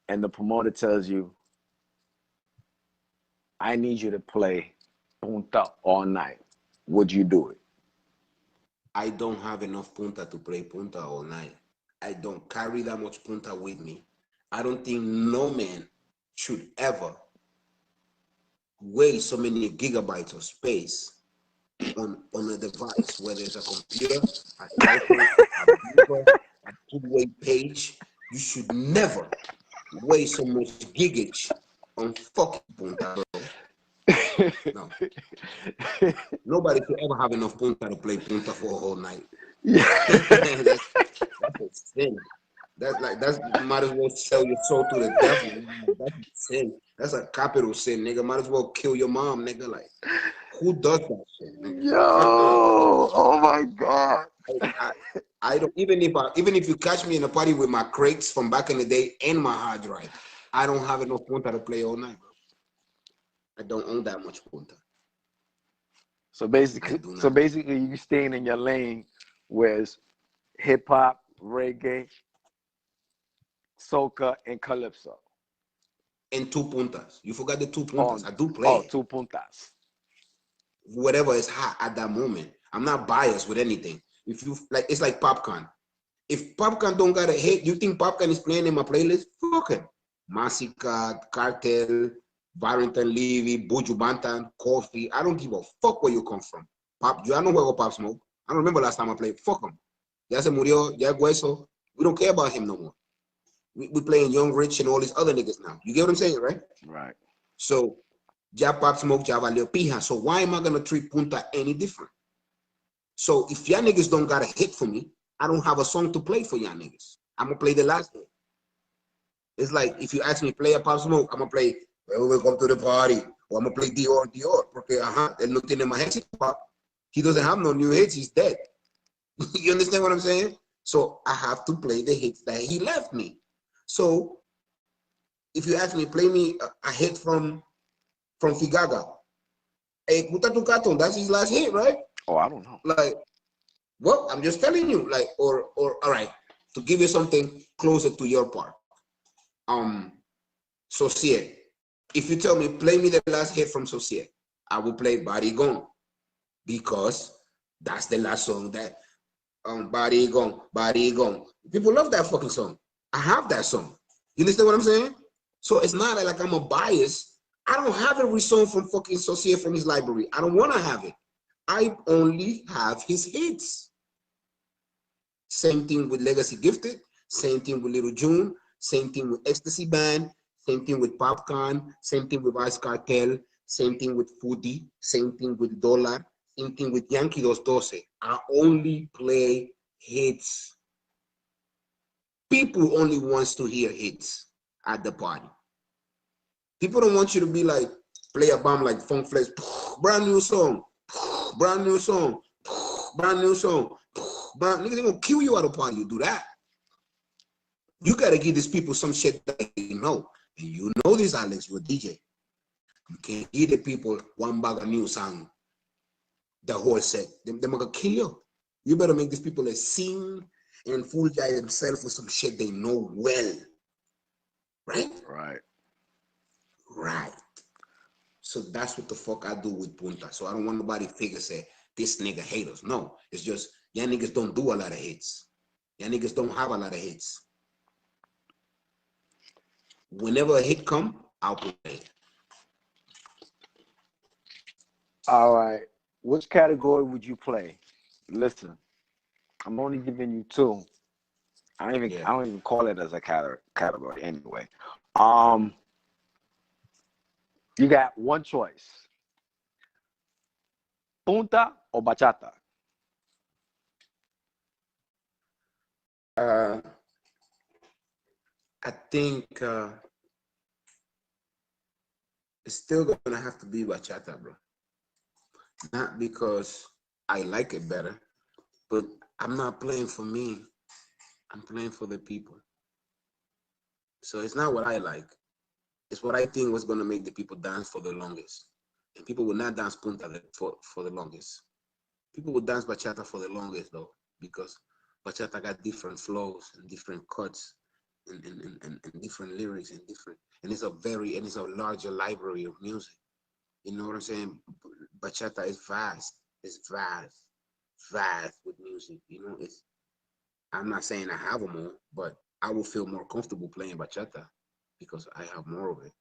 and the promoter tells you, I need you to play punta all night, would you do it? I don't have enough punta to play punta all night. I don't carry that much punta with me. I don't think no man should ever waste so many gigabytes of space on a device, whether it's a computer, a cell phone, a paper, a two-way page. You should never waste so much gigage on fucking punta, bro. No. Nobody should ever have enough punta to play punta for a whole night. that's a sin. That's might as well sell your soul to the devil. That's a sin. That's a capital sin, nigga. Might as well kill your mom, nigga. Like, who does that shit, nigga? Yo, oh my God. I don't, even if you catch me in a party with my crates from back in the day and my hard drive, I don't have enough punta to play all night, bro. I don't own that much punta. So basically, you staying in your lane, whereas hip hop, reggae, soca, and calypso. And two puntas. You forgot the two puntas. I do play. Oh, two puntas. Whatever is hot at that moment. I'm not biased with anything. If you like, it's like Popcorn. If Popcorn don't got a hit, you think Popcorn is playing in my playlist? Fuck him. Masica, Cartel, Barrington Levy, Buju Banton, Coffee. I don't give a fuck where you come from. I know where Pop Smoke. I don't remember last time I played. Fuck him. Ya se murió, ya hueso. We don't care about him no more. We playing Young Rich and all these other niggas now. You get what I'm saying, right? Right. So, ya Pop Smoke, ya valió pija. So why am I gonna treat Punta any different? So if y'all niggas don't got a hit for me, I don't have a song to play for y'all niggas. I'm gonna play the last hit. It's like if you ask me to play a Pop Smoke, I'm gonna play Well, we come to the party, or I'm gonna play Dior, porque él no tiene más hits. He doesn't have no new hits. He's dead. You understand what I'm saying? So I have to play the hits that he left me. So if you ask me, play me a hit from Figaga. Hey, Kuta Tukato, that's his last hit, right? Oh, I don't know. Like, well, I'm just telling you, like, or all right, to give you something closer to your part. So see it. if you tell me, play me the last hit from Societe, I will play Body Gone, because that's the last song that Body Gone, Body Gone. People love that fucking song. I have that song. You understand what I'm saying? So it's not like I'm a bias. I don't have every song from fucking Societe from his library. I don't want to have it. I only have his hits. Same thing with Legacy Gifted. Same thing with Little June. Same thing with Ecstasy Band. Same thing with Popcorn. Same thing with Ice Cartel. Same thing with Foodie. Same thing with Dollar. Same thing with Yankee Dos Doce. I only play hits. People only wants to hear hits at the party. People don't want you to be like, play a bomb like Funk Flex, brand new song, brand new song, brand new song. Niggas, they gonna kill you at a party. You do that. You gotta give these people some shit that they know. And you know this, Alex, you're a DJ. You can't give the people one bag of new song, the whole set. They're gonna kill you. You better make these people sing and fool themselves with some shit they know well. Right? Right. Right. So that's what the fuck I do with Punta. So I don't want nobody figure say this nigga hate us. No, it's just y'all niggas don't do a lot of hits. Y'all niggas don't have a lot of hits. Whenever a hit come, I'll play it. All right. Which category would you play? Listen, I'm only giving you two. I don't even call it as a category anyway. You got one choice. Punta or bachata? I think it's still gonna have to be bachata, bro. Not because I like it better, but I'm not playing for me. I'm playing for the people. So it's not what I like. It's what I think was gonna make the people dance for the longest. And people will not dance punta for the longest. People will dance bachata for the longest though, because bachata got different flows and different cuts and different lyrics and it's a larger library of music. You know what I'm saying? Bachata is vast. It's vast with music. You know, I'm not saying I have them all, but I will feel more comfortable playing bachata because I have more of it.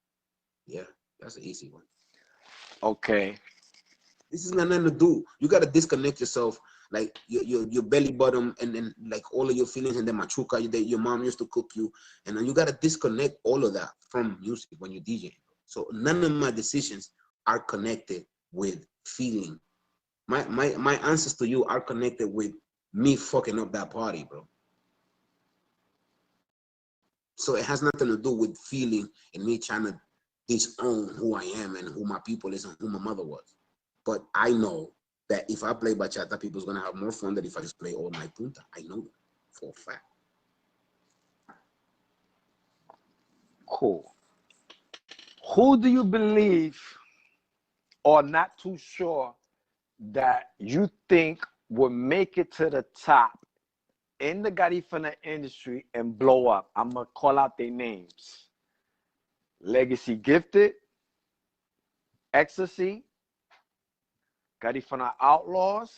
Yeah, that's an easy one. Okay. This is got nothing to do. You gotta disconnect yourself, like your belly bottom, and then like all of your feelings, and then machuca that your mom used to cook you, and then you gotta disconnect all of that from music when you DJ. So none of my decisions are connected with feeling. My answers to you are connected with me fucking up that party, bro. So it has nothing to do with feeling and me trying to disown who I am and who my people is and who my mother was. But I know that if I play bachata, people's gonna have more fun than if I just play all night punta. I know that for a fact. Cool. Who do you believe or not too sure that you think will make it to the top in the Garifuna industry and blow up? I'm going to call out their names. Legacy Gifted, Ecstasy, Garifuna Outlaws,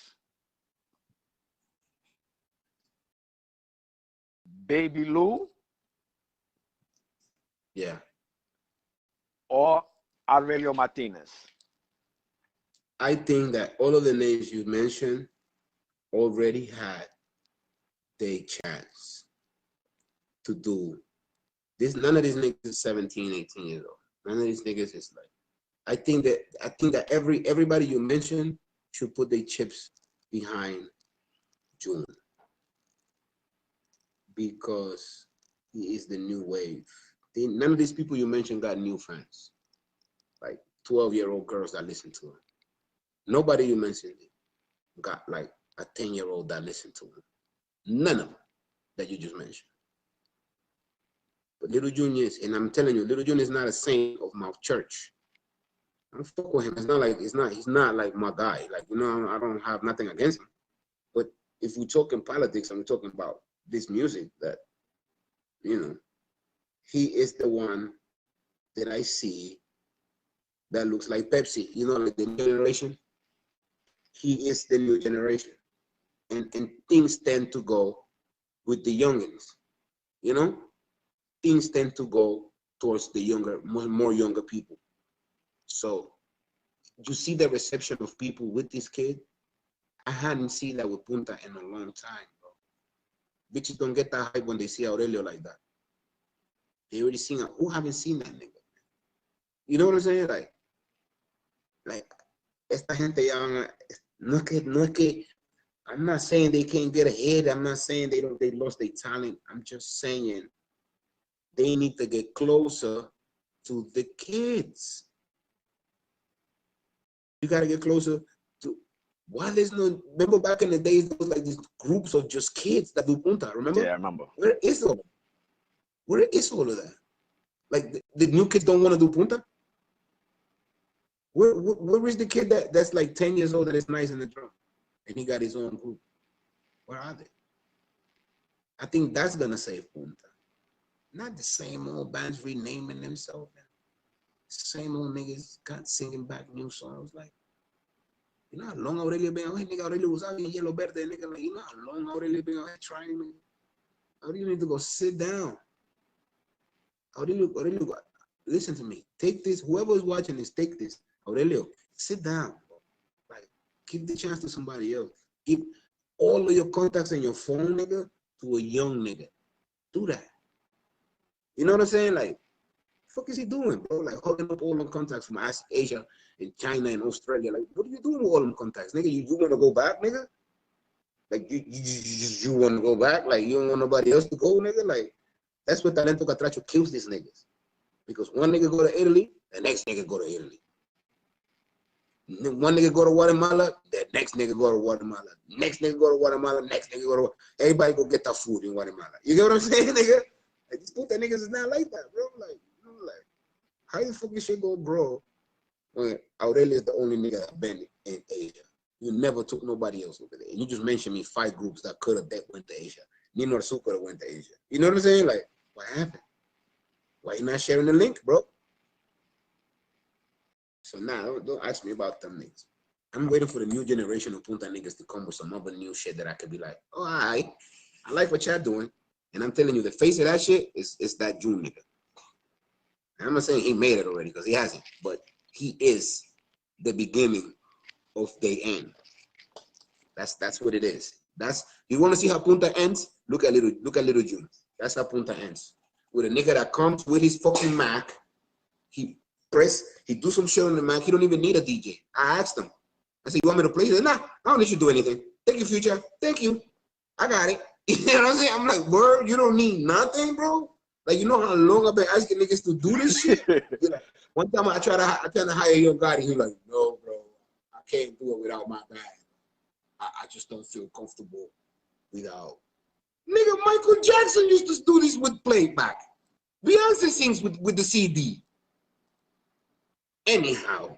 Baby Lou, Yeah. or Aurelio Martinez. I think that all of the names you mentioned already had their chance to do this. None of these niggas is 17, 18 years old. None of these niggas is like, I think that everybody you mentioned should put their chips behind June, because he is the new wave. None of these people you mentioned got new fans, like 12-year-old girls that listen to him. Nobody you mentioned got like a 10-year-old that listened to him. None of them that you just mentioned. But Little June is, and I'm telling you, Little June is not a saint of my church. I don't fuck with him. It's not like he's not like my guy. Like, you know, I don't have nothing against him. But if we're talking politics and we're talking about this music, that, you know, he is the one that I see that looks like Pepsi. You know, like the new generation. He is the new generation. And things tend to go with the youngins. You know? Things tend to go towards the younger, more younger people. So you see the reception of people with this kid. I hadn't seen that with Punta in a long time, bro. Bitches don't get that hype when they see Aurelio like that. They already seen it. Who haven't seen that nigga? You know what I'm saying? Like esta gente ya van a, no es que, I'm not saying they can't get ahead. I'm not saying they lost their talent. I'm just saying they need to get closer to the kids. You gotta get closer to. Why there's no? Remember back in the days, there was like these groups of just kids that do punta. Remember? Yeah, I remember. Where is all? Where is all of that? Like the new kids don't want to do punta. Where is the kid that's like 10 years old that is nice in the drum, and he got his own group? Where are they? I think that's gonna save punta. Not the same old bands renaming themselves. Same old niggas got singing back new songs. Like, you know how long Aurelio been out here? Nigga, Aurelio was out here in Yellow Verde. Nigga, like, you know how long Aurelio been out here trying, man? Aurelio need to go sit down. Aurelio, listen to me. Take this. Whoever is watching this, take this. Aurelio, sit down. Like, give the chance to somebody else. Give all of your contacts in your phone, nigga, to a young nigga. Do that. You know what I'm saying? Like, fuck is he doing, bro? Like holding up all them contacts from Asia and China and Australia. Like, what are you doing with all them contacts, nigga? You want to go back, nigga? Like, you want to go back? Like, you don't want nobody else to go, nigga? Like, that's what Talento Catracho kills these niggas. Because one nigga go to Italy, the next nigga go to Italy. One nigga go to Guatemala, the next nigga go to Guatemala. Next nigga go to Guatemala, next nigga go to. Everybody go get that food in Guatemala. You get what I'm saying, nigga? Like, these puta niggas is not like that, bro. Like, like, how the fuck you shit go, bro? When Aurelio is the only nigga that been in Asia. You never took nobody else over there. You just mentioned me 5 groups that could have went to Asia. Nino Arzu could have went to Asia. You know what I'm saying? Like, what happened? Why you not sharing the link, bro? So now, don't ask me about them niggas. I'm waiting for the new generation of Punta niggas to come with some other new shit that I could be like, oh, all right, I like what y'all doing. And I'm telling you, the face of that shit is that June nigga. I'm not saying he made it already because he hasn't, but he is the beginning of the end. That's what it is. That's you want to see how Punta ends? Look at little June. That's how Punta ends. With a nigga that comes with his fucking Mac, he do some shit on the Mac. He don't even need a DJ. I asked him. I said, you want me to play? He said, nah, I don't need you to do anything. Thank you, Future. Thank you. I got it. You know what I'm saying? I'm like, word, you don't need nothing, bro. Like, you know how long I've been asking niggas to do this shit? Like, one time I tried to hire Young Gotti. He was like, no, bro, I can't do it without my bag. I just don't feel comfortable without. Nigga, Michael Jackson used to do this with playback. Beyonce sings with the CD. Anyhow.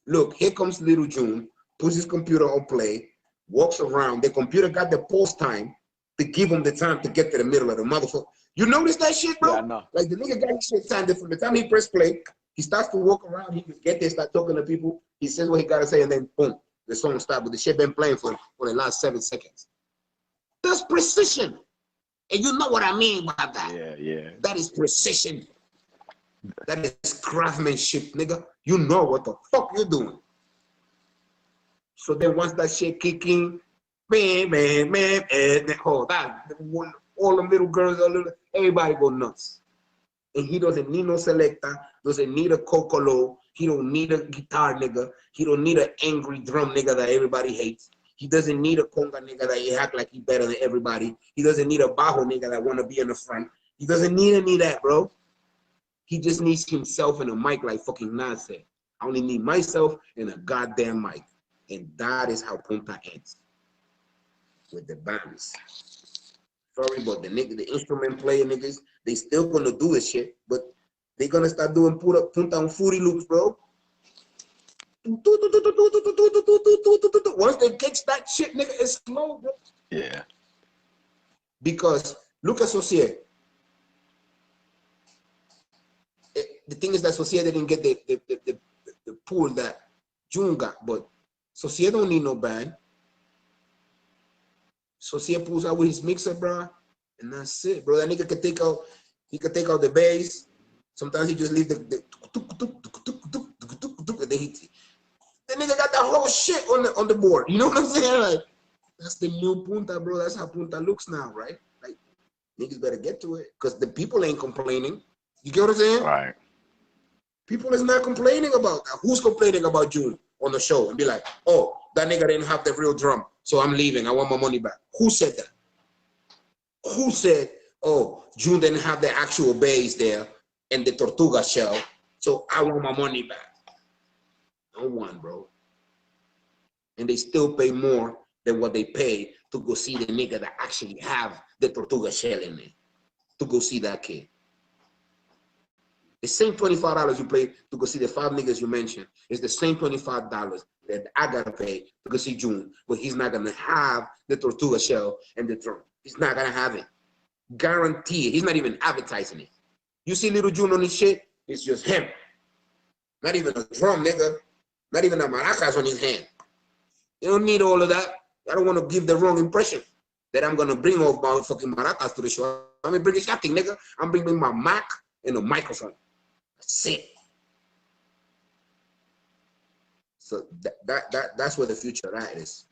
Look, here comes little June, puts his computer on play, walks around. The computer got the pause time to give him the time to get to the middle of the motherfucker. You notice that shit, bro? Yeah, I know. Like the nigga got his shit timed. From the time he press play, he starts to walk around. He can get there, start talking to people. He says what he gotta say, and then boom, the song stops. But the shit been playing for the last 7 seconds. That's precision, and you know what I mean by that. Yeah. That is precision. That is craftsmanship, nigga. You know what the fuck you're doing. So then once that shit kick in, man, and hold that, all the little girls, everybody go nuts. And he doesn't need no selector, doesn't need a cocolo, he don't need a guitar nigga, he don't need an angry drum nigga that everybody hates. He doesn't need a conga nigga that you act like he better than everybody. He doesn't need a bajo nigga that wanna be in the front. He doesn't need any of that, bro. He just needs himself and a mic like fucking Nas said. I only need myself and a goddamn mic. And that is how Punta ends. With the bands. Sorry, but the instrument player niggas, they still gonna do this shit, but they gonna start doing Punta on 40 loops, bro. Once they catch that shit, nigga, it's slow, bro. Yeah. Because look at Saucier. the thing is that Sociedad didn't get the pool that June got, but Sociedad don't need no band. Sociedad pulls out with his mixer, bro, and that's it, bro. That nigga could take out, the bass. Sometimes he just leave the the nigga got that whole shit on the board. You know what I'm saying? Like, that's the new Punta, bro. That's how Punta looks now, right? Like, niggas better get to it, because the people ain't complaining. You get what I'm saying? Right. People is not complaining about that. Who's complaining about June on the show and be like, oh, that nigga didn't have the real drum, so I'm leaving. I want my money back. Who said that? Who said, oh, June didn't have the actual bass there and the Tortuga shell, so I want my money back? No one, bro. And they still pay more than what they pay to go see the nigga that actually have the Tortuga shell in it, to go see that kid. The same $25 you pay to go see the 5 niggas you mentioned is the same $25 that I gotta pay to go see June, but he's not gonna have the Tortuga shell and the drum. He's not gonna have it. Guarantee it. He's not even advertising it. You see Little June on his shit, it's just him. Not even a drum, nigga. Not even a maracas on his hand. You don't need all of that. I don't want to give the wrong impression that I'm gonna bring all my fucking maracas to the show. I'm gonna bring nothing, nigga. I'm bringing my Mac and a microphone. That's it. So that's where the future of that is.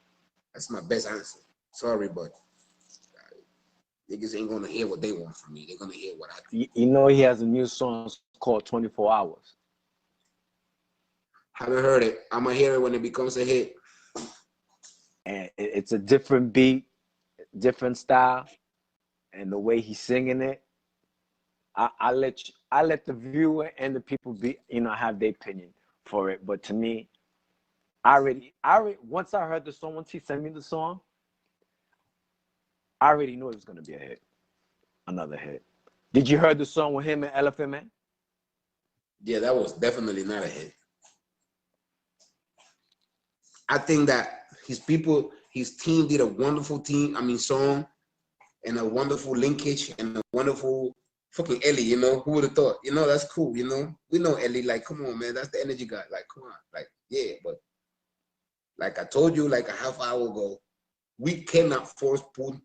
That's my best answer. Sorry, but niggas ain't gonna hear what they want from me. They're gonna hear what I do. You know he has a new song called 24 Hours. Haven't heard it. I'm gonna hear it when it becomes a hit. And it's a different beat, different style, and the way he's singing it. I let the viewer and the people have their opinion for it. But to me, I already once I heard the song, once he sent me the song, I already knew it was gonna be a hit. Another hit. Did you hear the song with him and Elephant Man? Yeah, that was definitely not a hit. I think that his team did a wonderful song, and a wonderful linkage, and a wonderful fucking Ellie, you know, who would have thought? You know, that's cool, you know. We know Ellie, like, come on, man, that's the energy guy. Like, come on. Like, yeah, but like I told you like a half hour ago, we cannot force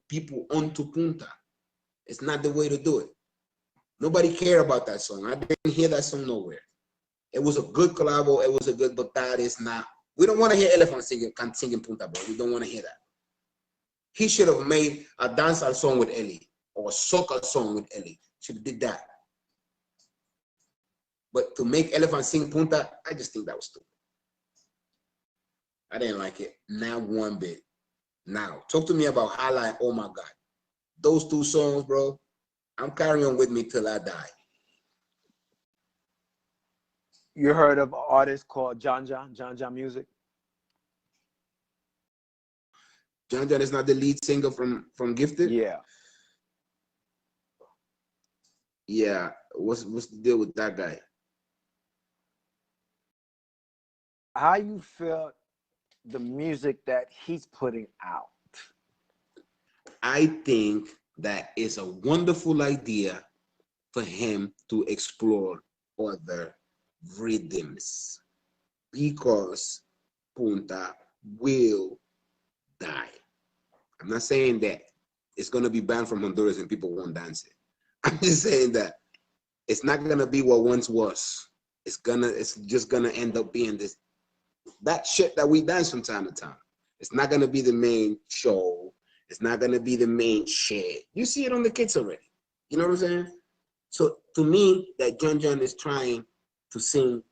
people onto Punta. It's not the way to do it. Nobody care about that song. I didn't hear that song nowhere. It was a good collabo, it was a good, but that is not. We don't want to hear Elephant singing Punta, bro. We don't want to hear that. He should have made a dancehall song with Ellie or a soca song with Ellie. Should have did that. But to make Elephant sing Punta, I just think that was stupid. I didn't like it. Not one bit. Now, talk to me about Highlight. Oh my God. Those 2 songs, bro, I'm carrying on with me till I die. You heard of an artist called John Music? John is not the lead singer from Gifted? Yeah. Yeah. What's the deal with that guy? How you feel the music that he's putting out? I think that is a wonderful idea for him to explore other rhythms, because Punta will die. I'm not saying that it's going to be banned from Honduras and people won't dance it. I'm just saying that it's not going to be what once was. It's just going to end up being that shit that we dance from time to time. It's not going to be the main show. It's not going to be the main shit. You see it on the kids already. You know what I'm saying? So to me, that John is trying to sing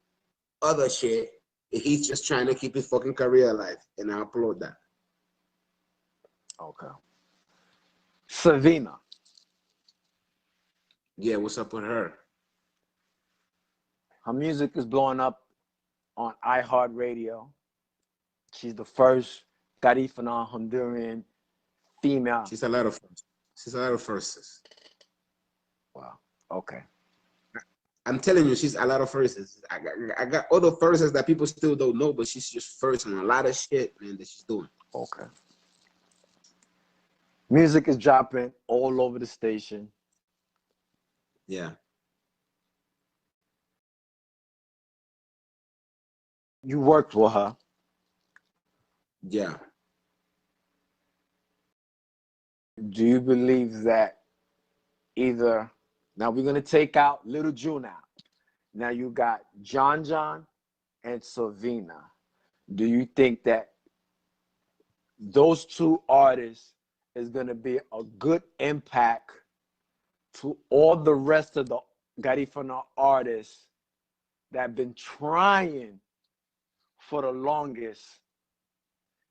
other shit. He's just trying to keep his fucking career alive. And I applaud that. Okay. Savina. Yeah, what's up with her? Her music is blowing up on iHeartRadio. She's the first Garifuna Honduran female. She's a lot of firsts. Wow. Okay. I'm telling you, she's a lot of firsts. I got other firsts that people still don't know, but she's just first on a lot of shit, man, that she's doing. Okay. Music is dropping all over the station. Yeah. You worked with her. Yeah. Do you believe that either now we're gonna take out Little June out. Now you got John John and Savina. Do you think that those two artists is gonna be a good impact to all the rest of the Garifuna artists that have been trying for the longest?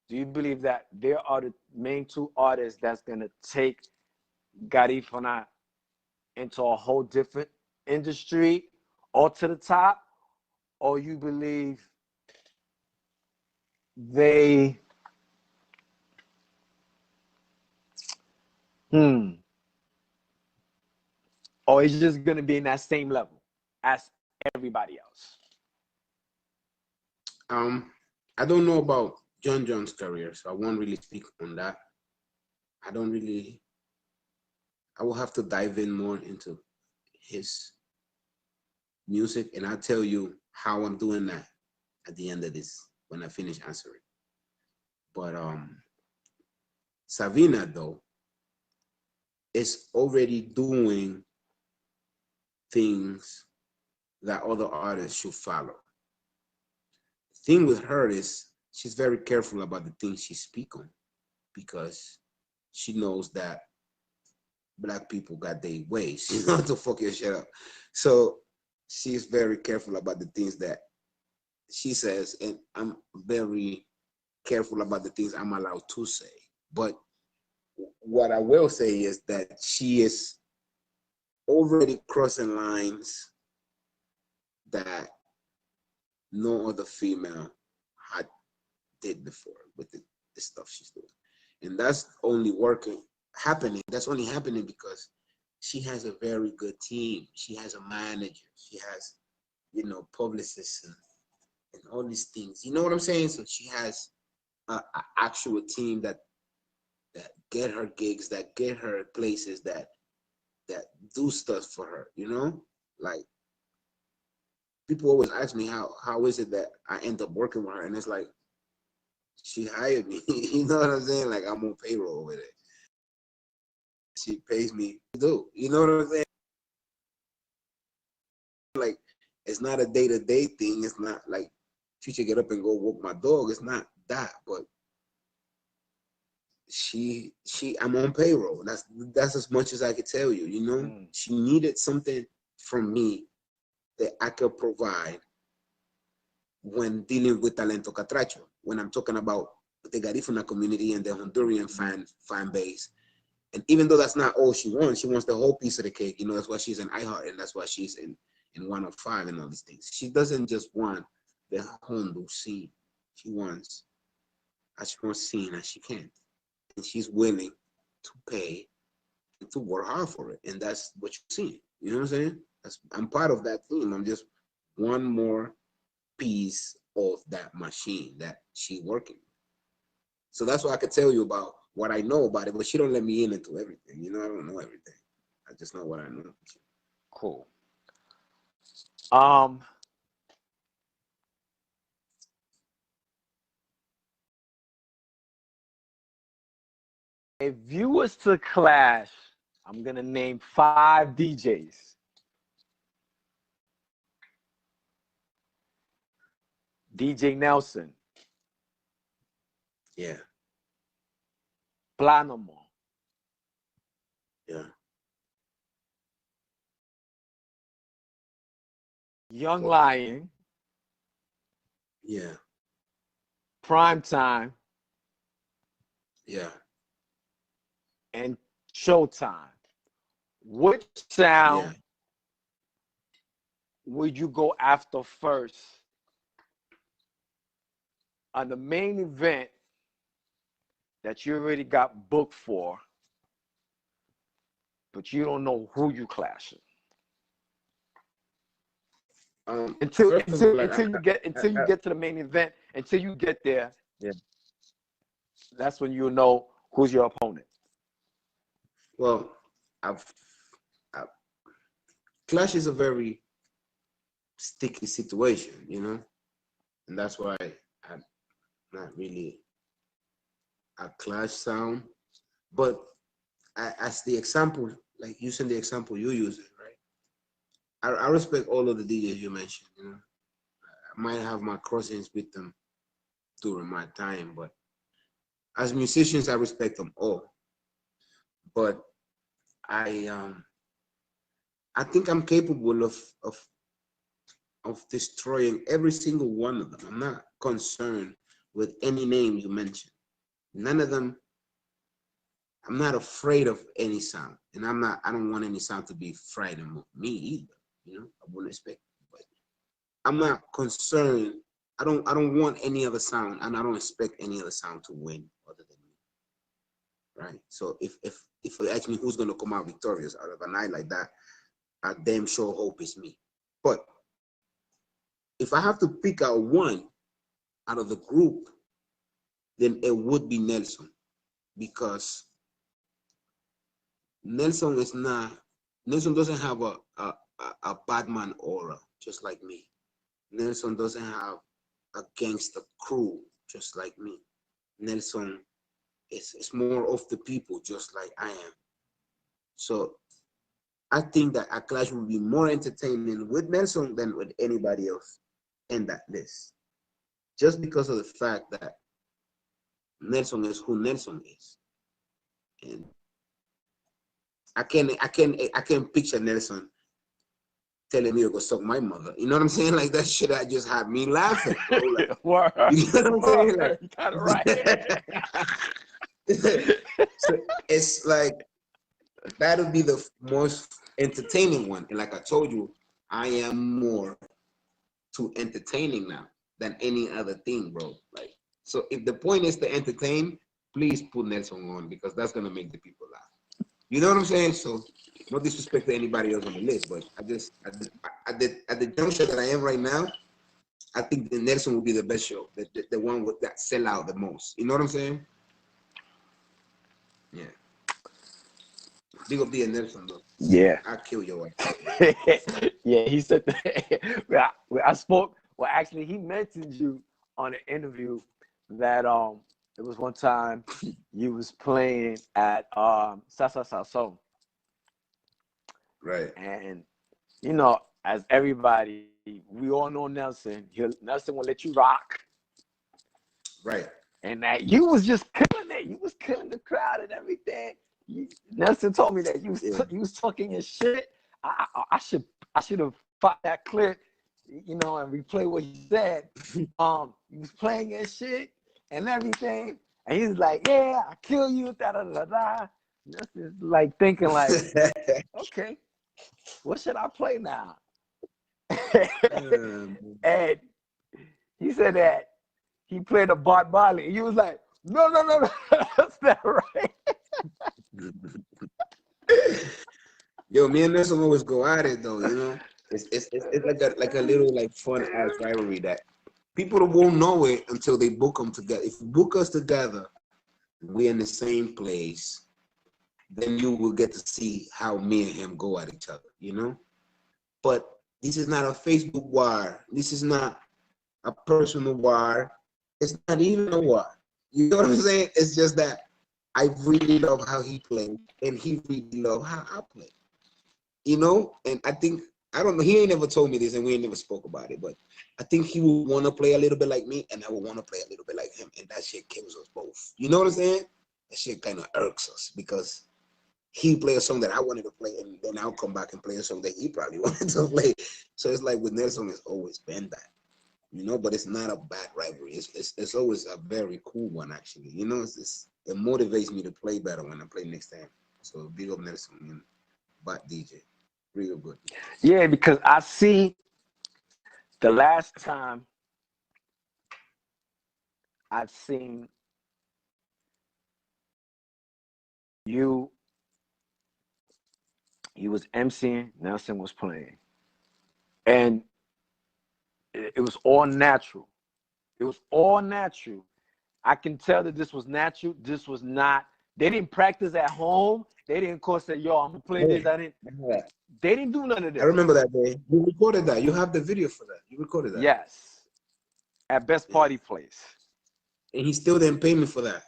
Do you believe that there are the main two artists that's gonna take Garifuna into a whole different industry or to the top? Or you believe they or it's just gonna be in that same level as everybody else? I don't know about John John's career, so I won't really speak on that. I will have to dive in more into his music, and I'll tell you how I'm doing that at the end of this when I finish answering. But Savina though is already doing things that other artists should follow. The thing with her is she's very careful about the things she speaks on, because she knows that Black people got their ways, to fuck your shit up. So she's very careful about the things that she says, and I'm very careful about the things I'm allowed to say. But what I will say is that she is already crossing lines that no other female had did before with the stuff she's doing. And that's only happening. That's only happening because she has a very good team. She has a manager. She has, publicists and all these things. You know what I'm saying? So she has an actual team that get her gigs, that get her places, that do stuff for her. Like, people always ask me how is it that I end up working with her, and it's like she hired me. You know what I'm saying? Like, I'm on payroll with it. She pays me to do. You know what I'm saying? Like, it's not a day-to-day thing. It's not like Future get up and go walk my dog. It's not that, but I'm on payroll. That's as much as I could tell you. She needed something from me that I could provide when dealing with Talento Catracho. When I'm talking about the Garifuna community and the Honduran fan base. And even though that's not all she wants the whole piece of the cake. That's why she's in iHeart, and that's why she's in 105 and all these things. She doesn't just want the Hondu scene. She wants as much scene as she can. And she's willing to pay and to work hard for it. And that's what you're seeing. You know what I'm saying? I'm part of that team. I'm just one more piece of that machine that she's working. So that's what I could tell you about what I know about it, but she don't let me into everything. I don't know everything. I just know what I know. Cool. If you was to clash, I'm gonna name 5 DJs. DJ Nelson. Yeah. Planamo. Yeah. Young Lion. Yeah. Primetime. Yeah. And Showtime. Which sound would you go after first on the main event that you already got booked for, but you don't know who you clashing? Until you get to the main event, until you get there, that's when you'll know who's your opponent. Well, clash is a very sticky situation, and that's why I'm not really a Clash sound. But as the example, like using the example you use it, right? I respect all of the DJs you mentioned. You know, I might have my crossings with them during my time, but as musicians, I respect them all. But I um I think I'm capable of destroying every single one of them. I'm not concerned with any name you mentioned. None of them. I'm not afraid of any sound, and I don't want any sound to be frightened of me either. You know, I wouldn't expect. But I'm not concerned. I don't want any other sound, and I don't expect any other sound to win other than me. Right. So if you ask me who's gonna come out victorious out of a night like that, I damn sure hope it's me. But if I have to pick out one out of the group, then it would be Nelson, because Nelson is not. Nelson doesn't have a Batman aura, just like me. Nelson doesn't have a gangster crew, just like me. Nelson is more of the people, just like I am. So I think that a clash will be more entertaining with Nelson than with anybody else in that list, just because of the fact that Nelson is who Nelson is, and I can picture Nelson telling me to go suck my mother. You know what I'm saying? Like that shit that just had me laughing, bro. Like, Word. you know what I'm saying? Word. You got it right. So it's like that would be the most entertaining one. And like I told you, I am more to entertaining now than any other thing, bro. Like, so if the point is to entertain, please put Nelson on, because that's gonna make the people laugh. You know what I'm saying? So no disrespect to anybody else on the list, but at the juncture that I am right now, I think the Nelson will be the best show, the one with that sell out the most. You know what I'm saying? Yeah. Big up the Nelson though. Yeah. I'll kill your wife. Yeah, he said that. I spoke. Well, actually, he mentioned you on an interview that it was one time you was playing at Sasa Sasso. Right. And you know, as everybody, we all know Nelson. Nelson will let you rock. Right. And that you was just killing it. You was killing the crowd and everything. Nelson told me that you was talking your shit. I should have fought that clip, you know, and replay what he said. He was playing your shit and everything, and he's like, "Yeah, I kill you." Da da da da. Nelson's like thinking like, "Okay, what should I play now?" And he said that he played a Bart Bali, and you was like, "No, that's not right." Yo, me and Nelson always go at it though, you know. It's like a little like fun ass rivalry that people won't know it until they book them together. If you book us together, we're in the same place, then you will get to see how me and him go at each other, you know. But this is not a Facebook war. This is not a personal war. It's not even a war. You know what I'm saying? It's just that I really love how he played, and he really loved how I played. You know, and I think, I don't know, he ain't never told me this, and we ain't never spoke about it, but I think he would want to play a little bit like me, and I would want to play a little bit like him, and that shit kills us both. You know what I'm saying? That shit kind of irks us, because he play a song that I wanted to play, and then I'll come back and play a song that he probably wanted to play. So it's like with Nelson, it's always been that, you know, but it's not a bad rivalry. It's always a very cool one, actually. You know, it motivates me to play better when I play next time. So big up Nelson and Bat DJ. Real good. Yeah, because I see the last time I've seen you was emceeing, Nelson was playing. And it was all natural. It was all natural. I can tell that this was natural. This was not, they didn't practice at home. They didn't call say, "Yo, I'm gonna play this." They didn't do none of this. I remember that day. You recorded that. You have the video for that. You recorded that. Yes. at Best Party Place. And he still didn't pay me for that.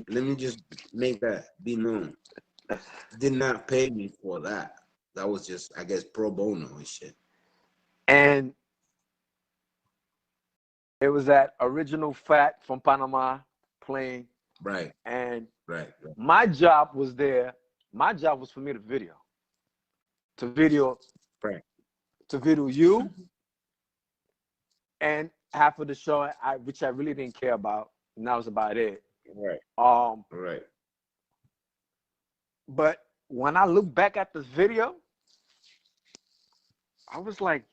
Let me just make that be known. Did not pay me for that. That was just, I guess, pro bono and shit. And it was that original Fat from Panama playing. Right. And right. my job was there. My job was for me to video. Right. To video you and half of the show, which I really didn't care about. And that was about it. Right. Right. But when I look back at this video, I was like,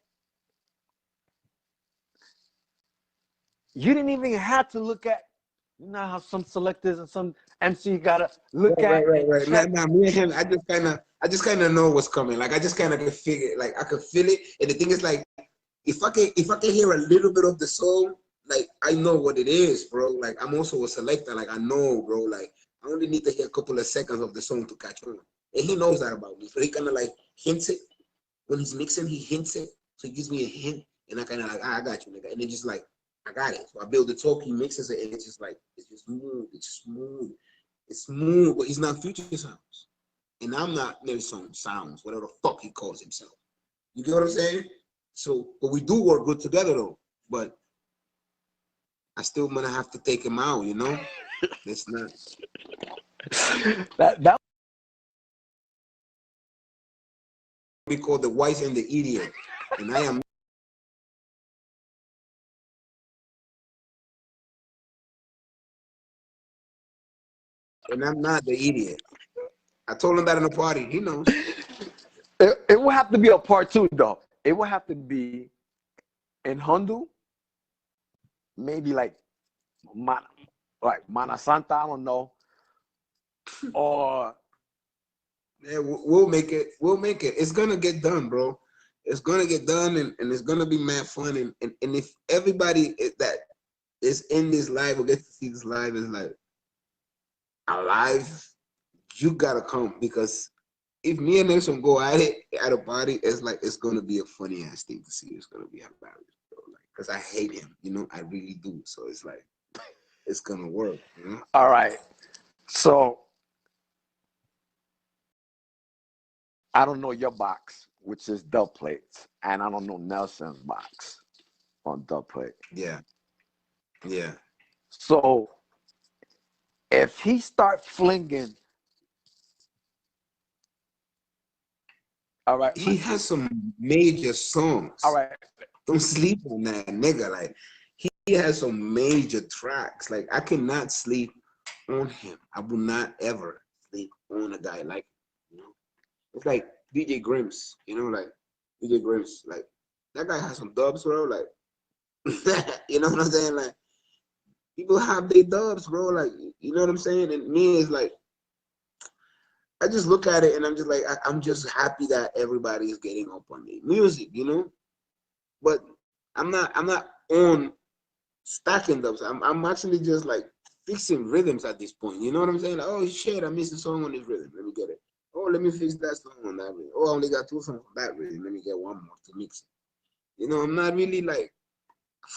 you didn't even have to look at, you know how some selectors and some MC gotta look at. Right. Nah, me and him, I just kind of know what's coming. Like I just kind of can figure, like I could feel it. And the thing is, like, if I can hear a little bit of the song, like I know what it is, bro. Like I'm also a selector. Like I know, bro. Like I only need to hear a couple of seconds of the song to catch on. And he knows that about me. So he kind of like hints it when he's mixing. He hints it, so he gives me a hint, and I kind of like, I got you, nigga. And then just like, I got it. So I build the talk. He mixes it, and it's just like, it's just smooth. It's smooth, but he's not Future Sounds, and I'm not Nelson Sounds, whatever the fuck he calls himself. You get what I'm saying? So, but we do work good together though. But I still gonna have to take him out, you know. It's not that we call the wise and the idiot, and I am. And I'm not the idiot. I told him that in the party. He knows. It will have to be a part 2 though. It will have to be in Hondu, maybe like Mana Santa, I don't know. Or yeah, we'll make it. We'll make it. It's gonna get done, bro. It's gonna get done, and it's gonna be mad fun. And if everybody that is in this live or gets to see this live is like alive, you gotta come, because if me and Nelson go at it at a party, it's like it's gonna be a funny ass thing to see. It's gonna be hilarious, bro. Like, cause I hate him, you know, I really do. So it's like it's gonna work, you know. all right. So I don't know your box, which is dub plates, and I don't know Nelson's box on dub plate. Yeah. So if he start flinging, all right, he has some major songs. All right, don't sleep on that nigga. Like he has some major tracks. Like I cannot sleep on him. I will not ever sleep on a guy like, you know. It's like DJ Grimms, you know, like DJ Grimms, like that guy has some dubs, bro. Like, you know what I'm saying? Like, people have their dubs, bro. Like, you know what I'm saying? And me is like, I just look at it and I'm just like, I'm just happy that everybody is getting up on the music, you know. But I'm not on stacking dubs. I'm actually just like fixing rhythms at this point. You know what I'm saying? Like, oh shit, I missed a song on this rhythm. Let me get it. Oh, let me fix that song on that rhythm. Oh, I only got 2 songs on that rhythm. Let me get 1 more to mix it. You know, I'm not really like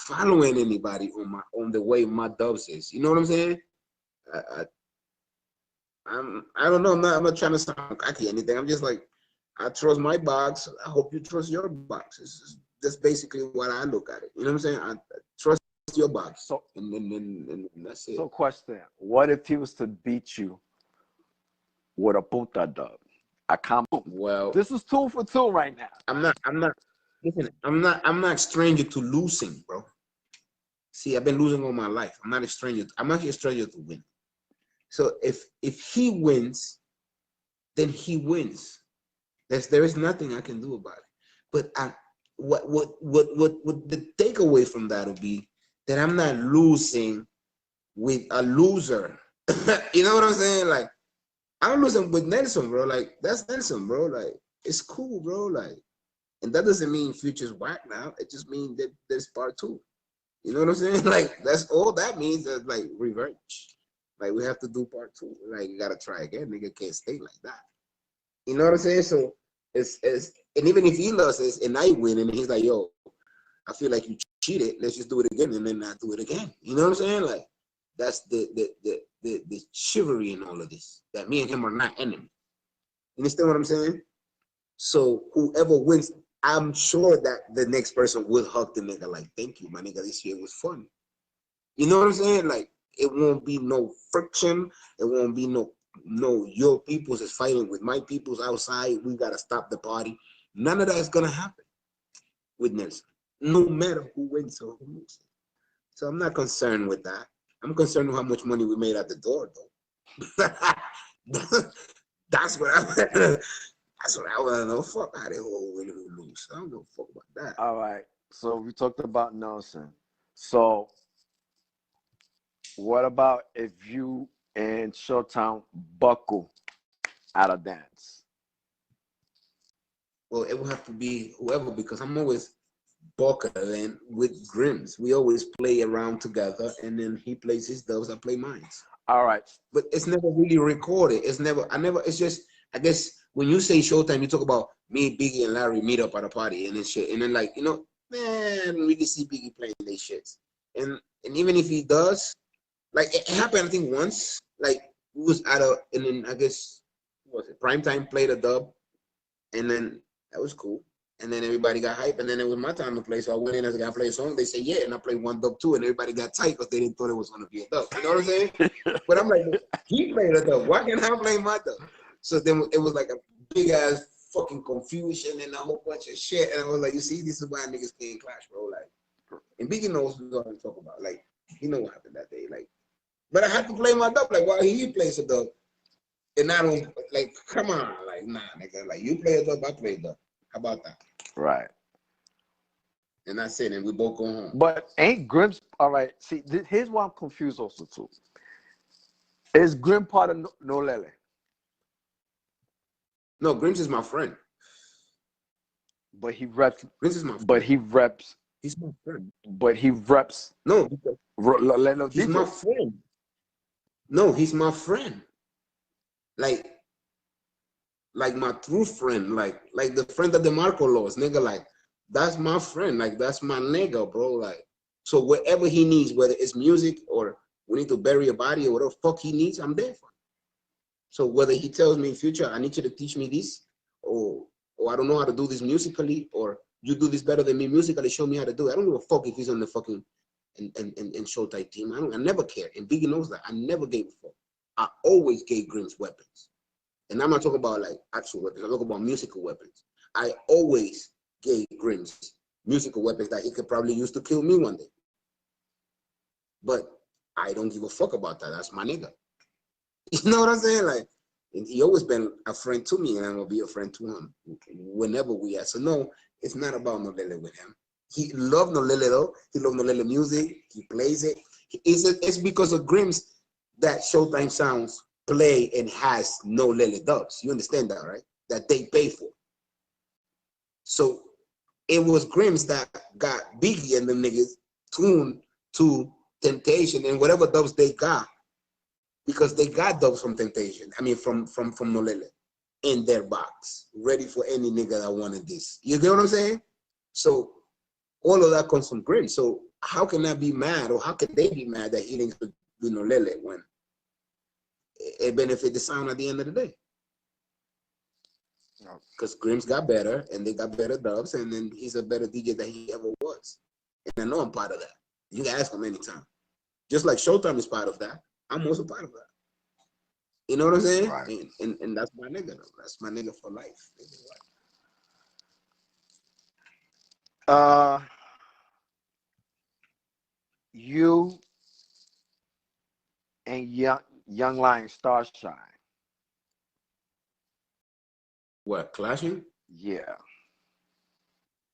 following anybody on the way my dubs is. You know what I'm saying? I don't know. I'm not trying to sound cocky or anything. I'm just like, I trust my box. I hope you trust your box. That's basically what I look at it. You know what I'm saying? I trust your box. So, and that's it. So question, what if he was to beat you with a punta dub? Well, this is 2 for 2 right now. I'm not a stranger to losing, bro. See, I've been losing all my life. I'm not a stranger. I'm actually a stranger to win. So if he wins, then he wins. There is nothing I can do about it. But what the takeaway from that would be that I'm not losing with a loser. You know what I'm saying? Like, I'm losing with Nelson, bro. Like, that's Nelson, bro. Like, it's cool, bro. Like, and that doesn't mean Future's whack now. It just means that there's part 2. You know what I'm saying? Like, that's all that means. Is like revenge. Like, we have to do part 2. Like, you gotta try again. Nigga can't stay like that. You know what I'm saying? So it's and even if he loses and I win, and he's like, yo, I feel like you cheated. Let's just do it again and then not do it again. You know what I'm saying? Like that's the chivalry in all of this. That me and him are not enemies. You understand what I'm saying? So whoever wins, I'm sure that the next person will hug the nigga like, thank you, my nigga. This year was fun. You know what I'm saying? Like it won't be no friction. It won't be no your peoples is fighting with my peoples outside. We gotta stop the party. None of that is gonna happen with Nelson, no matter who wins or who loses. So I'm not concerned with that. I'm concerned with how much money we made at the door, though. That's what I that's what I want to know. Fuck how they all win who lose. I don't give a fuck about that. All right. So we talked about Nelson. So what about if you and Showtime buckle at a dance? Well, it will have to be whoever, because I'm always buckling with Grims. We always play around together, and then he plays his dubs, I play mine. All right. But it's never really recorded. It's just, I guess when you say Showtime, you talk about me, Biggie, and Larry meet up at a party and then shit. And then like, you know, man, I don't really see Biggie playing these shits. And even if he does, like it happened, I think once, like we was and then I guess, what was it, Primetime played a dub, and then that was cool. And then everybody got hype, and then it was my time to play. So I went in as a guy play a song. They said, yeah, and I played one dub too, and everybody got tight because they didn't thought it was gonna be a dub. You know what I'm saying? But I'm like, he played a dub. Why can't I play my dub? So then it was like a big ass fucking confusion and a whole bunch of shit. And I was like, you see, this is why niggas can't clash, bro. Like, and Biggie knows what I'm talking about. Like, he know what happened that day. Like, but I had to play my dub. Like, why he plays a dub? And I don't, like, come on. Like, nah, nigga. Like, you play a dub, I play a dub. How about that? Right. And that's it. And we both go home. But ain't Grims, all right, see, here's why I'm confused also, too. Is Grim part of Nolele? No, Grims is my friend. But he reps. Grims is my friend. But he reps. He's my friend. But he reps. No, because he's DJ. my friend. No, he's my friend. Like my true friend, like the friend that DeMarco lost, nigga. Like that's my friend. Like that's my nigga, bro. Like so, whatever he needs, whether it's music or we need to bury a body or whatever fuck he needs, I'm there for him. So whether he tells me in future, I need you to teach me this, or I don't know how to do this musically, or you do this better than me musically, show me how to do it. I don't give a fuck if he's on the fucking and Showtime team. I never care. And Biggie knows that. I never gave a fuck. I always gave Grims weapons. And I'm not talking about like actual weapons. I'm talking about musical weapons. I always gave Grims musical weapons that he could probably use to kill me one day. But I don't give a fuck about that. That's my nigga. You know what I'm saying? Like, and he always been a friend to me, and I'm gonna be a friend to him whenever we are. So no, it's not about Nolele with him. He loved Nolele though. He loved Nolele music. He plays it. It's because of Grims that Showtime Sounds play and has Nolele dubs. You understand that, right? That they pay for. So it was Grims that got Biggie and them niggas tuned to Temptation and whatever dubs they got, because they got dubs from Temptation. I mean, from Nolele in their box, ready for any nigga that wanted this. You get what I'm saying? So all of that comes from Grims. So how can I be mad, or how can they be mad that he didn't do Nolele when it benefit the sound at the end of the day? Because Grims got better, and they got better dubs, and then he's a better DJ than he ever was. And I know I'm part of that. You can ask him anytime. Just like Showtime is part of that, I'm also part of that. You know what I'm saying? Right. And that's my nigga, though. That's my nigga for life. You and Young Lion Starshine. What, clashing? Yeah.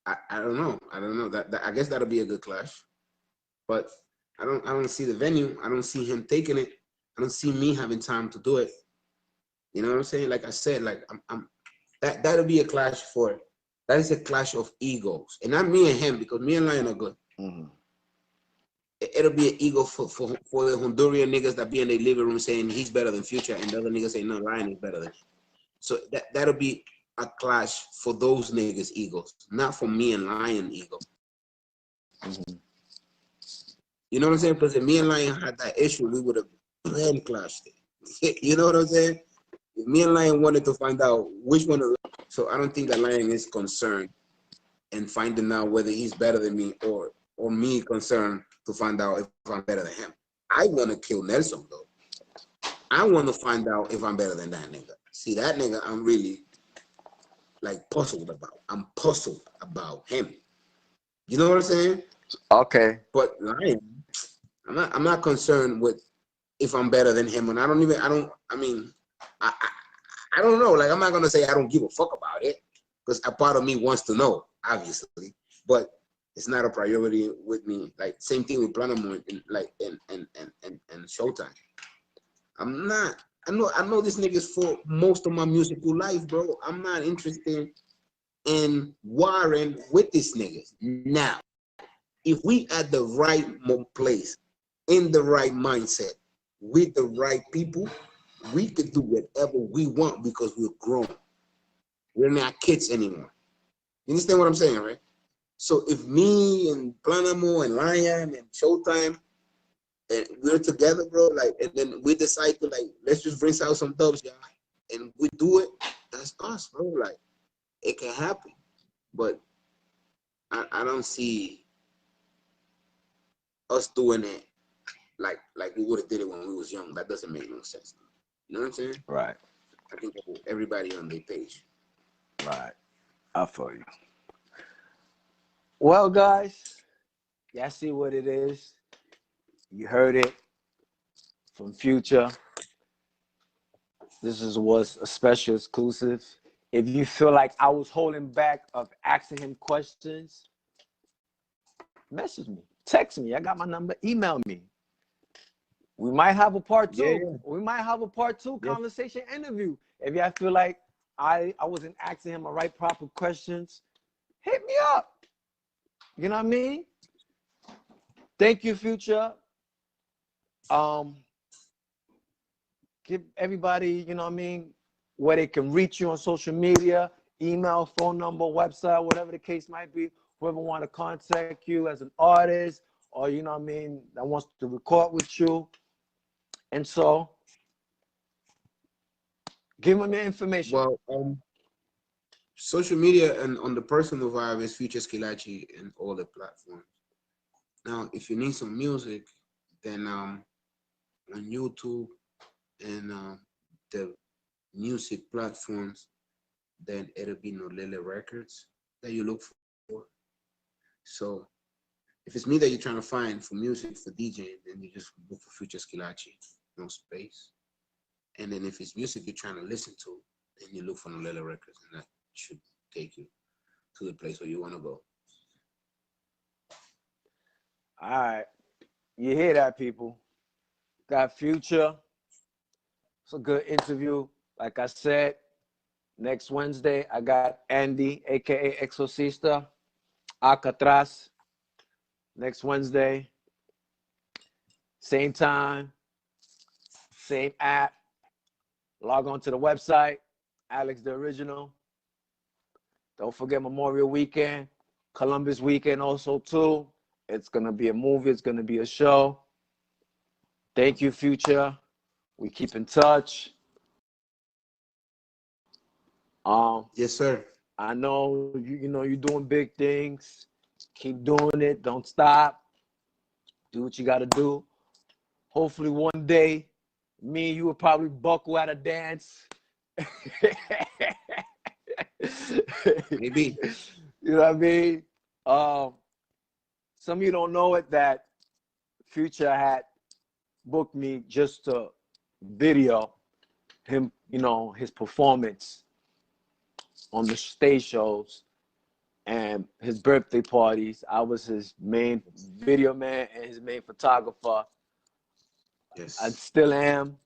I don't know. I don't know. That I guess that'll be a good clash. But I don't see the venue. I don't see him taking it. I don't see me having time to do it. You know what I'm saying? Like I said, like that'll be a clash that is a clash of egos. And not me and him, because me and Lion are good. Mm-hmm. It'll be an ego for the Honduran niggas that be in their living room saying he's better than Future, and the other niggas say no, Lion is better than him. So that'll be a clash for those niggas' egos, not for me and Lion ego. Mhm. You know what I'm saying? Because if me and Lion had that issue, we would have plan clashed it. You know what I'm saying? If me and Lion wanted to find out which one of so I don't think that Lion is concerned in finding out whether he's better than me or me concerned to find out if I'm better than him. I want to kill Nelson though. I want to find out if I'm better than that nigga. See that nigga, I'm really like puzzled about. I'm puzzled about him. You know what I'm saying? Okay. But Lion, I'm not concerned with if I'm better than him, and I mean, I, I, I don't know. Like, I'm not gonna say I don't give a fuck about it, because a part of me wants to know, obviously, but it's not a priority with me. Like, same thing with Planamo and Showtime. I'm not. I know this nigga's for most of my musical life, bro. I'm not interested in warring with this niggas now. If we at the right place, in the right mindset, with the right people, we could do whatever we want because we're grown. We're not kids anymore. You understand what I'm saying, right? So if me and Planamo and Lion and Showtime and we're together, bro, like, and then we decide to like, let's just rinse out some dubs, y'all, and we do it, that's us, bro. Like, it can happen. But I don't see us doing it like we would have did it when we was young. That doesn't make no sense. You know what I'm saying? Right. I think everybody on their page. Right. I feel you. Well, guys, y'all see what it is. You heard it from Future. This was a special exclusive. If you feel like I was holding back of asking him questions, message me, text me. I got my number. Email me. We might have a part two. Yeah. We might have a part two Yeah. conversation interview. If y'all feel like I wasn't asking him the right proper questions, hit me up. You know what I mean? Thank you, Future. Give everybody, you know what I mean, where they can reach you on social media, email, phone number, website, whatever the case might be. Whoever want to contact you as an artist, or you know what I mean, that wants to record with you. And so, give them the information. Well, social media and on the personal vibe is Future Skilachi and all the platforms. Now, if you need some music, then on YouTube and the music platforms, then it'll be Nolele Records that you look for. So if it's me that you're trying to find for music for DJing, then you just look for Future Skilachi, no space. And then if it's music you're trying to listen to, then you look for Nolele Records, and that should take you to the place where you want to go. All right. You hear that, people? Got Future. It's a good interview. Like I said, next Wednesday, I got Andy, a.k.a. Exorcista, Alcatraz. Next Wednesday, same time, same app. Log on to the website, Alex the Original. Don't forget Memorial Weekend, Columbus Weekend also too. It's going to be a movie. It's going to be a show. Thank you, Future. We keep in touch. Yes, sir. I know you know you're doing big things. Keep doing it. Don't stop. Do what you got to do. Hopefully one day, me and you will probably buckle at a dance. Maybe. You know what I mean? Some of you don't know it, that Future had booked me just to video him, you know, his performance on the stage shows and his birthday parties. I was his main video man and his main photographer. Yes. I still am.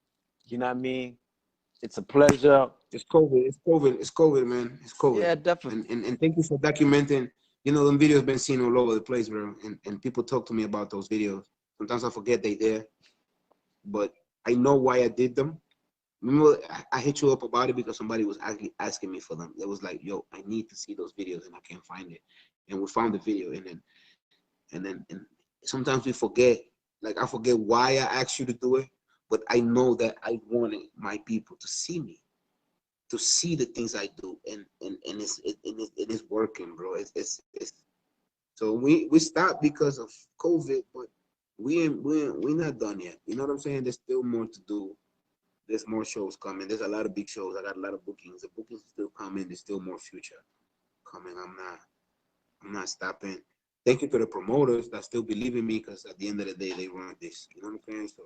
You know what I mean? It's a pleasure. It's COVID. It's COVID. It's COVID, man. It's COVID. Yeah, definitely. And thank you for documenting. You know, them videos been seen all over the place, bro. And people talk to me about those videos. Sometimes I forget they there, but I know why I did them. Remember, I hit you up about it because somebody was asking me for them. It was like, yo, I need to see those videos and I can't find it. And we found the video, and then and sometimes we forget. Like I forget why I asked you to do it, but I know that I wanted my people to see me, to see the things I do, and it is working, bro. It's so we stopped because of COVID, but we not done yet. You know what I'm saying? There's still more to do. There's more shows coming. There's a lot of big shows. I got a lot of bookings. The bookings are still coming. There's still more future coming. I'm not stopping. Thank you to the promoters that still believe in me, because at the end of the day, they run this. You know what I'm saying? So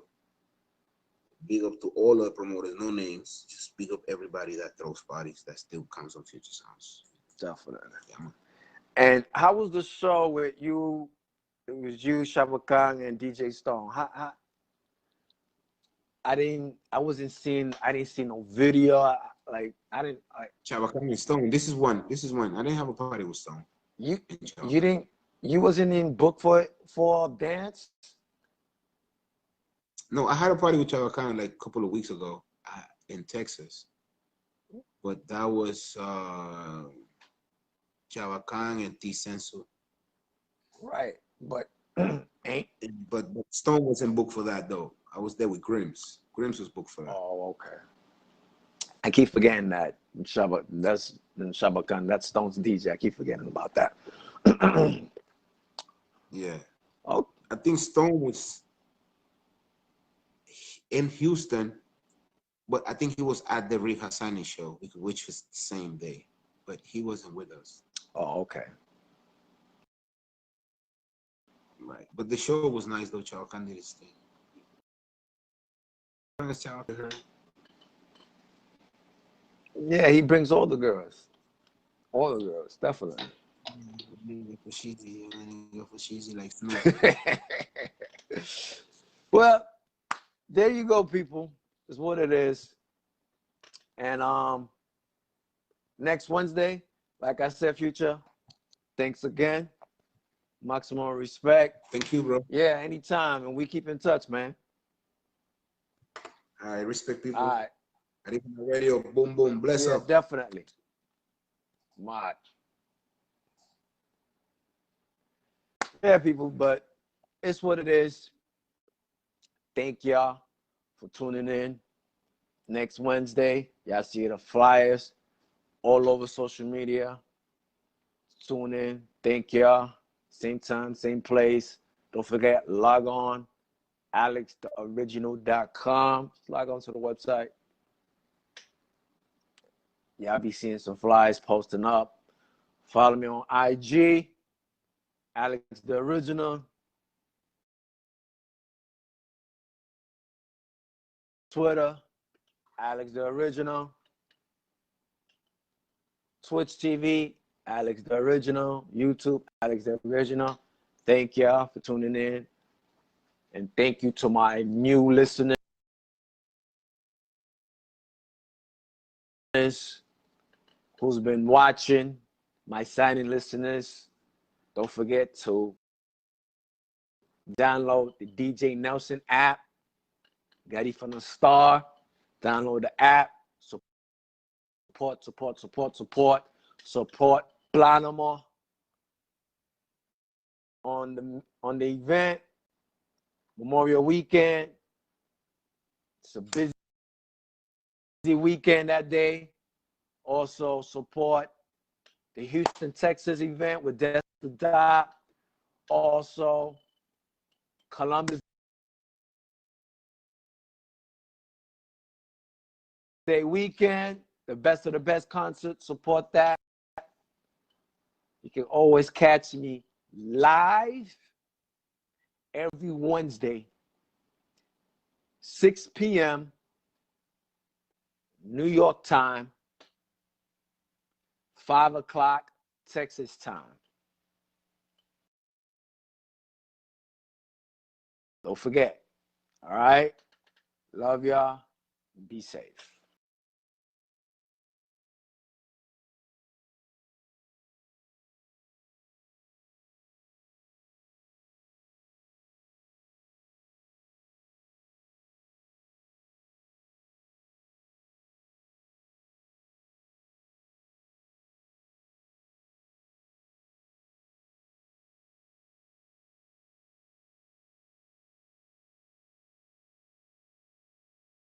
big up to all the promoters, no names. Just big up everybody that throws parties that still comes on Future Sounds. Definitely. Yeah, man. And how was the show with you? It was you, Shabba Khan, and DJ Stone. I didn't see no video. Like I didn't like Chava Khan and Stone. This is one. I didn't have a party with Stone. you. You didn't. You wasn't in book for dance. No, I had a party with Chava Khan like a couple of weeks ago in Texas, but that was Chava Khan and T Sensu. Right, but ain't. But Stone wasn't booked for that though. I was there with Grims. Grims was booked for that. Oh, okay. I keep forgetting that Shabba Khan. That's Stone's DJ. I keep forgetting about that. Yeah. Oh, I think Stone was in Houston, but I think he was at the Rick Hassani show, which was the same day, but he wasn't with us. oh, okay. Right. But the show was nice though. Chava Khan did his thing. Yeah, he brings all the girls. All the girls, definitely. For cheesy like Snoop. Well, there you go, people. Is what it is. And next Wednesday, like I said, Future, thanks again. Maximum respect. Thank you, bro. Yeah, anytime. And we keep in touch, man. I respect people. All right. Arriba Radio, boom, boom. Bless Yeah, up. definitely. Much. Yeah, people, but it's what it is. Thank y'all for tuning in. Next Wednesday, y'all see the flyers all over social media. Tune in. Thank y'all. Same time, same place. Don't forget, log on alextheoriginal.com. Log on to the website. Y'all be seeing some flyers posting up. Follow me on IG, Alex the Original. Twitter, Alex the Original. Twitch TV, Alex the Original. YouTube, Alex the Original. Thank y'all for tuning in. And thank you to my new listeners who's been watching, my signing listeners. Don't forget to download the DJ Nelson app. Got it from the star. Download the app. Support Planamo on the event. Memorial Weekend. It's a busy weekend that day. Also support the Houston, Texas event with Death to Die. Also Columbus Day weekend, the best of the best concert. Support that. You can always catch me live every Wednesday, 6 p.m. New York time, 5 o'clock Texas time. Don't forget. All right. Love y'all. Be safe.